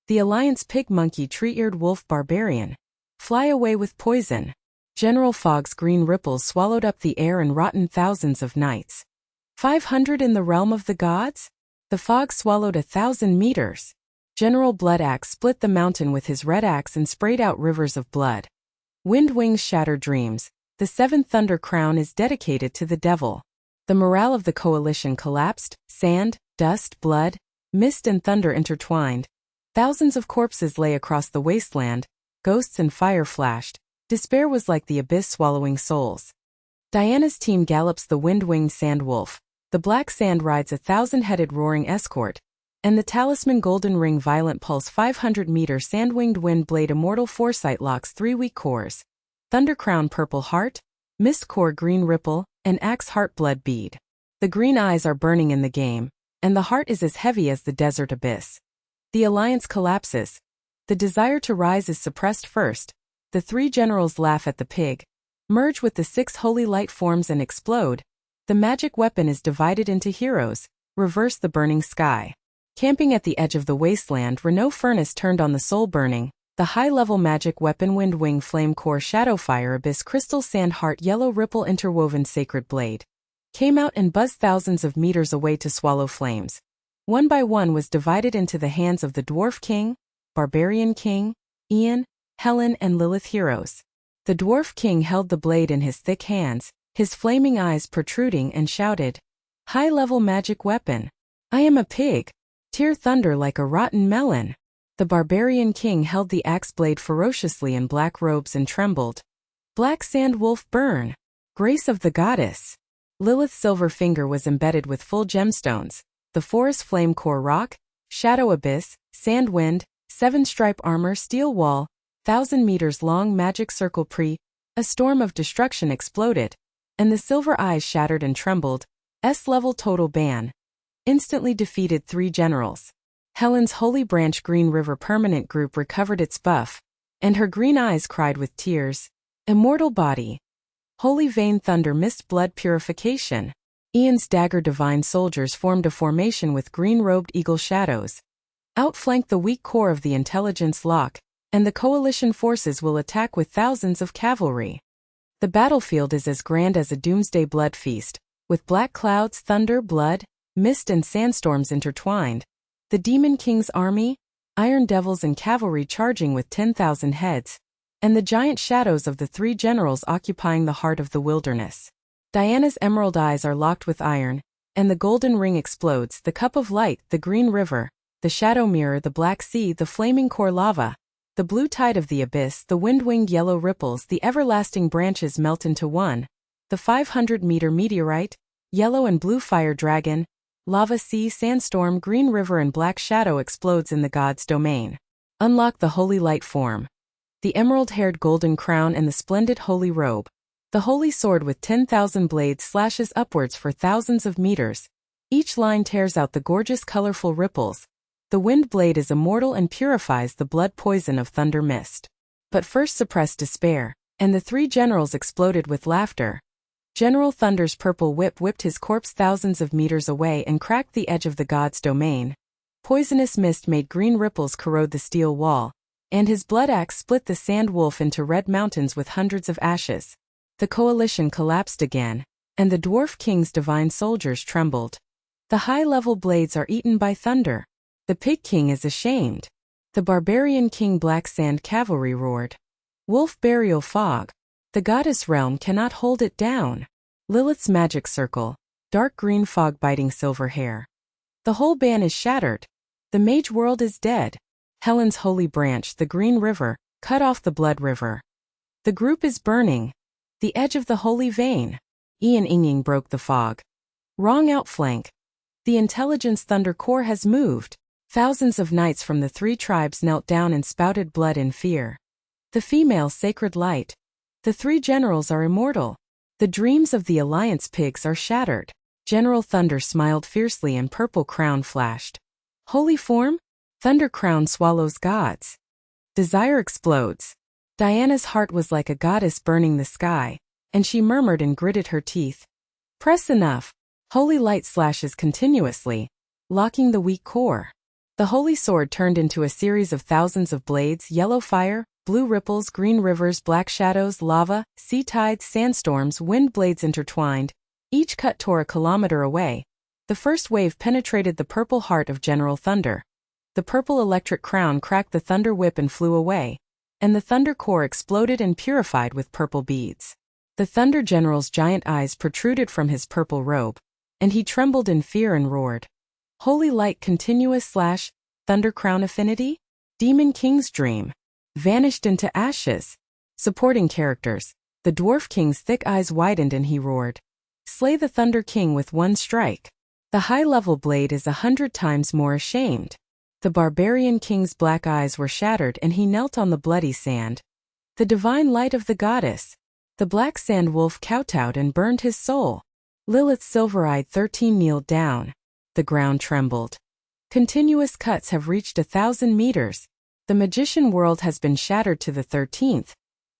The alliance pig monkey tree-eared wolf barbarian. Fly away with poison. General Fog's green ripples swallowed up the air and rotten thousands of knights. 500 in the realm of the gods? The fog swallowed 1,000 meters. General Bloodaxe split the mountain with his red axe and sprayed out rivers of blood. Wind wings shatter dreams. The 7th thunder crown is dedicated to the devil. The morale of the coalition collapsed. Sand, dust, blood, mist and thunder intertwined. Thousands of corpses lay across the wasteland. Ghosts and fire flashed. Despair was like the abyss swallowing souls. Diana's team gallops the wind-winged sand wolf. The black sand rides 1,000-headed roaring escort. And the talisman golden ring violent pulse 500-meter sand-winged wind blade immortal foresight locks 3 weak cores. Thunder crown purple heart. mist core green ripple, and axe heart blood bead. The green eyes are burning in the game, and the heart is as heavy as the desert abyss. The alliance collapses. The desire to rise is suppressed first. The three generals laugh at the pig, merge with the 6 holy light forms and explode. The magic weapon is divided into heroes, reverse the burning sky. Camping at the edge of the wasteland, Renault furnace turned on the soul burning. The high-level magic weapon wind wing flame core shadow fire abyss crystal sand heart yellow ripple interwoven sacred blade came out and buzzed thousands of meters away to swallow flames. One by one was divided into the hands of the dwarf king, barbarian king, Ian, Helen and Lilith heroes. The dwarf king held the blade in his thick hands, his flaming eyes protruding, and shouted, "High-level magic weapon. I am a pig. Tear thunder like a rotten melon." The barbarian king held the axe blade ferociously in black robes and trembled. "Black sand wolf burn. Grace of the goddess." Lilith's silver finger was embedded with full gemstones. The forest flame core rock, shadow abyss, sand wind, 7-stripe armor steel wall, 1,000 meters long magic circle a storm of destruction exploded, and the silver eyes shattered and trembled. S-level total ban. Instantly defeated 3 generals. Helen's Holy Branch Green River permanent group recovered its buff, and her green eyes cried with tears. Immortal body. Holy vein thunder mist blood purification. Ian's dagger divine soldiers formed a formation with green-robed eagle shadows. Outflank the weak core of the intelligence lock, and the coalition forces will attack with thousands of cavalry. The battlefield is as grand as a doomsday blood feast, with black clouds, thunder, blood, mist and sandstorms intertwined. The Demon King's army, iron devils and cavalry charging with 10,000 heads, and the giant shadows of the 3 generals occupying the heart of the wilderness. Diana's emerald eyes are locked with iron, and the golden ring explodes, the cup of light, the green river, the shadow mirror, the black sea, the flaming core lava, the blue tide of the abyss, the wind-winged yellow ripples, the everlasting branches melt into one, the 500-meter meteorite, yellow and blue fire dragon, lava sea, sandstorm, green river and black shadow explodes in the god's domain. Unlock the holy light form. The emerald-haired golden crown and the splendid holy robe. The holy sword with 10,000 blades slashes upwards for thousands of meters. Each line tears out the gorgeous colorful ripples. The wind blade is immortal and purifies the blood poison of thunder mist. But first suppress despair, and the 3 generals exploded with laughter. General Thunder's purple whip whipped his corpse thousands of meters away and cracked the edge of the god's domain. Poisonous mist made green ripples corrode the steel wall, and his blood axe split the sand wolf into red mountains with hundreds of ashes. The coalition collapsed again, and the dwarf king's divine soldiers trembled. The high-level blades are eaten by thunder. The pig king is ashamed. The barbarian king black sand cavalry roared. Wolf burial fog. The goddess realm cannot hold it down. Lilith's magic circle, dark green fog biting silver hair. The whole ban is shattered. The mage world is dead. Helen's holy branch, the green river, cut off the blood river. The group is burning. The edge of the holy vein. Ian Inging broke the fog. Wrong outflank. The intelligence thunder core has moved. Thousands of knights from the 3 tribes knelt down and spouted blood in fear. The female sacred light. The 3 generals are immortal. The dreams of the alliance pigs are shattered. General Thunder smiled fiercely and purple crown flashed. Holy form? Thunder crown swallows gods. Desire explodes. Diana's heart was like a goddess burning the sky, and she murmured and gritted her teeth. Press enough. Holy light slashes continuously, locking the weak core. The holy sword turned into a series of thousands of blades, yellow fire, blue ripples, green rivers, black shadows, lava, sea tides, sandstorms, wind blades intertwined. Each cut tore a kilometer away. The first wave penetrated the purple heart of General Thunder. The purple electric crown cracked the thunder whip and flew away, and the thunder core exploded and purified with purple beads. The thunder general's giant eyes protruded from his purple robe, and he trembled in fear and roared. Holy light continuous / thunder crown affinity? Demon King's dream. Vanished into ashes. Supporting characters. The Dwarf King's thick eyes widened and he roared. Slay the Thunder King with one strike. The high-level blade is 100 times more ashamed. The Barbarian King's black eyes were shattered and he knelt on the bloody sand. The divine light of the goddess. The black sand wolf kowtowed and burned his soul. Lilith's silver-eyed 13 kneeled down. The ground trembled. Continuous cuts have reached 1,000 meters. The magician world has been shattered to the 13th.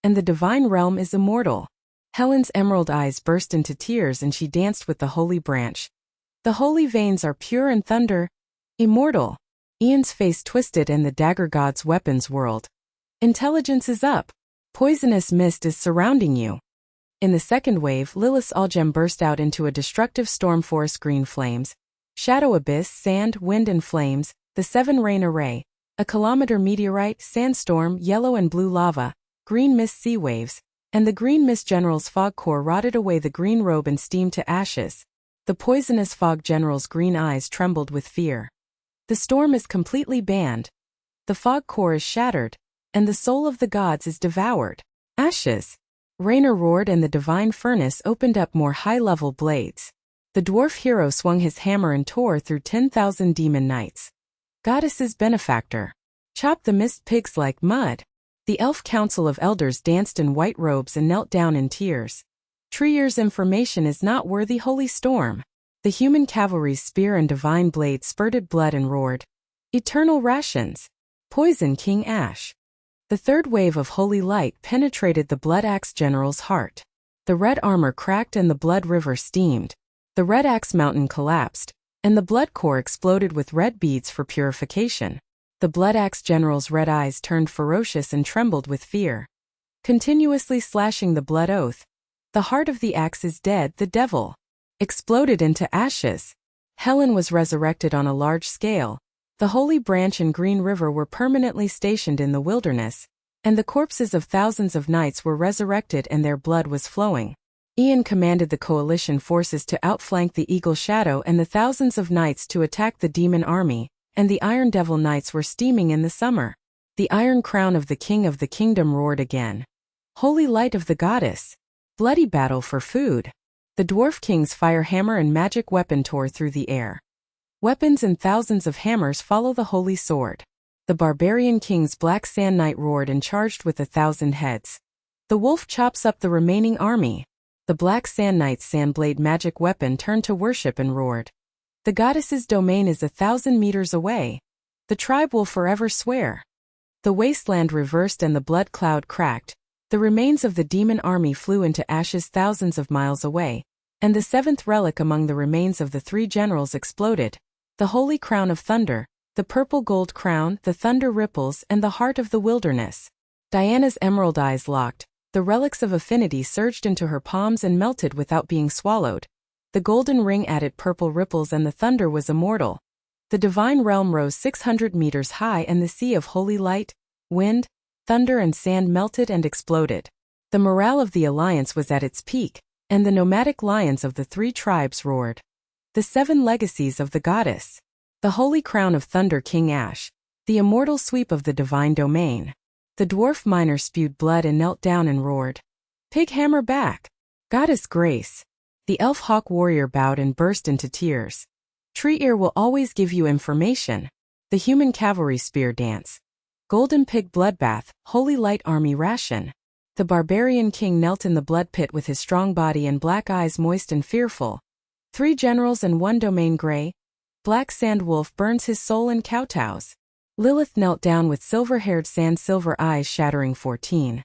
And the divine realm is immortal. Helen's emerald eyes burst into tears and she danced with the holy branch. The holy veins are pure and thunder, immortal. Ian's face twisted and the dagger god's weapons whirled. Intelligence is up. Poisonous mist is surrounding you. In the second wave, Lilith's algem burst out into a destructive storm forest green flames, shadow abyss, sand, wind and flames, the 7 rain array, a kilometer meteorite, sandstorm, yellow and blue lava, green mist sea waves, and the green mist general's fog core rotted away the green robe and steamed to ashes. The poisonous fog general's green eyes trembled with fear. The storm is completely banned. The fog core is shattered, and the soul of the gods is devoured. Ashes. Raynor roared and the divine furnace opened up more high-level blades. The dwarf hero swung his hammer and tore through 10,000 demon knights. Goddess's benefactor. Chop the mist pigs like mud. The elf council of elders danced in white robes and knelt down in tears. Treaties' information is not worthy holy storm. The human cavalry's spear and divine blade spurted blood and roared. Eternal rations. Poison King Ash. The third wave of holy light penetrated the blood axe general's heart. The red armor cracked and the blood river steamed. The red axe mountain collapsed, and the blood core exploded with red beads for purification. The blood axe general's red eyes turned ferocious and trembled with fear. Continuously slashing the blood oath. The heart of the axe is dead, the devil. Exploded into ashes. Helen was resurrected on a large scale. The Holy Branch and Green River were permanently stationed in the wilderness, and the corpses of thousands of knights were resurrected and their blood was flowing. Ian commanded the coalition forces to outflank the Eagle Shadow and the thousands of knights to attack the demon army, and the Iron Devil knights were steaming in the summer. The iron crown of the king of the kingdom roared again. Holy light of the goddess. Bloody battle for food. The dwarf king's fire hammer and magic weapon tore through the air. Weapons and thousands of hammers follow the holy sword. The barbarian king's black sand knight roared and charged with 1,000 heads. The wolf chops up the remaining army. The black sand knight's sandblade magic weapon turned to worship and roared. The goddess's domain is 1,000 meters away. The tribe will forever swear. The wasteland reversed and the blood cloud cracked. The remains of the demon army flew into ashes thousands of miles away, and the 7th relic among the remains of the 3 generals exploded. The holy crown of thunder, the purple gold crown, the thunder ripples, and the heart of the wilderness. Diana's emerald eyes locked. The relics of affinity surged into her palms and melted without being swallowed. The golden ring added purple ripples and the thunder was immortal. The divine realm rose 600 meters high and the sea of holy light, wind, thunder and sand melted and exploded. The morale of the alliance was at its peak, and the nomadic lions of the 3 tribes roared. The 7 legacies of the goddess. The holy crown of thunder King Ash. The immortal sweep of the divine domain. The dwarf miner spewed blood and knelt down and roared. Pig hammer back. Goddess grace. The elf hawk warrior bowed and burst into tears. Tree ear will always give you information. The human cavalry spear dance. Golden pig bloodbath, holy light army ration. The barbarian king knelt in the blood pit with his strong body and black eyes moist and fearful. 3 generals and 1 domain gray. Black sand wolf burns his soul and kowtows. Lilith knelt down with silver-haired sand silver eyes shattering 14.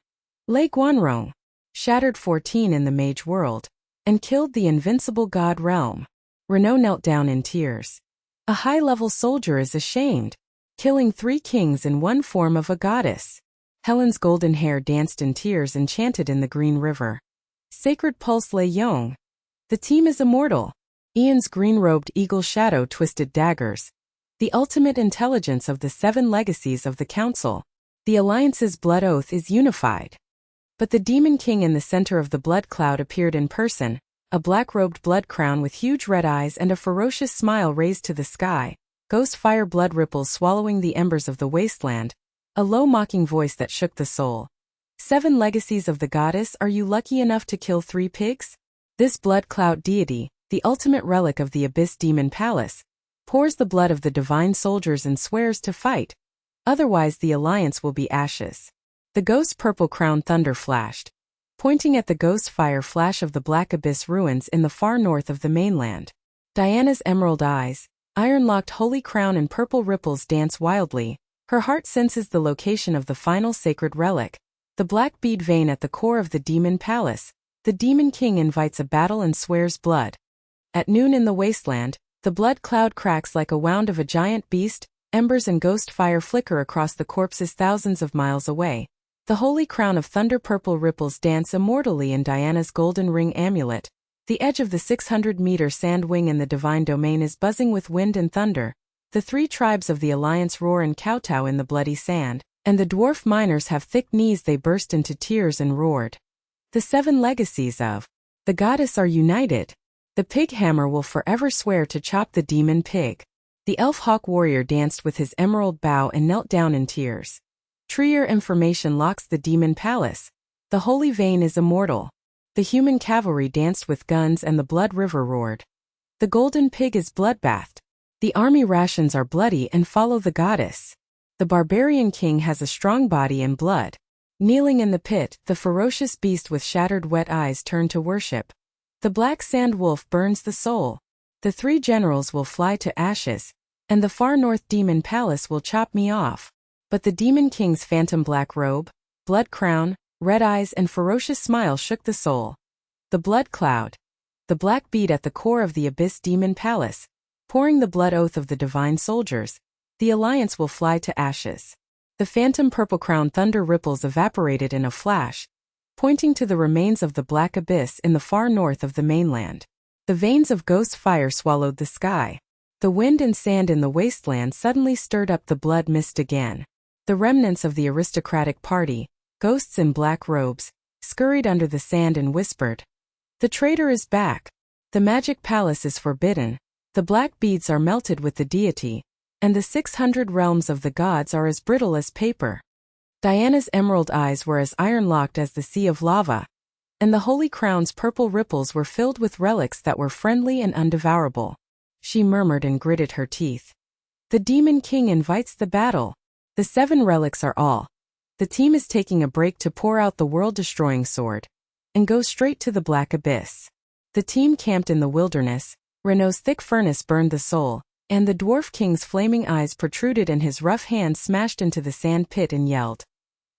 Lei Guanrong shattered 14 in the mage world, and killed the invincible god realm. Renault knelt down in tears. A high-level soldier is ashamed, killing 3 kings in one form of a goddess. Helen's golden hair danced in tears and chanted in the green river. Sacred pulse Lei Yong. The team is immortal. Ian's green-robed eagle shadow twisted daggers. The ultimate intelligence of the 7 legacies of the council. The alliance's blood oath is unified. But the demon king in the center of the blood cloud appeared in person, a black-robed blood crown with huge red eyes and a ferocious smile raised to the sky, ghost fire blood ripples swallowing the embers of the wasteland, a low mocking voice that shook the soul. 7 legacies of the goddess, are you lucky enough to kill 3 pigs? This blood cloud deity, the ultimate relic of the Abyss Demon Palace, pours the blood of the divine soldiers and swears to fight. Otherwise the alliance will be ashes. The ghost purple crown thunder flashed. pointing at the ghost fire flash of the Black Abyss ruins in the far north of the mainland. Diana's emerald eyes, iron-locked holy crown and purple ripples dance wildly. Her heart senses the location of the final sacred relic, the black bead vein at the core of the demon palace. The demon king invites a battle and swears blood. At noon in the wasteland, the blood cloud cracks like a wound of a giant beast, embers and ghost fire flicker across the corpses thousands of miles away. The holy crown of thunder purple ripples dance immortally in Diana's golden ring amulet. The edge of the 600-meter sand wing in the divine domain is buzzing with wind and thunder. The three tribes of the alliance roar and kowtow in the bloody sand, and the dwarf miners have thick knees. They burst into tears and roared. The 7 legacies of the goddess are united. The pig hammer will forever swear to chop the demon pig. The elf hawk warrior danced with his emerald bow and knelt down in tears. Trier information locks the demon palace. The holy vein is immortal. The human cavalry danced with guns and the blood river roared. The golden pig is bloodbathed. The army rations are bloody and follow the goddess. The barbarian king has a strong body and blood. Kneeling in the pit, the ferocious beast with shattered wet eyes turn to worship. The black sand wolf burns the soul. The 3 generals will fly to ashes, and the far north demon palace will chop me off. But the demon king's phantom black robe, blood crown, red eyes and ferocious smile shook the soul. The blood cloud. The black bead at the core of the abyss demon palace, pouring the blood oath of the divine soldiers. The alliance will fly to ashes. The phantom purple crown thunder ripples evaporated in a flash, pointing to the remains of the black abyss in the far north of the mainland. The veins of ghost fire swallowed the sky. The wind and sand in the wasteland suddenly stirred up the blood mist again. The remnants of the aristocratic party, ghosts in black robes, scurried under the sand and whispered, "The traitor is back. The magic palace is forbidden. The black beads are melted with the deity, and the 600 realms of the gods are as brittle as paper." Diana's emerald eyes were as iron-locked as the sea of lava, and the holy crown's purple ripples were filled with relics that were friendly and undevourable. She murmured and gritted her teeth. The demon king invites the battle. The 7 relics are all. The team is taking a break to pour out the world-destroying sword and go straight to the black abyss. The team camped in the wilderness. Renault's thick furnace burned the soul, and the dwarf king's flaming eyes protruded and his rough hands smashed into the sand pit and yelled.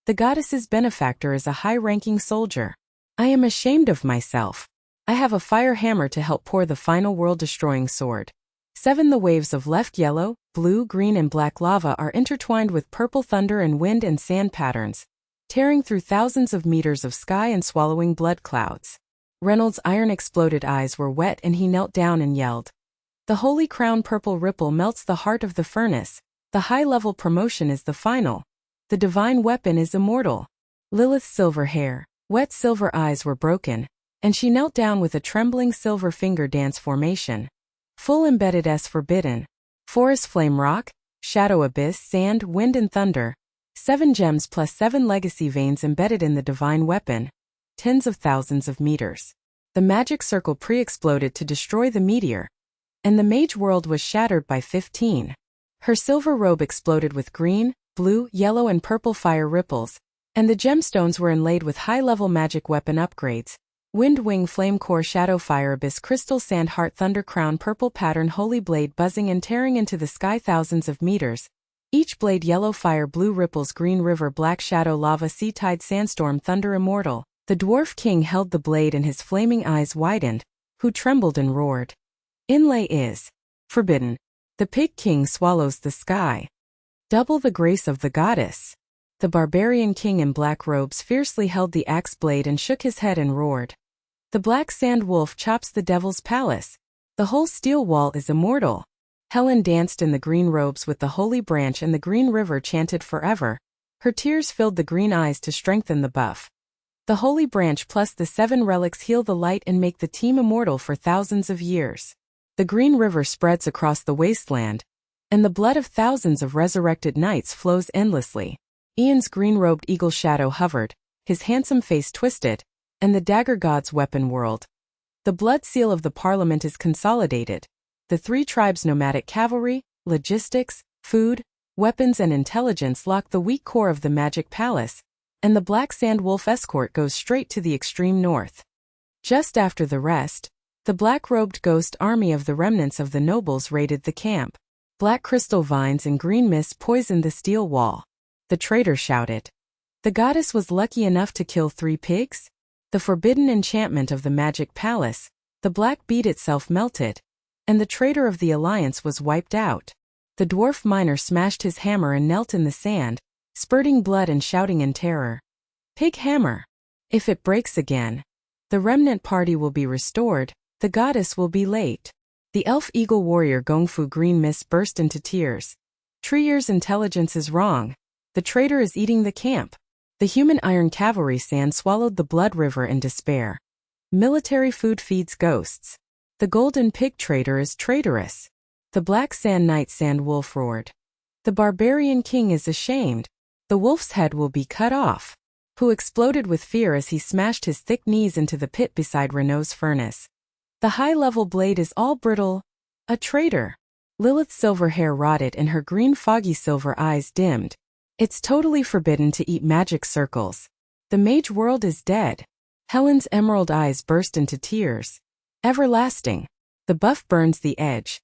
The goddess's benefactor is a high-ranking soldier. I am ashamed of myself. I have a fire hammer to help pour the final world-destroying sword. 7 The waves of left yellow, blue, green and black lava are intertwined with purple thunder and wind and sand patterns, tearing through thousands of meters of sky and swallowing blood clouds. Reynolds' iron-exploded eyes were wet and he knelt down and yelled. The holy crown purple ripple melts the heart of the furnace. The high-level promotion is the final. The divine weapon is immortal. Lilith's silver hair, wet silver eyes were broken, and she knelt down with a trembling silver finger dance formation. Full embedded S forbidden. Forest flame rock, shadow abyss, sand, wind and thunder. 7 gems plus 7 legacy veins embedded in the divine weapon. Tens of thousands of meters. The magic circle pre-exploded to destroy the meteor, and the mage world was shattered by 15. Her silver robe exploded with green, blue, yellow and purple fire ripples, and the gemstones were inlaid with high-level magic weapon upgrades. Wind wing flame core shadow fire abyss crystal sand heart thunder crown purple pattern holy blade buzzing and tearing into the sky thousands of meters. Each blade yellow fire blue ripples green river black shadow lava sea tide sandstorm thunder immortal. The dwarf king held the blade and his flaming eyes widened, who trembled and roared. Inlay is forbidden. The pig king swallows the sky. Double the grace of the goddess. The barbarian king in black robes fiercely held the axe blade and shook his head and roared. The black sand wolf chops the devil's palace. The whole steel wall is immortal. Helen danced in the green robes with the holy branch and the green river chanted forever. Her tears filled the green eyes to strengthen the buff. The holy branch plus the 7 relics heal the light and make the team immortal for thousands of years. The green river spreads across the wasteland, and the blood of thousands of resurrected knights flows endlessly. Ian's green-robed eagle shadow hovered, his handsome face twisted, and the dagger god's weapon whirled. The blood seal of the parliament is consolidated. The 3 tribes' nomadic cavalry, logistics, food, weapons and intelligence lock the weak core of the magic palace. and the black sand wolf escort goes straight to the extreme north. Just after the rest, the black-robed ghost army of the remnants of the nobles raided the camp. Black crystal vines and green mist poisoned the steel wall. The traitor shouted. The goddess was lucky enough to kill 3 pigs? The forbidden enchantment of the magic palace, the black bead itself melted, and the traitor of the alliance was wiped out. The dwarf miner smashed his hammer and knelt in the sand, spurting blood and shouting in terror. Pig hammer! If it breaks again, the remnant party will be restored, the goddess will be late. The elf eagle warrior Gongfu Green Mist burst into tears. Trier's intelligence is wrong. The traitor is eating the camp. The human iron cavalry sand swallowed the blood river in despair. Military food feeds ghosts. The golden pig traitor is traitorous. The black sand night sand wolf roared. The barbarian king is ashamed. The wolf's head will be cut off. Who exploded with fear as he smashed his thick knees into the pit beside Renault's furnace. The high-level blade is all brittle. A traitor. Lilith's silver hair rotted and her green foggy silver eyes dimmed. It's totally forbidden to eat magic circles. The mage world is dead. Helen's emerald eyes burst into tears. Everlasting. The buff burns the edge.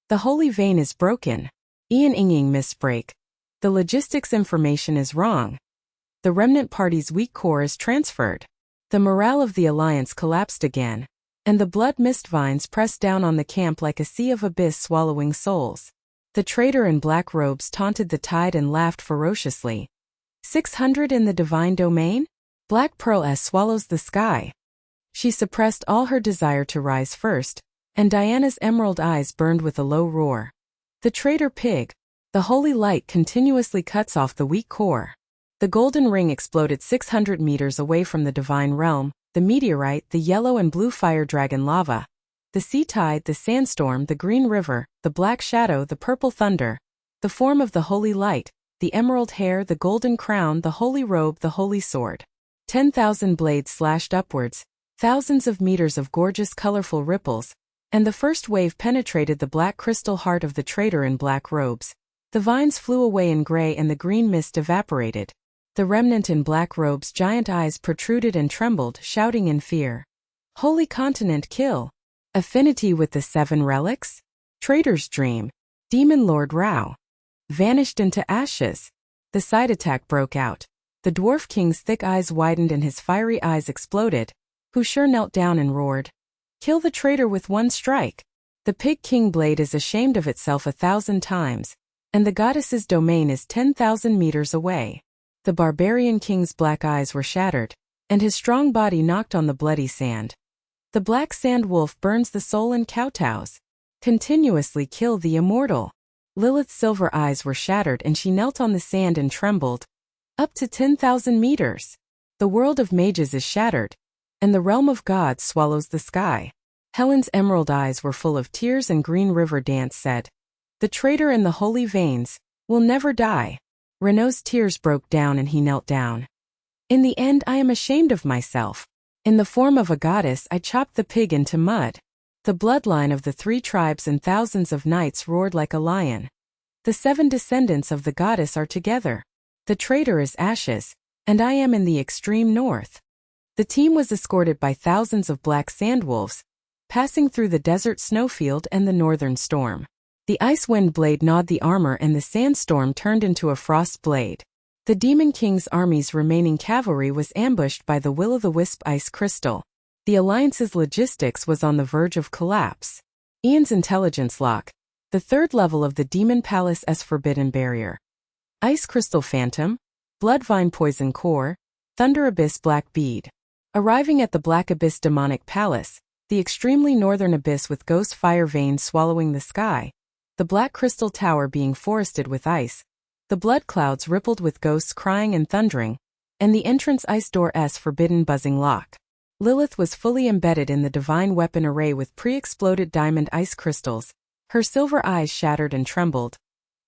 The holy vein is broken. Ian Inging misbreak. The logistics information is wrong. The remnant party's weak core is transferred. The morale of the alliance collapsed again, and the blood mist vines pressed down on the camp like a sea of abyss swallowing souls. The traitor in black robes taunted the tide and laughed ferociously. 600 in the divine domain? Black Pearl S swallows the sky. She suppressed all her desire to rise first, and Diana's emerald eyes burned with a low roar. The traitor pig. The holy light continuously cuts off the weak core. The golden ring exploded 600 meters away from the divine realm, the meteorite, the yellow and blue fire dragon lava. The sea tide, the sandstorm, the green river, the black shadow, the purple thunder, the form of the holy light, the emerald hair, the golden crown, the holy robe, the holy sword. 10,000 blades slashed upwards, thousands of meters of gorgeous colorful ripples, and the first wave penetrated the black crystal heart of the traitor in black robes. The vines flew away in gray and the green mist evaporated. The remnant in black robes' giant eyes protruded and trembled, shouting in fear. Holy continent kill. Affinity with the 7 relics? Traitor's dream. Demon Lord Rao. Vanished into ashes. The side attack broke out. The dwarf king's thick eyes widened and his fiery eyes exploded. Hushur knelt down and roared. Kill the traitor with one strike. The pig king blade is ashamed of itself 1,000 times, and the goddess's domain is 10,000 meters away. The barbarian king's black eyes were shattered, and his strong body knocked on the bloody sand. The black sand wolf burns the soul and kowtows. Continuously kill the immortal. Lilith's silver eyes were shattered and she knelt on the sand and trembled. Up to 10,000 meters. The world of mages is shattered, and the realm of gods swallows the sky. Helen's emerald eyes were full of tears and Green River Dance said, the traitor in the holy veins will never die. Renault's tears broke down and he knelt down. In the end I am ashamed of myself. In the form of a goddess I chopped the pig into mud. The bloodline of the 3 tribes and thousands of knights roared like a lion. The 7 descendants of the goddess are together. The traitor is ashes, and I am in the extreme north. The team was escorted by thousands of black sandwolves, passing through the desert snowfield and the northern storm. The ice wind blade gnawed the armor and the sandstorm turned into a frost blade. The Demon King's army's remaining cavalry was ambushed by the will-o'-the-wisp ice crystal. The Alliance's logistics was on the verge of collapse. Ian's intelligence lock. The 3rd level of the Demon Palace's forbidden barrier. Ice crystal phantom. Bloodvine poison core. Thunder abyss black bead. Arriving at the black abyss demonic palace, the extremely northern abyss with ghost fire veins swallowing the sky, the black crystal tower being forested with ice, the blood clouds rippled with ghosts crying and thundering, and the entrance ice door's forbidden buzzing lock. Lilith was fully embedded in the divine weapon array with pre-exploded diamond ice crystals, her silver eyes shattered and trembled.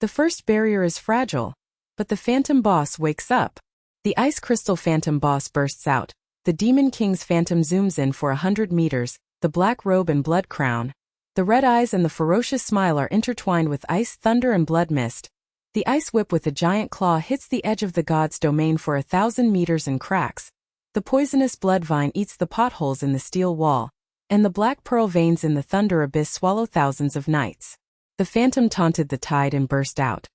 The first barrier is fragile, but the phantom boss wakes up. The ice crystal phantom boss bursts out, the Demon King's phantom zooms in for 100 meters, the black robe and blood crown. The red eyes and the ferocious smile are intertwined with ice, thunder and blood mist. The ice whip with a giant claw hits the edge of the god's domain for 1,000 meters and cracks. The poisonous blood vine eats the potholes in the steel wall, and the black pearl veins in the thunder abyss swallow thousands of knights. The phantom taunted the tide and burst out.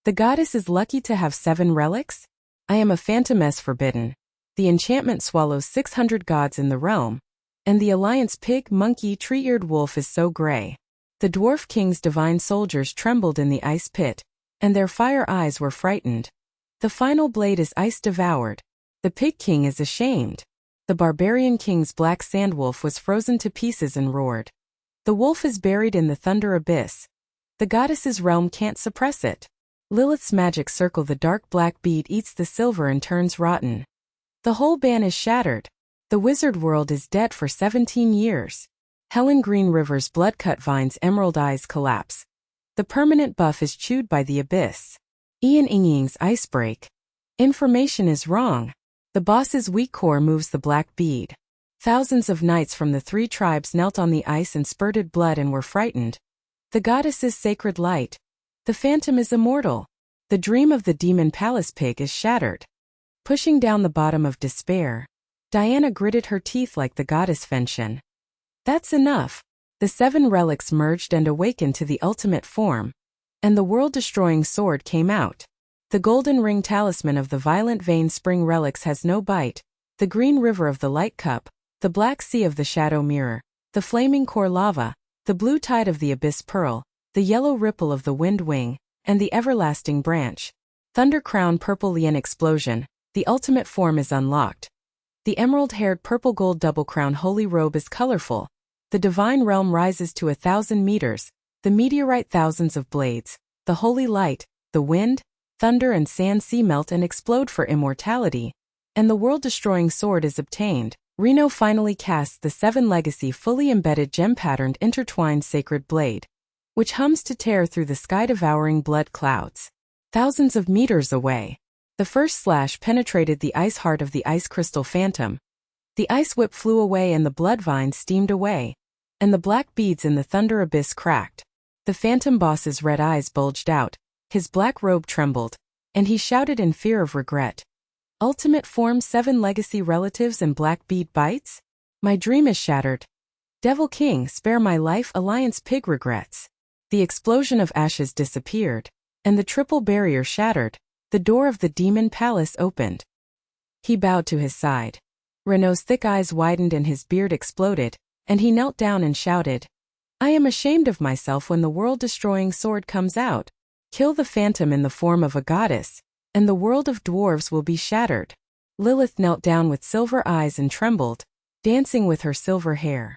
The goddess is lucky to have 7 relics? I am a phantomess forbidden. The enchantment swallows 600 gods in the realm, and the alliance pig, monkey, tree-eared wolf is so gray. The dwarf king's divine soldiers trembled in the ice pit, and their fire eyes were frightened. The final blade is ice devoured. The pig king is ashamed. The barbarian king's black sandwolf was frozen to pieces and roared. The wolf is buried in the thunder abyss. The goddess's realm can't suppress it. Lilith's magic circle, the dark black bead eats the silver and turns rotten. The whole ban is shattered. The wizard world is dead for 17 years. Helen Green River's blood-cut vines, emerald eyes collapse. The permanent buff is chewed by the abyss. Ian Inging's ice break. Information is wrong. The boss's weak core moves the black bead. Thousands of knights from the 3 tribes knelt on the ice and spurted blood and were frightened. The goddess's sacred light. The phantom is immortal. The dream of the demon palace pig is shattered. Pushing down the bottom of despair, Diana gritted her teeth like the goddess Fenshin. That's enough. The 7 relics merged and awakened to the ultimate form, and the world-destroying sword came out. The golden ring talisman of the violent vein spring relics has no bite, the green river of the light cup, the black sea of the shadow mirror, the flaming core lava, the blue tide of the abyss pearl, the yellow ripple of the wind wing, and the everlasting branch. Thunder crown purple lien explosion, the ultimate form is unlocked. The emerald-haired purple gold double crown holy robe is colorful. The divine realm rises to 1,000 meters, the meteorite thousands of blades, the holy light, the wind, thunder and sand sea melt and explode for immortality, and the world-destroying sword is obtained. Renault finally casts the 7 legacy fully embedded gem-patterned intertwined sacred blade, which hums to tear through the sky-devouring blood clouds. Thousands of meters away, the first slash penetrated the ice heart of the ice crystal phantom. The ice whip flew away and the blood vine steamed away, and the black beads in the thunder abyss cracked. The phantom boss's red eyes bulged out, his black robe trembled, and he shouted in fear of regret. Ultimate form, 7 legacy relatives and black bead bites? My dream is shattered. Devil King, spare my life, alliance pig regrets. The explosion of ashes disappeared, and the triple barrier shattered. The door of the demon palace opened. He bowed to his side. Renault's thick eyes widened and his beard exploded, and he knelt down and shouted, I am ashamed of myself when the world-destroying sword comes out. Kill the phantom in the form of a goddess, and the world of dwarves will be shattered. Lilith knelt down with silver eyes and trembled, dancing with her silver hair.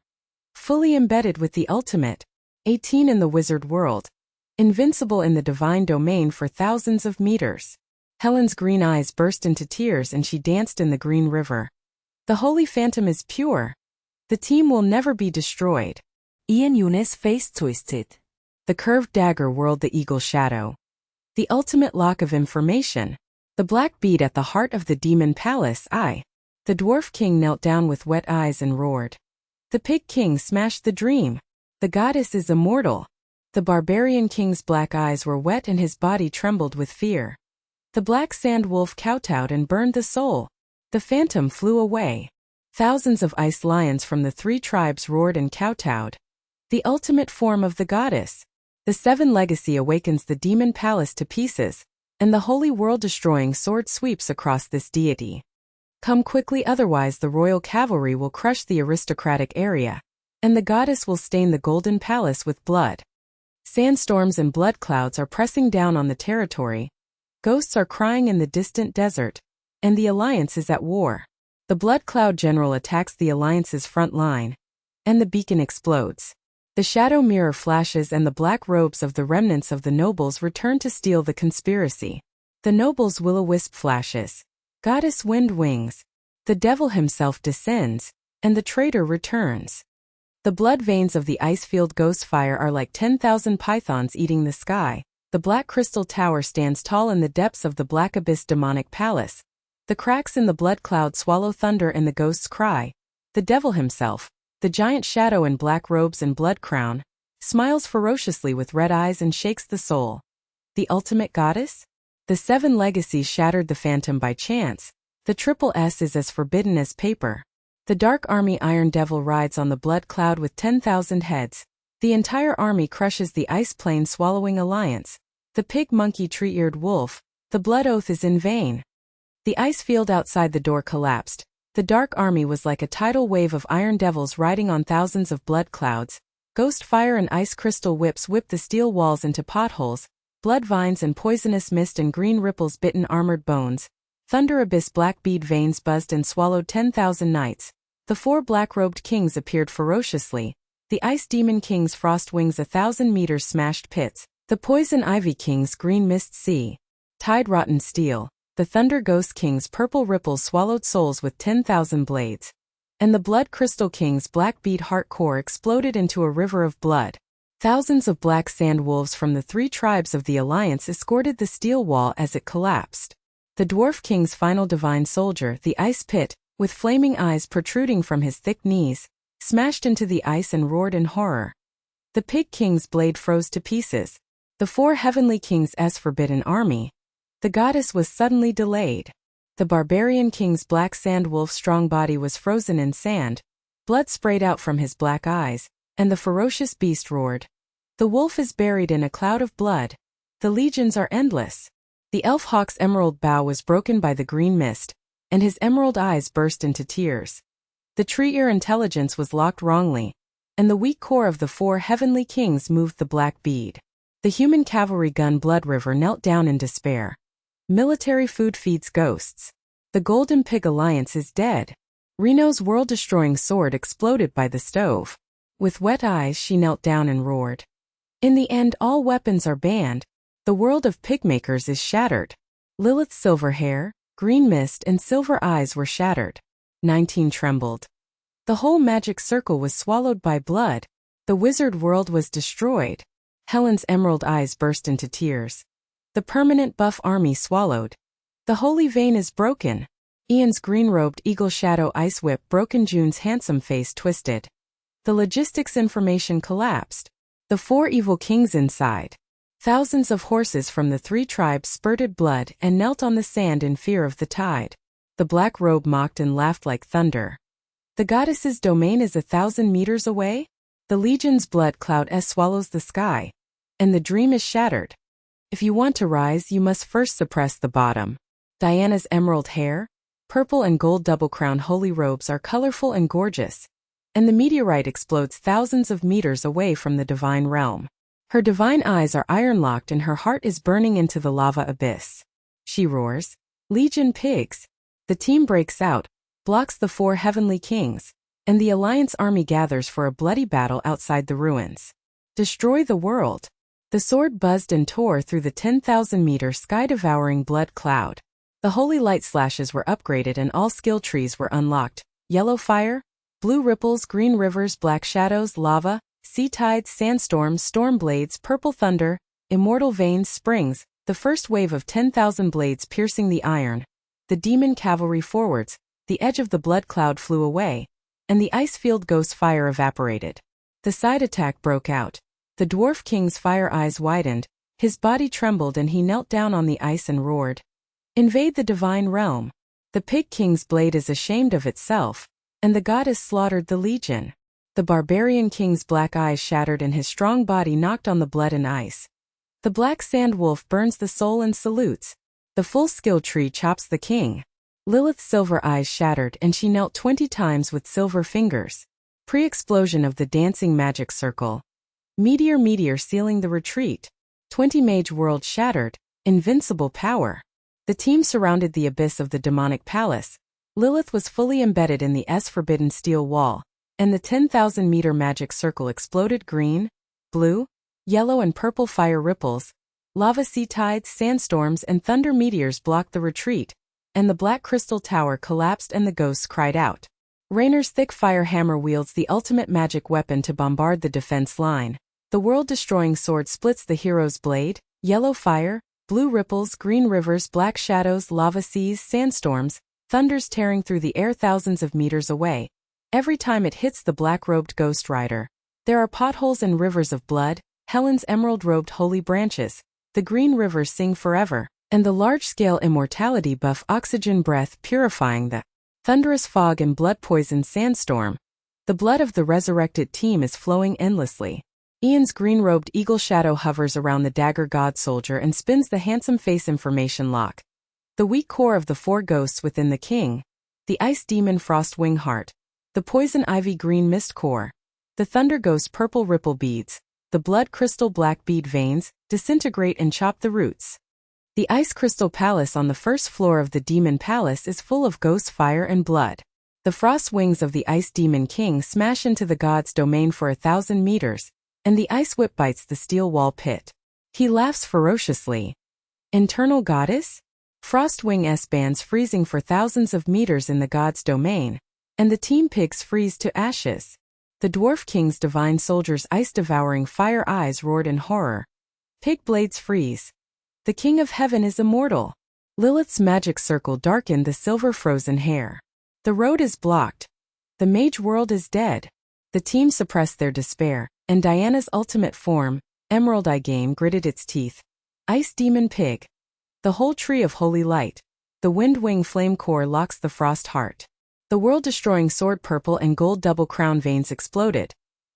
Fully embedded with the ultimate, 18 in the wizard world, invincible in the divine domain for thousands of meters. Helen's green eyes burst into tears and she danced in the green river. The holy phantom is pure. The team will never be destroyed. Ian Yunis face twisted. The curved dagger whirled the eagle shadow. The ultimate lock of information. The black bead at the heart of the demon palace. The dwarf king knelt down with wet eyes and roared. The pig king smashed the dream. The goddess is immortal. The barbarian king's black eyes were wet and his body trembled with fear. The black sand wolf kowtowed and burned the soul. The phantom flew away. Thousands of ice lions from the 3 tribes roared and kowtowed. The ultimate form of the goddess. The 7 legacy awakens the demon palace to pieces, and the holy world-destroying sword sweeps across this deity. Come quickly, otherwise the royal cavalry will crush the aristocratic area, and the goddess will stain the golden palace with blood. Sandstorms and blood clouds are pressing down on the territory. Ghosts are crying in the distant desert, and the alliance is at war. The blood cloud general attacks the alliance's front line, and the beacon explodes. The shadow mirror flashes and the black robes of the remnants of the nobles return to steal the conspiracy. The nobles' will-o-wisp flashes. Goddess wind wings. The devil himself descends, and the traitor returns. The blood veins of the ice-field ghost fire are like 10,000 pythons eating the sky. The black crystal tower stands tall in the depths of the black abyss demonic palace. The cracks in the blood cloud swallow thunder and the ghosts cry. The devil himself, the giant shadow in black robes and blood crown, smiles ferociously with red eyes and shakes the soul. the ultimate goddess? The 7 legacies shattered the phantom by chance. The triple S is as forbidden as paper. The Dark Army Iron Devil rides on the blood cloud with 10,000 heads. The entire army crushes the Ice Plane Swallowing Alliance. The Pig Monkey Tree-Eared Wolf. The blood oath is in vain. The ice field outside the door collapsed. The Dark Army was like a tidal wave of Iron Devils riding on thousands of blood clouds. Ghost fire and ice crystal whips whipped the steel walls into potholes. Blood vines and poisonous mist and green ripples bitten armored bones. Thunder abyss black bead veins buzzed and swallowed 10,000 knights. The 4 black-robed kings appeared ferociously. The ice demon king's frost wings 1,000 meters smashed pits. The poison ivy king's green mist sea. Tide rotten steel. The thunder ghost king's purple ripples swallowed souls with 10,000 blades. And the blood crystal king's black bead heart core exploded into a river of blood. Thousands of black sand wolves from the 3 tribes of the Alliance escorted the steel wall as it collapsed. The dwarf king's final divine soldier, the ice pit, with flaming eyes protruding from his thick knees, smashed into the ice and roared in horror. The pig king's blade froze to pieces. The 4 heavenly kings' forbidden army. The goddess was suddenly delayed. The barbarian king's black sand wolf's strong body was frozen in sand. Blood sprayed out from his black eyes, and the ferocious beast roared. The wolf is buried in a cloud of blood. The legions are endless. The elf hawk's emerald bow was broken by the green mist, and his emerald eyes burst into tears. The tree-ear intelligence was locked wrongly, and the weak core of the 4 heavenly kings moved the black bead. The human cavalry gun Blood River knelt down in despair. Military food feeds ghosts. The Golden Pig Alliance is dead. Renault's world-destroying sword exploded by the stove. With wet eyes she knelt down and roared. In the end all weapons are banned. The world of pigmakers is shattered. Lilith's silver hair, green mist and silver eyes were shattered. 19 trembled. The whole magic circle was swallowed by blood. The wizard world was destroyed. Helen's emerald eyes burst into tears. The permanent buff army swallowed. The holy vein is broken. Ian's green-robed eagle shadow ice whip broken. June's handsome face twisted. The logistics information collapsed. The 4 evil kings inside. Thousands of horses from the 3 tribes spurted blood and knelt on the sand in fear of the tide. The black robe mocked and laughed like thunder. The goddess's domain is 1,000 meters away? The legion's blood cloud swallows the sky. And the dream is shattered. If you want to rise, you must first suppress the bottom. Diana's emerald hair, purple and gold double-crown holy robes are colorful and gorgeous. And the meteorite explodes thousands of meters away from the divine realm. Her divine eyes are iron-locked and her heart is burning into the lava abyss. She roars, "Legion pigs!" The team breaks out, blocks the 4 heavenly kings, and the Alliance army gathers for a bloody battle outside the ruins. Destroy the world. The sword buzzed and tore through the 10,000-meter sky-devouring blood cloud. The holy light slashes were upgraded and all skill trees were unlocked. Yellow fire, blue ripples, green rivers, black shadows, lava, sea tides, sandstorms, storm blades, purple thunder, immortal veins, springs, the first wave of 10,000 blades piercing the iron. The demon cavalry forwards, the edge of the blood cloud flew away, and the ice field ghost fire evaporated. The side attack broke out. The dwarf king's fire eyes widened, his body trembled and he knelt down on the ice and roared. Invade the divine realm. The pig king's blade is ashamed of itself, and the goddess slaughtered the legion. The barbarian king's black eyes shattered and his strong body knocked on the blood and ice. The black sand wolf burns the soul and salutes. The full skill tree chops the king. Lilith's silver eyes shattered and she knelt 20 times with silver fingers. Pre-explosion of the dancing magic circle. Meteor sealing the retreat. 20 mage world shattered. Invincible power. The team surrounded the abyss of the demonic palace. Lilith was fully embedded in the forbidden steel wall, and the 10,000-meter magic circle exploded. Green, blue, yellow and purple fire ripples, lava sea tides, sandstorms and thunder meteors blocked the retreat, and the black crystal tower collapsed and the ghosts cried out. Rainer's thick fire hammer wields the ultimate magic weapon to bombard the defense line. The world-destroying sword splits the hero's blade. Yellow fire, blue ripples, green rivers, black shadows, lava seas, sandstorms, thunders tearing through the air thousands of meters away. Every time it hits the black-robed ghost rider, there are potholes and rivers of blood. Helen's emerald-robed holy branches, the green rivers sing forever, and the large-scale immortality buff oxygen breath purifying the thunderous fog and blood-poisoned sandstorm. The blood of the resurrected team is flowing endlessly. Ian's green-robed eagle shadow hovers around the dagger god soldier and spins the handsome face information lock. The weak core of the 4 ghosts within the king, the ice demon frost wing heart, the poison ivy green mist core, the thunder ghost purple ripple beads, the blood crystal black bead veins, disintegrate and chop the roots. The ice crystal palace on the first floor of the demon palace is full of ghost fire and blood. The frost wings of the ice demon king smash into the god's domain for 1,000 meters, and the ice whip bites the steel wall pit. He laughs ferociously. Internal goddess? Frostwing S-bands freezing for thousands of meters in the god's domain, and the team pigs freeze to ashes. The dwarf king's divine soldiers' ice-devouring fire eyes roared in horror. Pig blades freeze. The king of heaven is immortal. Lilith's magic circle darkened the silver-frozen hair. The road is blocked. The mage world is dead. The team suppressed their despair, and Diana's ultimate form, Emerald Eye Game, gritted its teeth. Ice Demon Pig. The whole tree of holy light. The wind wing flame core locks the frost heart. The world-destroying sword purple and gold double crown veins exploded.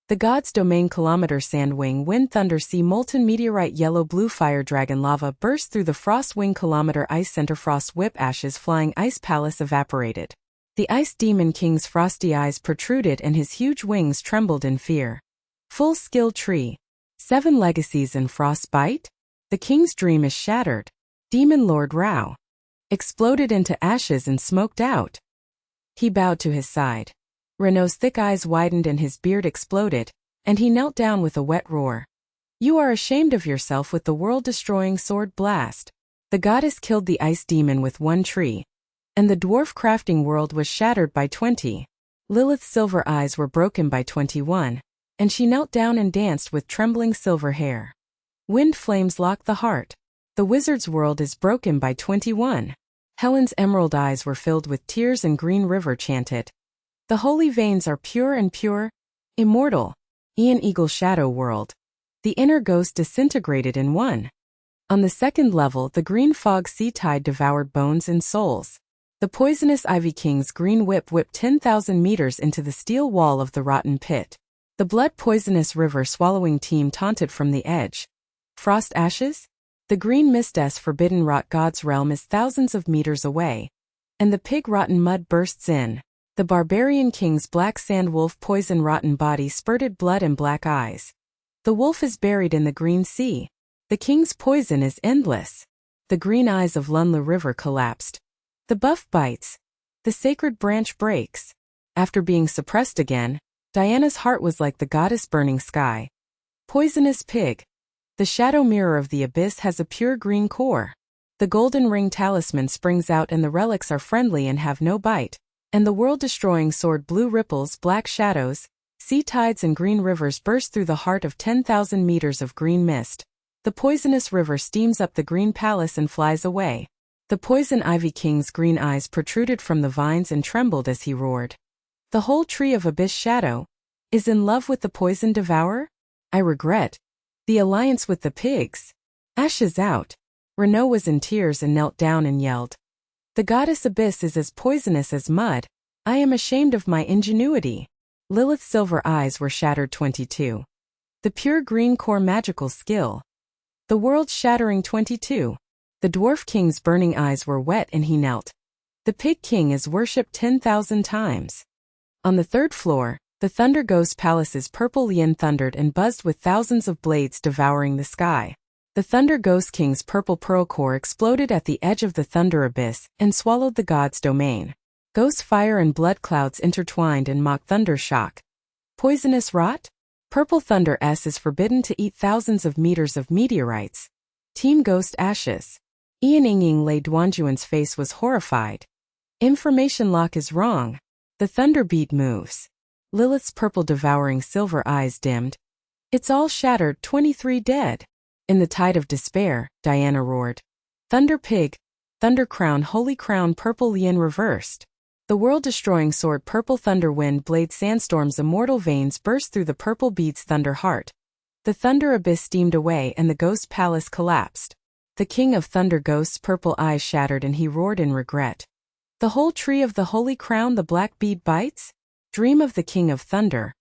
The god's domain kilometer sand wing wind thunder sea molten meteorite yellow blue fire dragon lava burst through the frost wing kilometer ice center frost whip ashes flying ice palace evaporated. The ice demon king's frosty eyes protruded and his huge wings trembled in fear. Full skill tree. 7 legacies in frostbite? The king's dream is shattered. Demon Lord Rao exploded into ashes and smoked out. He bowed to his side. Renault's thick eyes widened and his beard exploded, and he knelt down with a wet roar. You are ashamed of yourself with the world-destroying sword blast. The goddess killed the ice demon with 1 tree, and the dwarf crafting world was shattered by 20. Lilith's silver eyes were broken by 21, and she knelt down and danced with trembling silver hair. Wind flames lock the heart. The wizard's world is broken by 21. Helen's emerald eyes were filled with tears and Green River chanted. The holy veins are pure and pure, immortal. Ian Eagle Shadow World. The inner ghost disintegrated in 1. On the 2nd level, the green fog sea tide devoured bones and souls. The poisonous Ivy King's green whip whipped 10,000 meters into the steel wall of the rotten pit. The blood-poisonous river swallowing team taunted from the edge. Frost ashes? The green mistess forbidden rot god's realm is thousands of meters away, and the pig-rotten mud bursts in. The barbarian king's black sand wolf poison rotten body spurted blood and black eyes. The wolf is buried in the green sea. The king's poison is endless. The green eyes of Lunla River collapsed. The buff bites. The sacred branch breaks. After being suppressed again, Diana's heart was like the goddess burning sky. Poisonous pig. The shadow mirror of the abyss has a pure green core. The golden ring talisman springs out and the relics are friendly and have no bite. And the world-destroying sword blue ripples, black shadows, sea tides and green rivers burst through the heart of 10,000 meters of green mist. The poisonous river steams up the green palace and flies away. The poison ivy king's green eyes protruded from the vines and trembled as he roared. The whole tree of abyss shadow is in love with the poison devourer? I regret the alliance with the pigs. Ashes out. Renault was in tears and knelt down and yelled. The goddess abyss is as poisonous as mud. I am ashamed of my ingenuity. Lilith's silver eyes were shattered 22. The pure green core magical skill. The world-shattering 22. The dwarf king's burning eyes were wet and he knelt. The pig king is worshipped 10,000 times. On the 3rd floor, the Thunder Ghost Palace's purple yin thundered and buzzed with thousands of blades devouring the sky. The Thunder Ghost King's purple pearl core exploded at the edge of the thunder abyss and swallowed the god's domain. Ghost fire and blood clouds intertwined and mock thunder shock. Poisonous rot? Purple Thunder S is forbidden to eat thousands of meters of meteorites. Team Ghost ashes. Ian Inging Lei Duanjuan's face was horrified. Information lock is wrong. The thunder beat moves. Lilith's purple devouring silver eyes dimmed. It's all shattered, 23 dead. In the tide of despair, Diana roared. Thunder pig, thunder crown, holy crown, purple yin reversed. The world-destroying sword purple thunder wind blade sandstorm's immortal veins burst through the purple bead's thunder heart. The thunder abyss steamed away and the ghost palace collapsed. The king of thunder ghost's purple eyes shattered and he roared in regret. The whole tree of the holy crown the black bead bites? Dream of the king of thunder.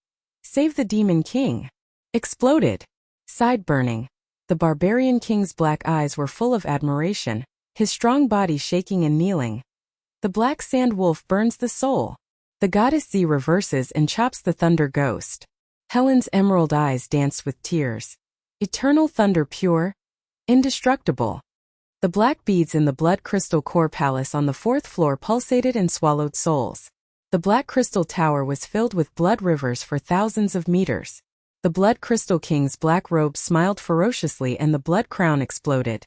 Save the demon king. Exploded. Side burning. The barbarian king's black eyes were full of admiration, his strong body shaking and kneeling. The black sand wolf burns the soul. The goddess Z reverses and chops the thunder ghost. Helen's emerald eyes danced with tears. Eternal thunder pure, indestructible. The black beads in the blood crystal core palace on the 4th floor pulsated and swallowed souls. The black crystal tower was filled with blood rivers for thousands of meters. The blood crystal king's black robe smiled ferociously and the blood crown exploded.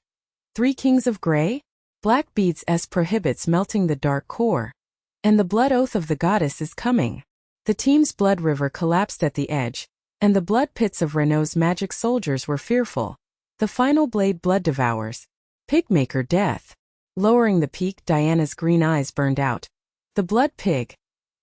3 kings of gray? Black beads S prohibits melting the dark core. And the blood oath of the goddess is coming. The team's blood river collapsed at the edge, and the blood pits of Renault's magic soldiers were fearful. The final blade blood devours. Pigmaker death. Lowering the peak, Diana's green eyes burned out. The blood pig.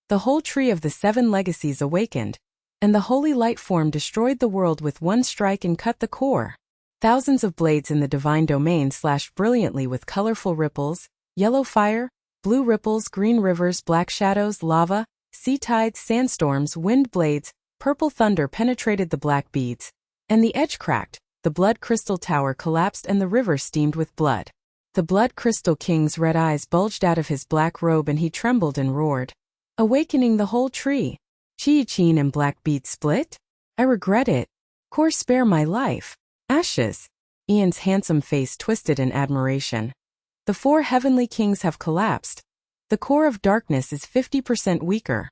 The whole tree of the 7 legacies awakened, and the holy light form destroyed the world with one strike and cut the core. Thousands of blades in the divine domain slashed brilliantly with colorful ripples, yellow fire, blue ripples, green rivers, black shadows, lava, sea tides, sandstorms, wind blades, purple thunder penetrated the black beads, and the edge cracked. The blood crystal tower collapsed and the river steamed with blood. The blood crystal king's red eyes bulged out of his black robe and he trembled and roared, awakening the whole tree. Chi-Chin and black bead split? I regret it. Core spare my life. Ashes. Ian's handsome face twisted in admiration. The 4 heavenly kings have collapsed. The core of darkness is 50% weaker.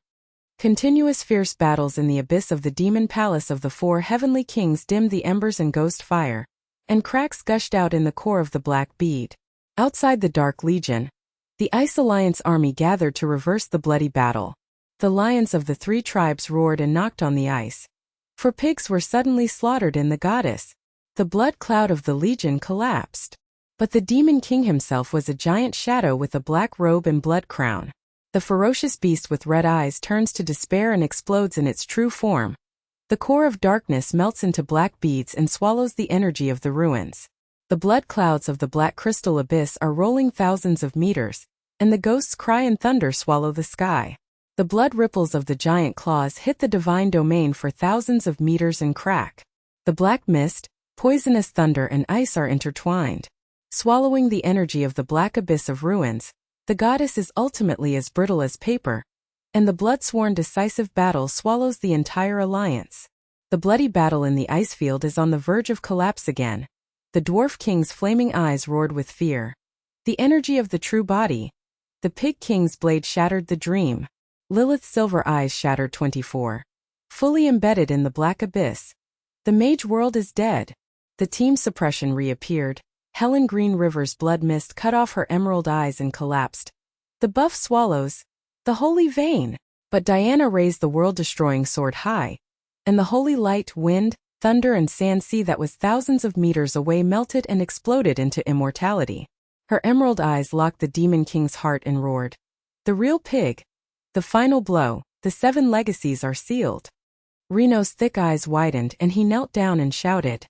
Continuous fierce battles in the abyss of the demon palace of the 4 heavenly kings dimmed the embers and ghost fire, and cracks gushed out in the core of the black bead. Outside the Dark Legion, the Ice Alliance army gathered to reverse the bloody battle. The lions of the 3 tribes roared and knocked on the ice. For pigs were suddenly slaughtered in the goddess. The blood cloud of the legion collapsed. But the demon king himself was a giant shadow with a black robe and blood crown. The ferocious beast with red eyes turns to despair and explodes in its true form. The core of darkness melts into black beads and swallows the energy of the ruins. The blood clouds of the black crystal abyss are rolling thousands of meters, and the ghosts cry and thunder swallow the sky. The blood ripples of the giant claws hit the divine domain for thousands of meters and crack. The black mist, poisonous thunder and ice are intertwined. Swallowing the energy of the black abyss of ruins, the goddess is ultimately as brittle as paper, and the blood-sworn decisive battle swallows the entire alliance. The bloody battle in the ice field is on the verge of collapse again. The dwarf king's flaming eyes roared with fear. The energy of the true body. The pig king's blade shattered the dream. Lilith's silver eyes shattered 24. Fully embedded in the black abyss. The mage world is dead. The team suppression reappeared. Helen Green River's blood mist cut off her emerald eyes and collapsed. The buff swallows. The holy vein. But Diana raised the world-destroying sword high, and the holy light, wind, thunder and sand sea that was thousands of meters away melted and exploded into immortality. Her emerald eyes locked the demon king's heart and roared. The real pig. The final blow. The 7 legacies are sealed. Renault's thick eyes widened and he knelt down and shouted.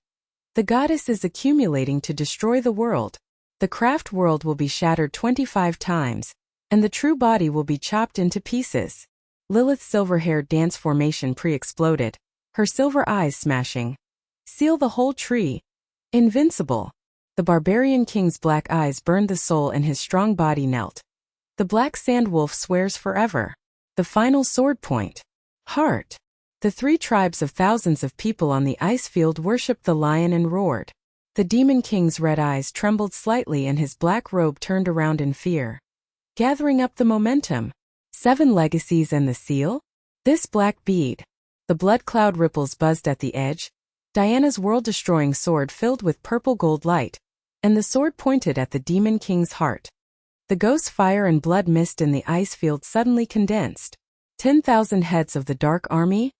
The goddess is accumulating to destroy the world. The craft world will be shattered 25 times, and the true body will be chopped into pieces. Lilith's silver-haired dance formation pre-exploded, her silver eyes smashing. Seal the whole tree. Invincible. The barbarian king's black eyes burned the soul and his strong body knelt. The black sand wolf swears forever. The final sword point. Heart. The 3 tribes of thousands of people on the ice field worshipped the lion and roared. The demon king's red eyes trembled slightly and his black robe turned around in fear. Gathering up the momentum. 7 legacies and the seal? This black bead. The blood cloud ripples buzzed at the edge. Diana's world-destroying sword filled with purple gold light, and the sword pointed at the demon king's heart. The ghost fire and blood mist in the ice field suddenly condensed. 10,000 heads of the Dark Army,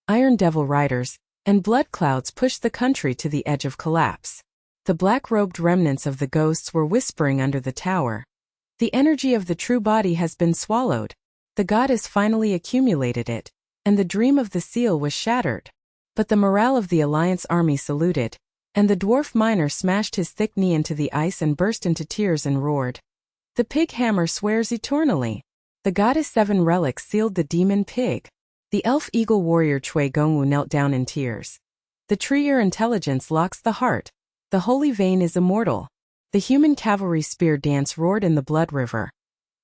Iron Devil riders, and blood clouds pushed the country to the edge of collapse. The black-robed remnants of the ghosts were whispering under the tower. The energy of the true body has been swallowed. The goddess finally accumulated it, and the dream of the seal was shattered. But the morale of the Alliance army saluted, and the dwarf miner smashed his thick knee into the ice and burst into tears and roared. The pig hammer swears eternally. The goddess 7 relics sealed the demon pig. The elf eagle warrior Chui Gongwu knelt down in tears. The tree-ear intelligence locks the heart. The holy vein is immortal. The human cavalry spear dance roared in the blood river.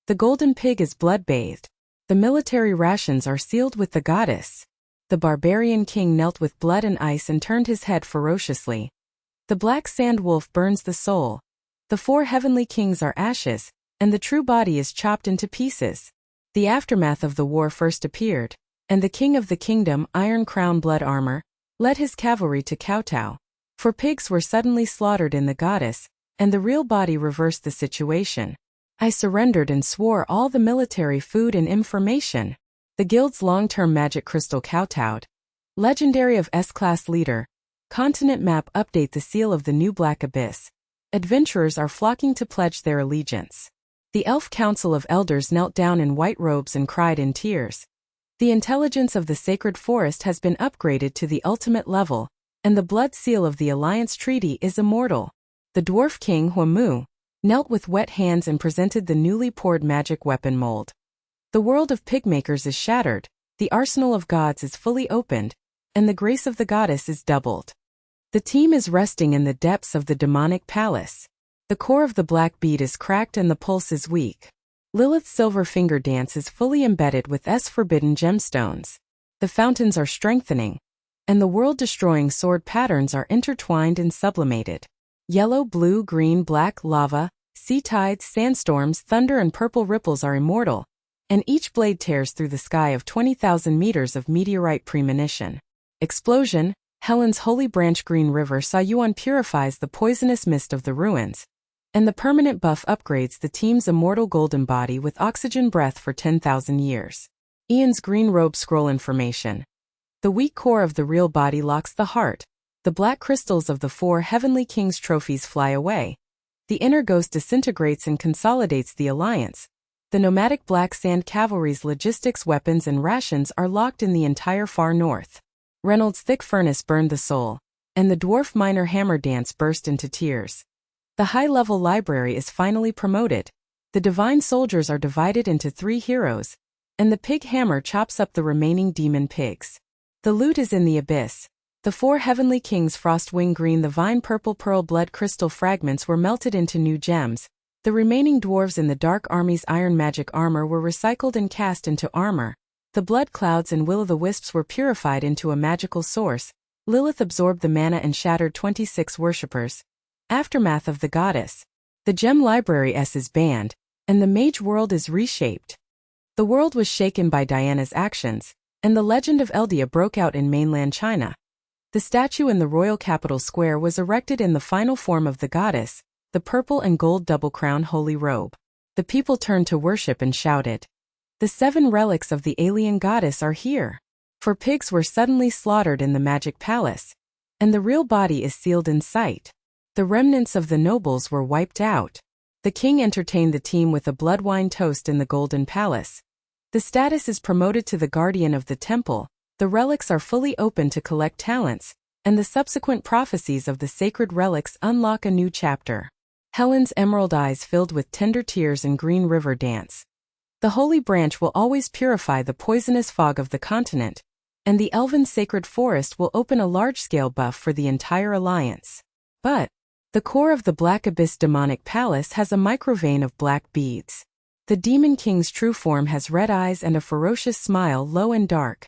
The golden pig is blood-bathed. The military rations are sealed with the goddess. The barbarian king knelt with blood and ice and turned his head ferociously. The black sand wolf burns the soul. The 4 heavenly kings are ashes, and the true body is chopped into pieces. The aftermath of the war first appeared, and the king of the kingdom, Iron Crown Blood Armor, led his cavalry to kowtow. For pigs were suddenly slaughtered in the goddess, and the real body reversed the situation. I surrendered and swore all the military food and information. The guild's long-term magic crystal kowtowed. Legendary of S-class leader. Continent map update. The seal of the new Black Abyss. Adventurers are flocking to pledge their allegiance. The elf council of elders knelt down in white robes and cried in tears. The intelligence of the sacred forest has been upgraded to the ultimate level, and the blood seal of the Alliance Treaty is immortal. The dwarf king Huamu knelt with wet hands and presented the newly poured magic weapon mold. The world of pigmakers is shattered, the arsenal of gods is fully opened, and the grace of the goddess is doubled. The team is resting in the depths of the demonic palace. The core of the black bead is cracked and the pulse is weak. Lilith's silver finger dance is fully embedded with forbidden gemstones. The fountains are strengthening, and the world-destroying sword patterns are intertwined and sublimated. Yellow, blue, green, black, lava, sea tides, sandstorms, thunder and purple ripples are immortal, and each blade tears through the sky of 20,000 meters of meteorite premonition. Explosion. Helen's holy branch Green River Sa Yuan purifies the poisonous mist of the ruins, and the permanent buff upgrades the team's immortal golden body with oxygen breath for 10,000 years. Ian's green robe scroll information. The weak core of the real body locks the heart. The black crystals of the 4 heavenly kings' trophies fly away. The inner ghost disintegrates and consolidates the alliance. The nomadic black sand cavalry's logistics, weapons and rations are locked in the entire far north. Renault's thick furnace burned the soul, and the dwarf miner hammer dance burst into tears. The high-level library is finally promoted. The divine soldiers are divided into 3 heroes, and the pig hammer chops up the remaining demon pigs. The loot is in the abyss. The 4 heavenly kings Frostwing Green, the vine purple pearl blood crystal fragments were melted into new gems. The remaining dwarves in the Dark Army's iron magic armor were recycled and cast into armor. The blood clouds and will-o'-the-wisps were purified into a magical source. Lilith absorbed the mana and shattered 26 worshippers. Aftermath of the goddess. The gem library S is banned, and the mage world is reshaped. The world was shaken by Diana's actions, and the legend of Eldia broke out in mainland China. The statue in the royal capital square was erected in the final form of the goddess, the purple and gold double-crown holy robe. The people turned to worship and shouted. The 7 relics of the alien goddess are here. For pigs were suddenly slaughtered in the magic palace, and the real body is sealed in sight. The remnants of the nobles were wiped out. The king entertained the team with a blood wine toast in the golden palace. The status is promoted to the guardian of the temple. The relics are fully open to collect talents, and the subsequent prophecies of the sacred relics unlock a new chapter. Helen's emerald eyes filled with tender tears and Green River dance. The holy branch will always purify the poisonous fog of the continent, and the elven sacred forest will open a large-scale buff for the entire alliance. But the core of the Black Abyss demonic palace has a microvein of black beads. The demon king's true form has red eyes and a ferocious smile, low and dark.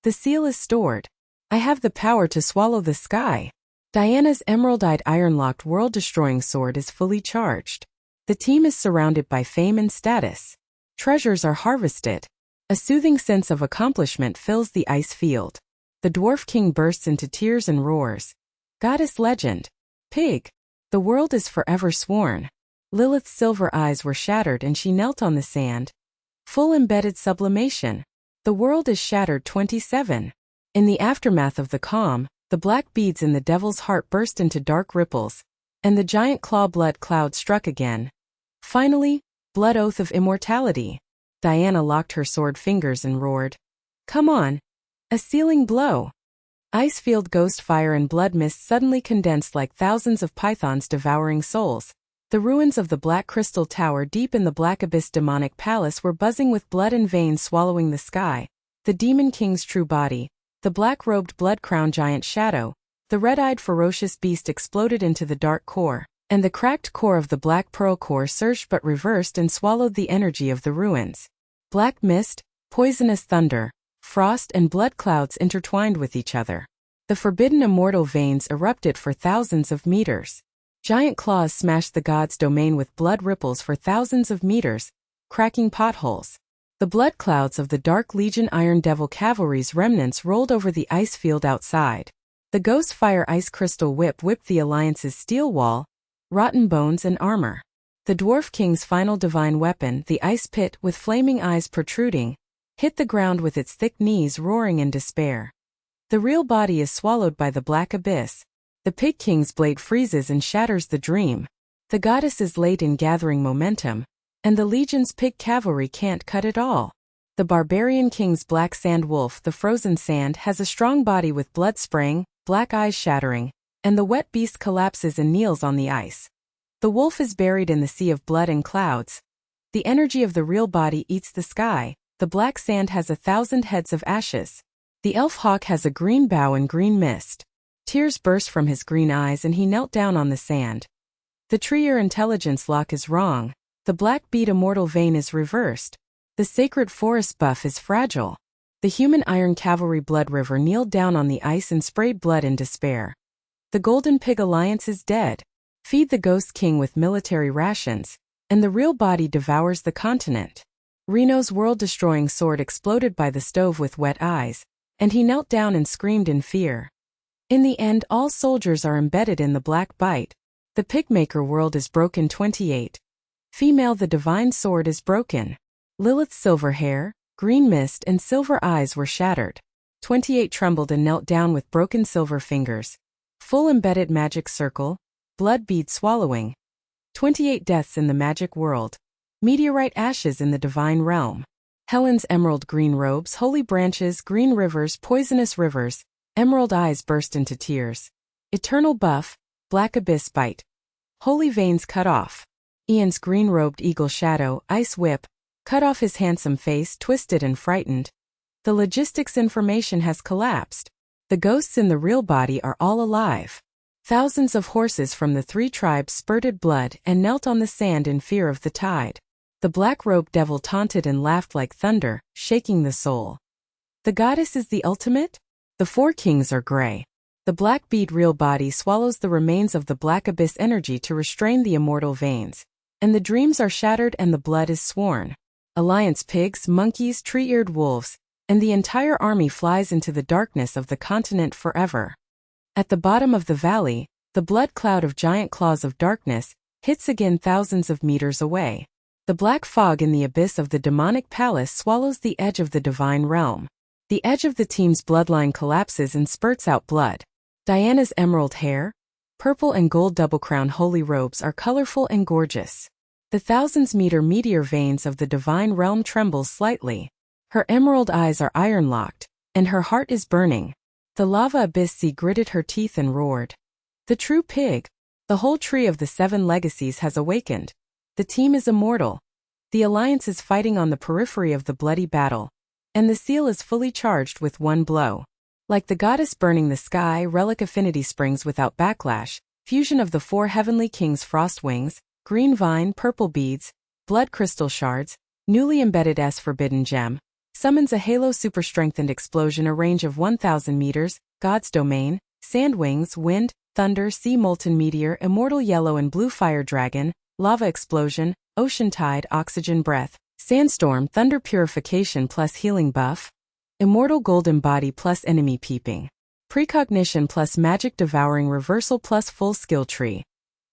The seal is stored. I have the power to swallow the sky. Diana's emerald-eyed iron-locked world-destroying sword is fully charged. The team is surrounded by fame and status. Treasures are harvested. A soothing sense of accomplishment fills the ice field. The dwarf king bursts into tears and roars. Goddess legend. Pig. The world is forever sworn. Lilith's silver eyes were shattered and she knelt on the sand. Full embedded sublimation. The world is shattered 27. In the aftermath of the calm, the black beads in the devil's heart burst into dark ripples, and the giant claw blood cloud struck again. Finally, blood oath of immortality. Diana locked her sword fingers and roared. Come on. A sealing blow. Icefield ghost fire and blood mist suddenly condensed like thousands of pythons devouring souls. The ruins of the Black Crystal Tower deep in the Black Abyss demonic palace were buzzing with blood and veins swallowing the sky. The Demon King's true body, the black-robed blood-crowned giant shadow, the red-eyed ferocious beast exploded into the dark core, and the cracked core of the Black Pearl core surged but reversed and swallowed the energy of the ruins. Black mist, poisonous thunder, frost and blood clouds intertwined with each other. The forbidden immortal veins erupted for thousands of meters. Giant claws smashed the god's domain with blood ripples for thousands of meters, cracking potholes. The blood clouds of the Dark Legion Iron Devil Cavalry's remnants rolled over the ice field outside. The Ghost Fire Ice Crystal Whip whipped the Alliance's steel wall, rotten bones and armor. The Dwarf King's final divine weapon, the Ice Pit with flaming eyes protruding, hit the ground with its thick knees roaring in despair. The real body is swallowed by the Black Abyss. The Pig King's blade freezes and shatters the dream. The goddess is late in gathering momentum, and the Legion's pig cavalry can't cut it all. The Barbarian King's black sand wolf, the frozen sand, has a strong body with blood spraying, black eyes shattering, and the wet beast collapses and kneels on the ice. The wolf is buried in the sea of blood and clouds. The energy of the real body eats the sky. The black sand has 1,000 heads of ashes. The elf hawk has a green bow and green mist. Tears burst from his green eyes and he knelt down on the sand. The Treer intelligence lock is wrong. The black bead immortal vein is reversed. The sacred forest buff is fragile. The human iron cavalry blood river kneeled down on the ice and sprayed blood in despair. The golden pig alliance is dead. Feed the ghost king with military rations, and the real body devours the continent. Renault's world-destroying sword exploded by the stove with wet eyes, and he knelt down and screamed in fear. In the end, all soldiers are embedded in the black bite. The Pigmaker world is broken. 28. Female, the divine sword is broken. Lilith's silver hair, green mist and silver eyes were shattered. 28 trembled and knelt down with broken silver fingers. Full embedded magic circle, blood bead swallowing. 28 deaths in the magic world. Meteorite ashes in the divine realm. Helen's emerald green robes, holy branches, green rivers, poisonous rivers. Emerald eyes burst into tears. Eternal buff, black abyss bite. Holy veins cut off. Ian's green-robed eagle shadow, ice whip, cut off his handsome face, twisted and frightened. The logistics information has collapsed. The ghosts in the real body are all alive. Thousands of horses from the 3 tribes spurted blood and knelt on the sand in fear of the tide. The black-robed devil taunted and laughed like thunder, shaking the soul. The goddess is the ultimate? The 4 kings are gray. The black bead real body swallows the remains of the black abyss energy to restrain the immortal veins, and the dreams are shattered and the blood is sworn. Alliance pigs, monkeys, tree-eared wolves, and the entire army flies into the darkness of the continent forever. At the bottom of the valley, the blood cloud of giant claws of darkness hits again thousands of meters away. The black fog in the abyss of the demonic palace swallows the edge of the divine realm. The edge of the team's bloodline collapses and spurts out blood. Diana's emerald hair, purple and gold double-crown holy robes are colorful and gorgeous. The thousands-meter meteor veins of the divine realm tremble slightly. Her emerald eyes are iron-locked, and her heart is burning. The lava abyss sea gritted her teeth and roared. The true pig, the whole tree of the 7 legacies has awakened. The team is immortal. The alliance is fighting on the periphery of the bloody battle, and the seal is fully charged with one blow. Like the goddess burning the sky, relic affinity springs without backlash, fusion of the 4 heavenly kings' frost wings, green vine, purple beads, blood crystal shards, newly embedded S forbidden gem, summons a halo super strengthened explosion a range of 1,000 meters, God's domain, sand wings, wind, thunder, sea molten meteor, immortal yellow and blue fire dragon, lava explosion, ocean tide, oxygen breath, sandstorm, thunder purification plus healing buff, immortal golden body plus enemy peeping, precognition plus magic devouring reversal plus full skill tree.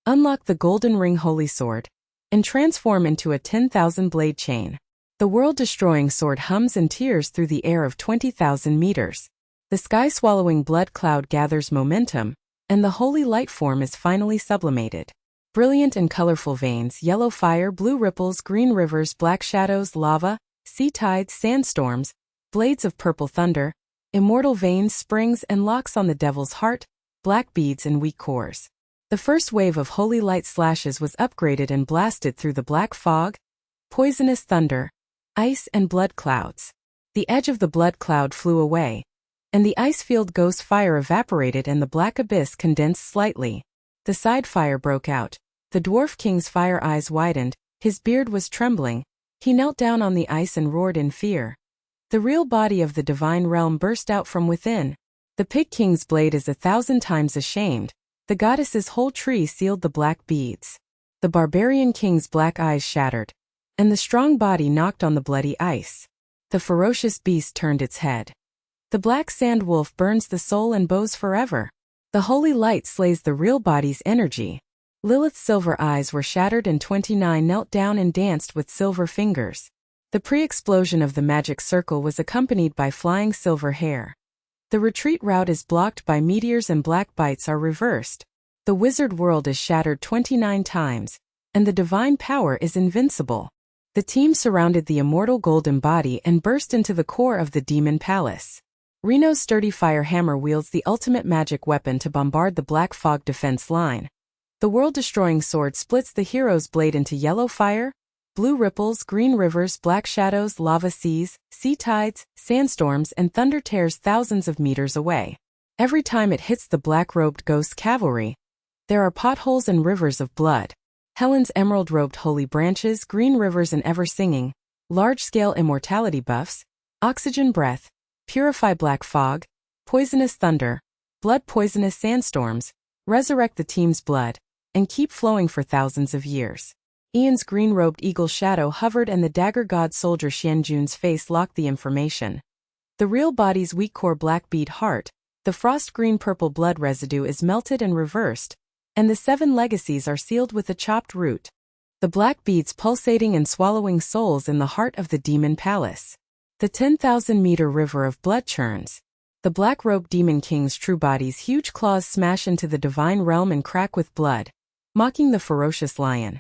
Unlock the golden ring holy sword, and transform into a 10,000 blade chain. The world-destroying sword hums and tears through the air of 20,000 meters. The sky-swallowing blood cloud gathers momentum, and the holy light form is finally sublimated. Brilliant and colorful veins, yellow fire, blue ripples, green rivers, black shadows, lava, sea tides, sandstorms, blades of purple thunder, immortal veins, springs, and locks on the devil's heart, black beads and weak cores. The first wave of holy light slashes was upgraded and blasted through the black fog, poisonous thunder, ice and blood clouds. The edge of the blood cloud flew away, and the ice-field ghost fire evaporated and the black abyss condensed slightly. The side fire broke out. The dwarf king's fire eyes widened, his beard was trembling. He knelt down on the ice and roared in fear. The real body of the divine realm burst out from within. The pig king's blade is 1,000 times ashamed. The goddess's whole tree sealed the black beads. The barbarian king's black eyes shattered, and the strong body knocked on the bloody ice. The ferocious beast turned its head. The black sand wolf burns the soul and bows forever. The holy light slays the real body's energy. Lilith's silver eyes were shattered and 29 knelt down and danced with silver fingers. The pre-explosion of the magic circle was accompanied by flying silver hair. The retreat route is blocked by meteors and black bites are reversed. The wizard world is shattered 29 times, and the divine power is invincible. The team surrounded the immortal golden body and burst into the core of the demon palace. Renault's sturdy fire hammer wields the ultimate magic weapon to bombard the black fog defense line. The world-destroying sword splits the hero's blade into yellow fire, blue ripples, green rivers, black shadows, lava seas, sea tides, sandstorms, and thunder tears thousands of meters away. Every time it hits the black-robed ghost cavalry, there are potholes and rivers of blood. Helen's emerald-robed holy branches, green rivers and ever-singing, large-scale immortality buffs, oxygen breath, purify black fog, poisonous thunder, blood-poisonous sandstorms, resurrect the team's blood, and keep flowing for thousands of years. Ian's green-robed eagle shadow hovered and the dagger god soldier Xianjun's face locked the information. The real body's weak core black bead heart, the frost green-purple blood residue is melted and reversed, and the 7 legacies are sealed with a chopped root. The black beads pulsating and swallowing souls in the heart of the demon palace. The 10,000-meter river of blood churns. The black-robed demon king's true body's huge claws smash into the divine realm and crack with blood, mocking the ferocious lion.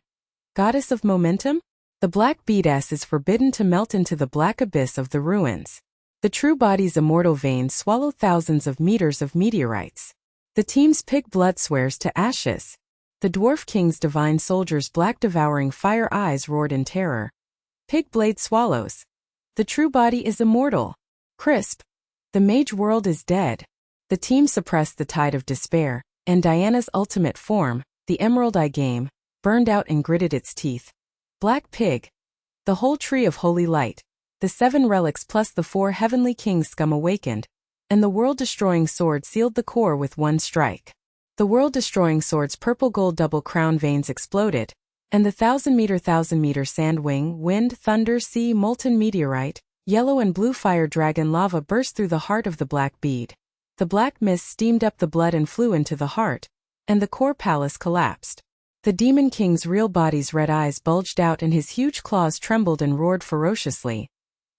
Goddess of momentum? The black bead-ass is forbidden to melt into the black abyss of the ruins. The true body's immortal veins swallow thousands of meters of meteorites. The team's pig blood swears to ashes. The dwarf king's divine soldier's black devouring fire eyes roared in terror. Pig blade swallows. The true body is immortal. Crisp. The mage world is dead. The team suppressed the tide of despair, and Diana's ultimate form, the Emerald Eye Game, burned out and gritted its teeth. Black pig. The whole tree of holy light, the 7 relics plus the 4 heavenly kings scum awakened, and the world-destroying sword sealed the core with one strike. The world-destroying sword's purple-gold double crown veins exploded, and the 1,000-meter sand wing, wind, thunder, sea, molten meteorite, yellow and blue fire dragon lava burst through the heart of the black bead. The black mist steamed up the blood and flew into the heart, and the core palace collapsed. The demon king's real body's red eyes bulged out and his huge claws trembled and roared ferociously.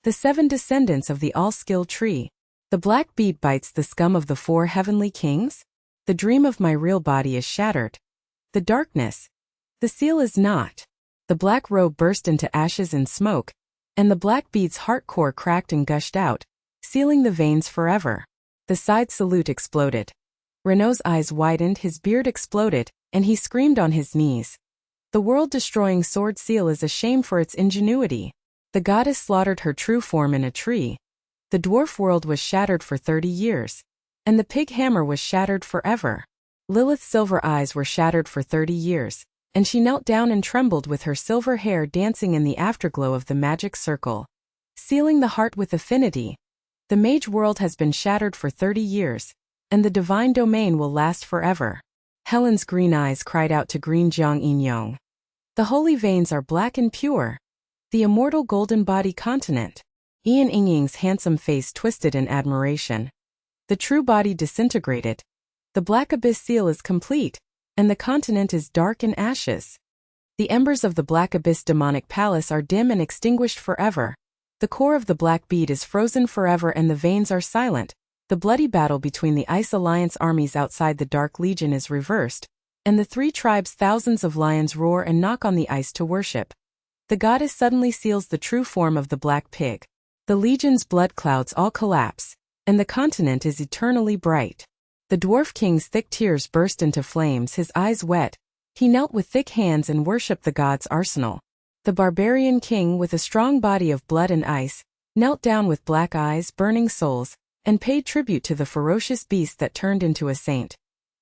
The 7 descendants of the all-skilled tree. The black bead bites the scum of the 4 heavenly kings? The dream of my real body is shattered. The darkness. The seal is not. The black robe burst into ashes and smoke, and the black bead's heart core cracked and gushed out, sealing the veins forever. The side salute exploded. Renault's eyes widened, his beard exploded, and he screamed on his knees. The world-destroying sword seal is a shame for its ingenuity. The goddess slaughtered her true form in a tree. The dwarf world was shattered for 30 years, and the pig hammer was shattered forever. Lilith's silver eyes were shattered for 30 years, and she knelt down and trembled with her silver hair dancing in the afterglow of the magic circle. Sealing the heart with affinity. The mage world has been shattered for 30 years, and the divine domain will last forever. Helen's green eyes cried out to green Jiang Inyong. The holy veins are black and pure. The immortal golden body continent. Ian Ying's handsome face twisted in admiration. The true body disintegrated. The black abyss seal is complete, and the continent is dark in ashes. The embers of the black abyss demonic palace are dim and extinguished forever. The core of the black bead is frozen forever and the veins are silent. The bloody battle between the Ice Alliance armies outside the Dark Legion is reversed, and the 3 tribes' thousands of lions roar and knock on the ice to worship. The goddess suddenly seals the true form of the black pig. The legion's blood clouds all collapse, and the continent is eternally bright. The dwarf king's thick tears burst into flames, his eyes wet. He knelt with thick hands and worshipped the god's arsenal. The barbarian king, with a strong body of blood and ice, knelt down with black eyes, burning souls, and paid tribute to the ferocious beast that turned into a saint.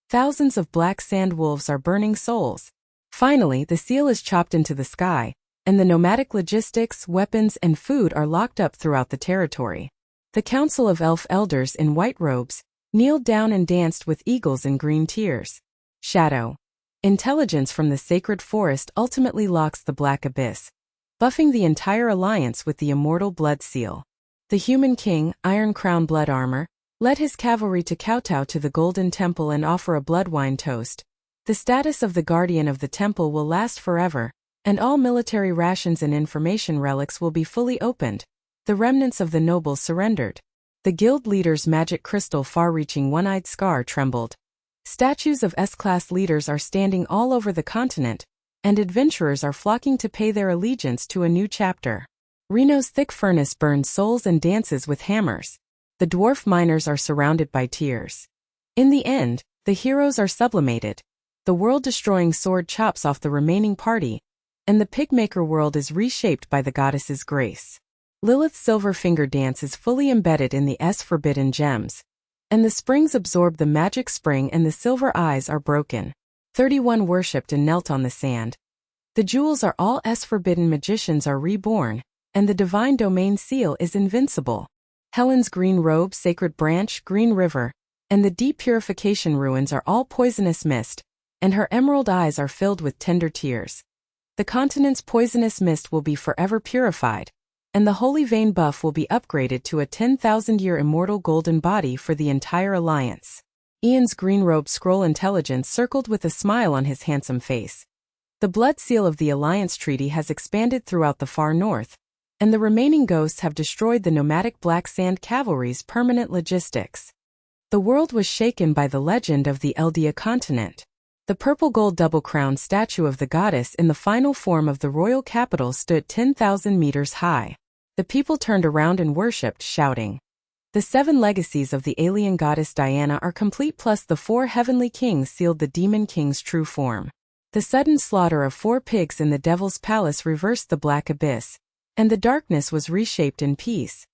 Thousands of black sand wolves are burning souls. Finally, the seal is chopped into the sky, and the nomadic logistics, weapons, and food are locked up throughout the territory. The council of elf elders in white robes kneeled down and danced with eagles in green tears. Shadow. Intelligence from the sacred forest ultimately locks the black abyss, buffing the entire alliance with the immortal blood seal. The human king, Iron Crown Blood Armor, led his cavalry to kowtow to the Golden Temple and offer a blood wine toast. The status of the guardian of the temple will last forever, and all military rations and information relics will be fully opened. The remnants of the nobles surrendered. The guild leader's magic crystal, far-reaching one-eyed scar, trembled. Statues of S-class leaders are standing all over the continent, and adventurers are flocking to pay their allegiance to a new chapter. Renault's thick furnace burns souls and dances with hammers. The dwarf miners are surrounded by tears. In the end, the heroes are sublimated. The world-destroying sword chops off the remaining party, and the pigmaker world is reshaped by the goddess's grace. Lilith's silver finger dance is fully embedded in the forbidden gems, and the springs absorb the magic spring, and the silver eyes are broken. 31 worshipped and knelt on the sand. The jewels are all forbidden, magicians are reborn, and the divine domain seal is invincible. Helen's green robe, sacred branch, green river, and the deep purification ruins are all poisonous mist, and her emerald eyes are filled with tender tears. The continent's poisonous mist will be forever purified, and the holy vein buff will be upgraded to a 10,000-year immortal golden body for the entire alliance. Ian's green robe, scroll intelligence, circled with a smile on his handsome face. The blood seal of the alliance treaty has expanded throughout the far north, and the remaining ghosts have destroyed the nomadic black sand cavalry's permanent logistics. The world was shaken by the legend of the Eldia continent. The purple gold double-crowned statue of the goddess in the final form of the royal capital stood 10,000 meters high. The people turned around and worshipped, shouting. The 7 legacies of the alien goddess Diana are complete, plus the 4 heavenly kings sealed the demon king's true form. The sudden slaughter of 4 pigs in the devil's palace reversed the black abyss, and the darkness was reshaped in peace.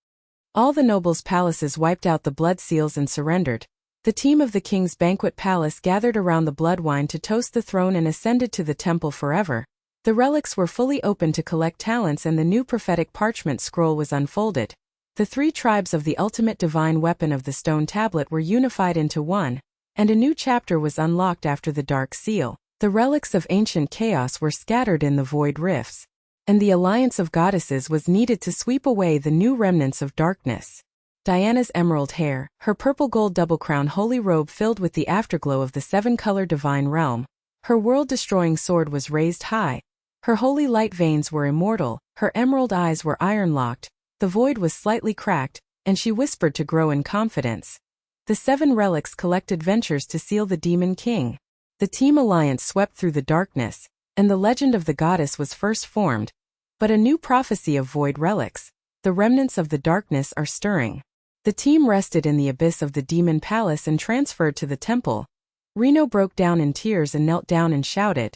All the nobles' palaces wiped out the blood seals and surrendered. The team of the king's banquet palace gathered around the blood wine to toast the throne and ascended to the temple forever. The relics were fully open to collect talents, and the new prophetic parchment scroll was unfolded. The 3 tribes of the ultimate divine weapon of the stone tablet were unified into one, and a new chapter was unlocked after the dark seal. The relics of ancient chaos were scattered in the void rifts, and the alliance of goddesses was needed to sweep away the new remnants of darkness. Diana's emerald hair, her purple gold double-crown holy robe filled with the afterglow of the 7-color divine realm. Her world-destroying sword was raised high. Her holy light veins were immortal, her emerald eyes were iron-locked, the void was slightly cracked, and she whispered to grow in confidence. The 7 relics collected ventures to seal the demon king. The team alliance swept through the darkness, and the legend of the goddess was first formed. But a new prophecy of void relics, the remnants of the darkness, are stirring. The team rested in the abyss of the demon palace and transferred to the temple. Renault broke down in tears and knelt down and shouted.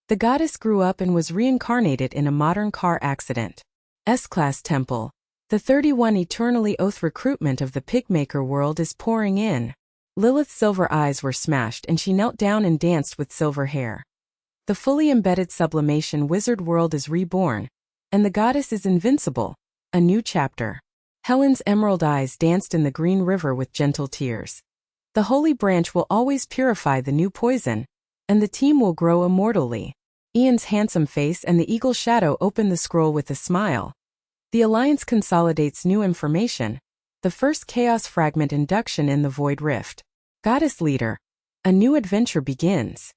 The goddess grew up and was reincarnated in a modern car accident. S-class temple. The 31 eternally oath recruitment of the pigmaker world is pouring in. Lilith's silver eyes were smashed and she knelt down and danced with silver hair. The fully embedded sublimation wizard world is reborn, and the goddess is invincible. A new chapter. Helen's emerald eyes danced in the green river with gentle tears. The holy branch will always purify the new poison, and the team will grow immortally. Ian's handsome face and the eagle shadow opened the scroll with a smile. The alliance consolidates new information. The first chaos fragment induction in the void rift. Goddess leader. A new adventure begins.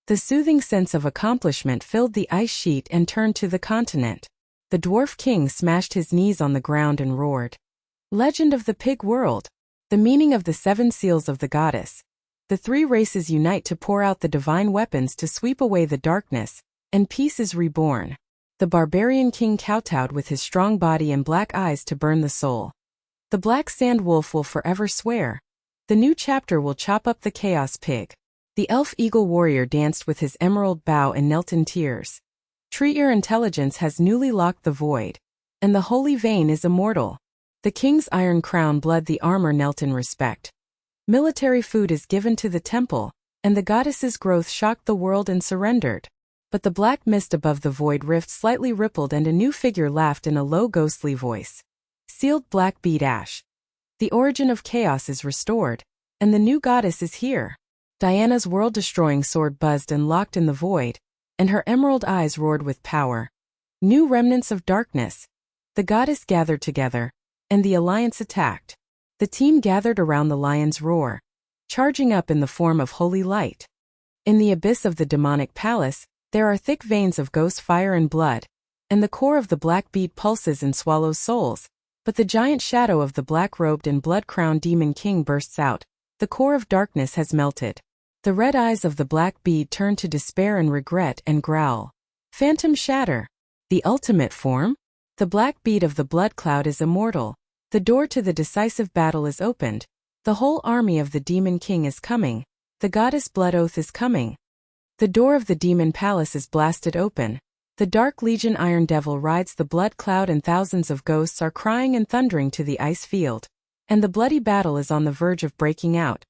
The soothing sense of accomplishment filled the ice sheet and turned to the continent. The dwarf king smashed his knees on the ground and roared. Legend of the pig world. The meaning of the 7 seals of the goddess. The 3 races unite to pour out the divine weapons to sweep away the darkness, and peace is reborn. The barbarian king kowtowed with his strong body and black eyes to burn the soul. The black sand wolf will forever swear. The new chapter will chop up the chaos pig. The elf eagle warrior danced with his emerald bow and knelt in tears. Treaty intelligence has newly locked the void. And the holy vein is immortal. The king's iron crown blood the armor knelt in respect. Military food is given to the temple, and the goddess's growth shocked the world and surrendered. But the black mist above the void rift slightly rippled and a new figure laughed in a low ghostly voice. Sealed black bead ash. The origin of chaos is restored, and the new goddess is here. Diana's world-destroying sword buzzed and locked in the void, and her emerald eyes roared with power. New remnants of darkness. The goddess gathered together, and the alliance attacked. The team gathered around the lion's roar, charging up in the form of holy light. In the abyss of the demonic palace, there are thick veins of ghost fire and blood, and the core of the black bead pulses and swallows souls. But the giant shadow of the black-robed and blood-crowned demon king bursts out. The core of darkness has melted. The red eyes of the black bead turn to despair and regret and growl. Phantom shatter. The ultimate form? The black bead of the blood cloud is immortal. The door to the decisive battle is opened. The whole army of the demon king is coming. The goddess blood oath is coming. The door of the demon palace is blasted open. The dark legion iron devil rides the blood cloud and thousands of ghosts are crying and thundering to the ice field. And the bloody battle is on the verge of breaking out.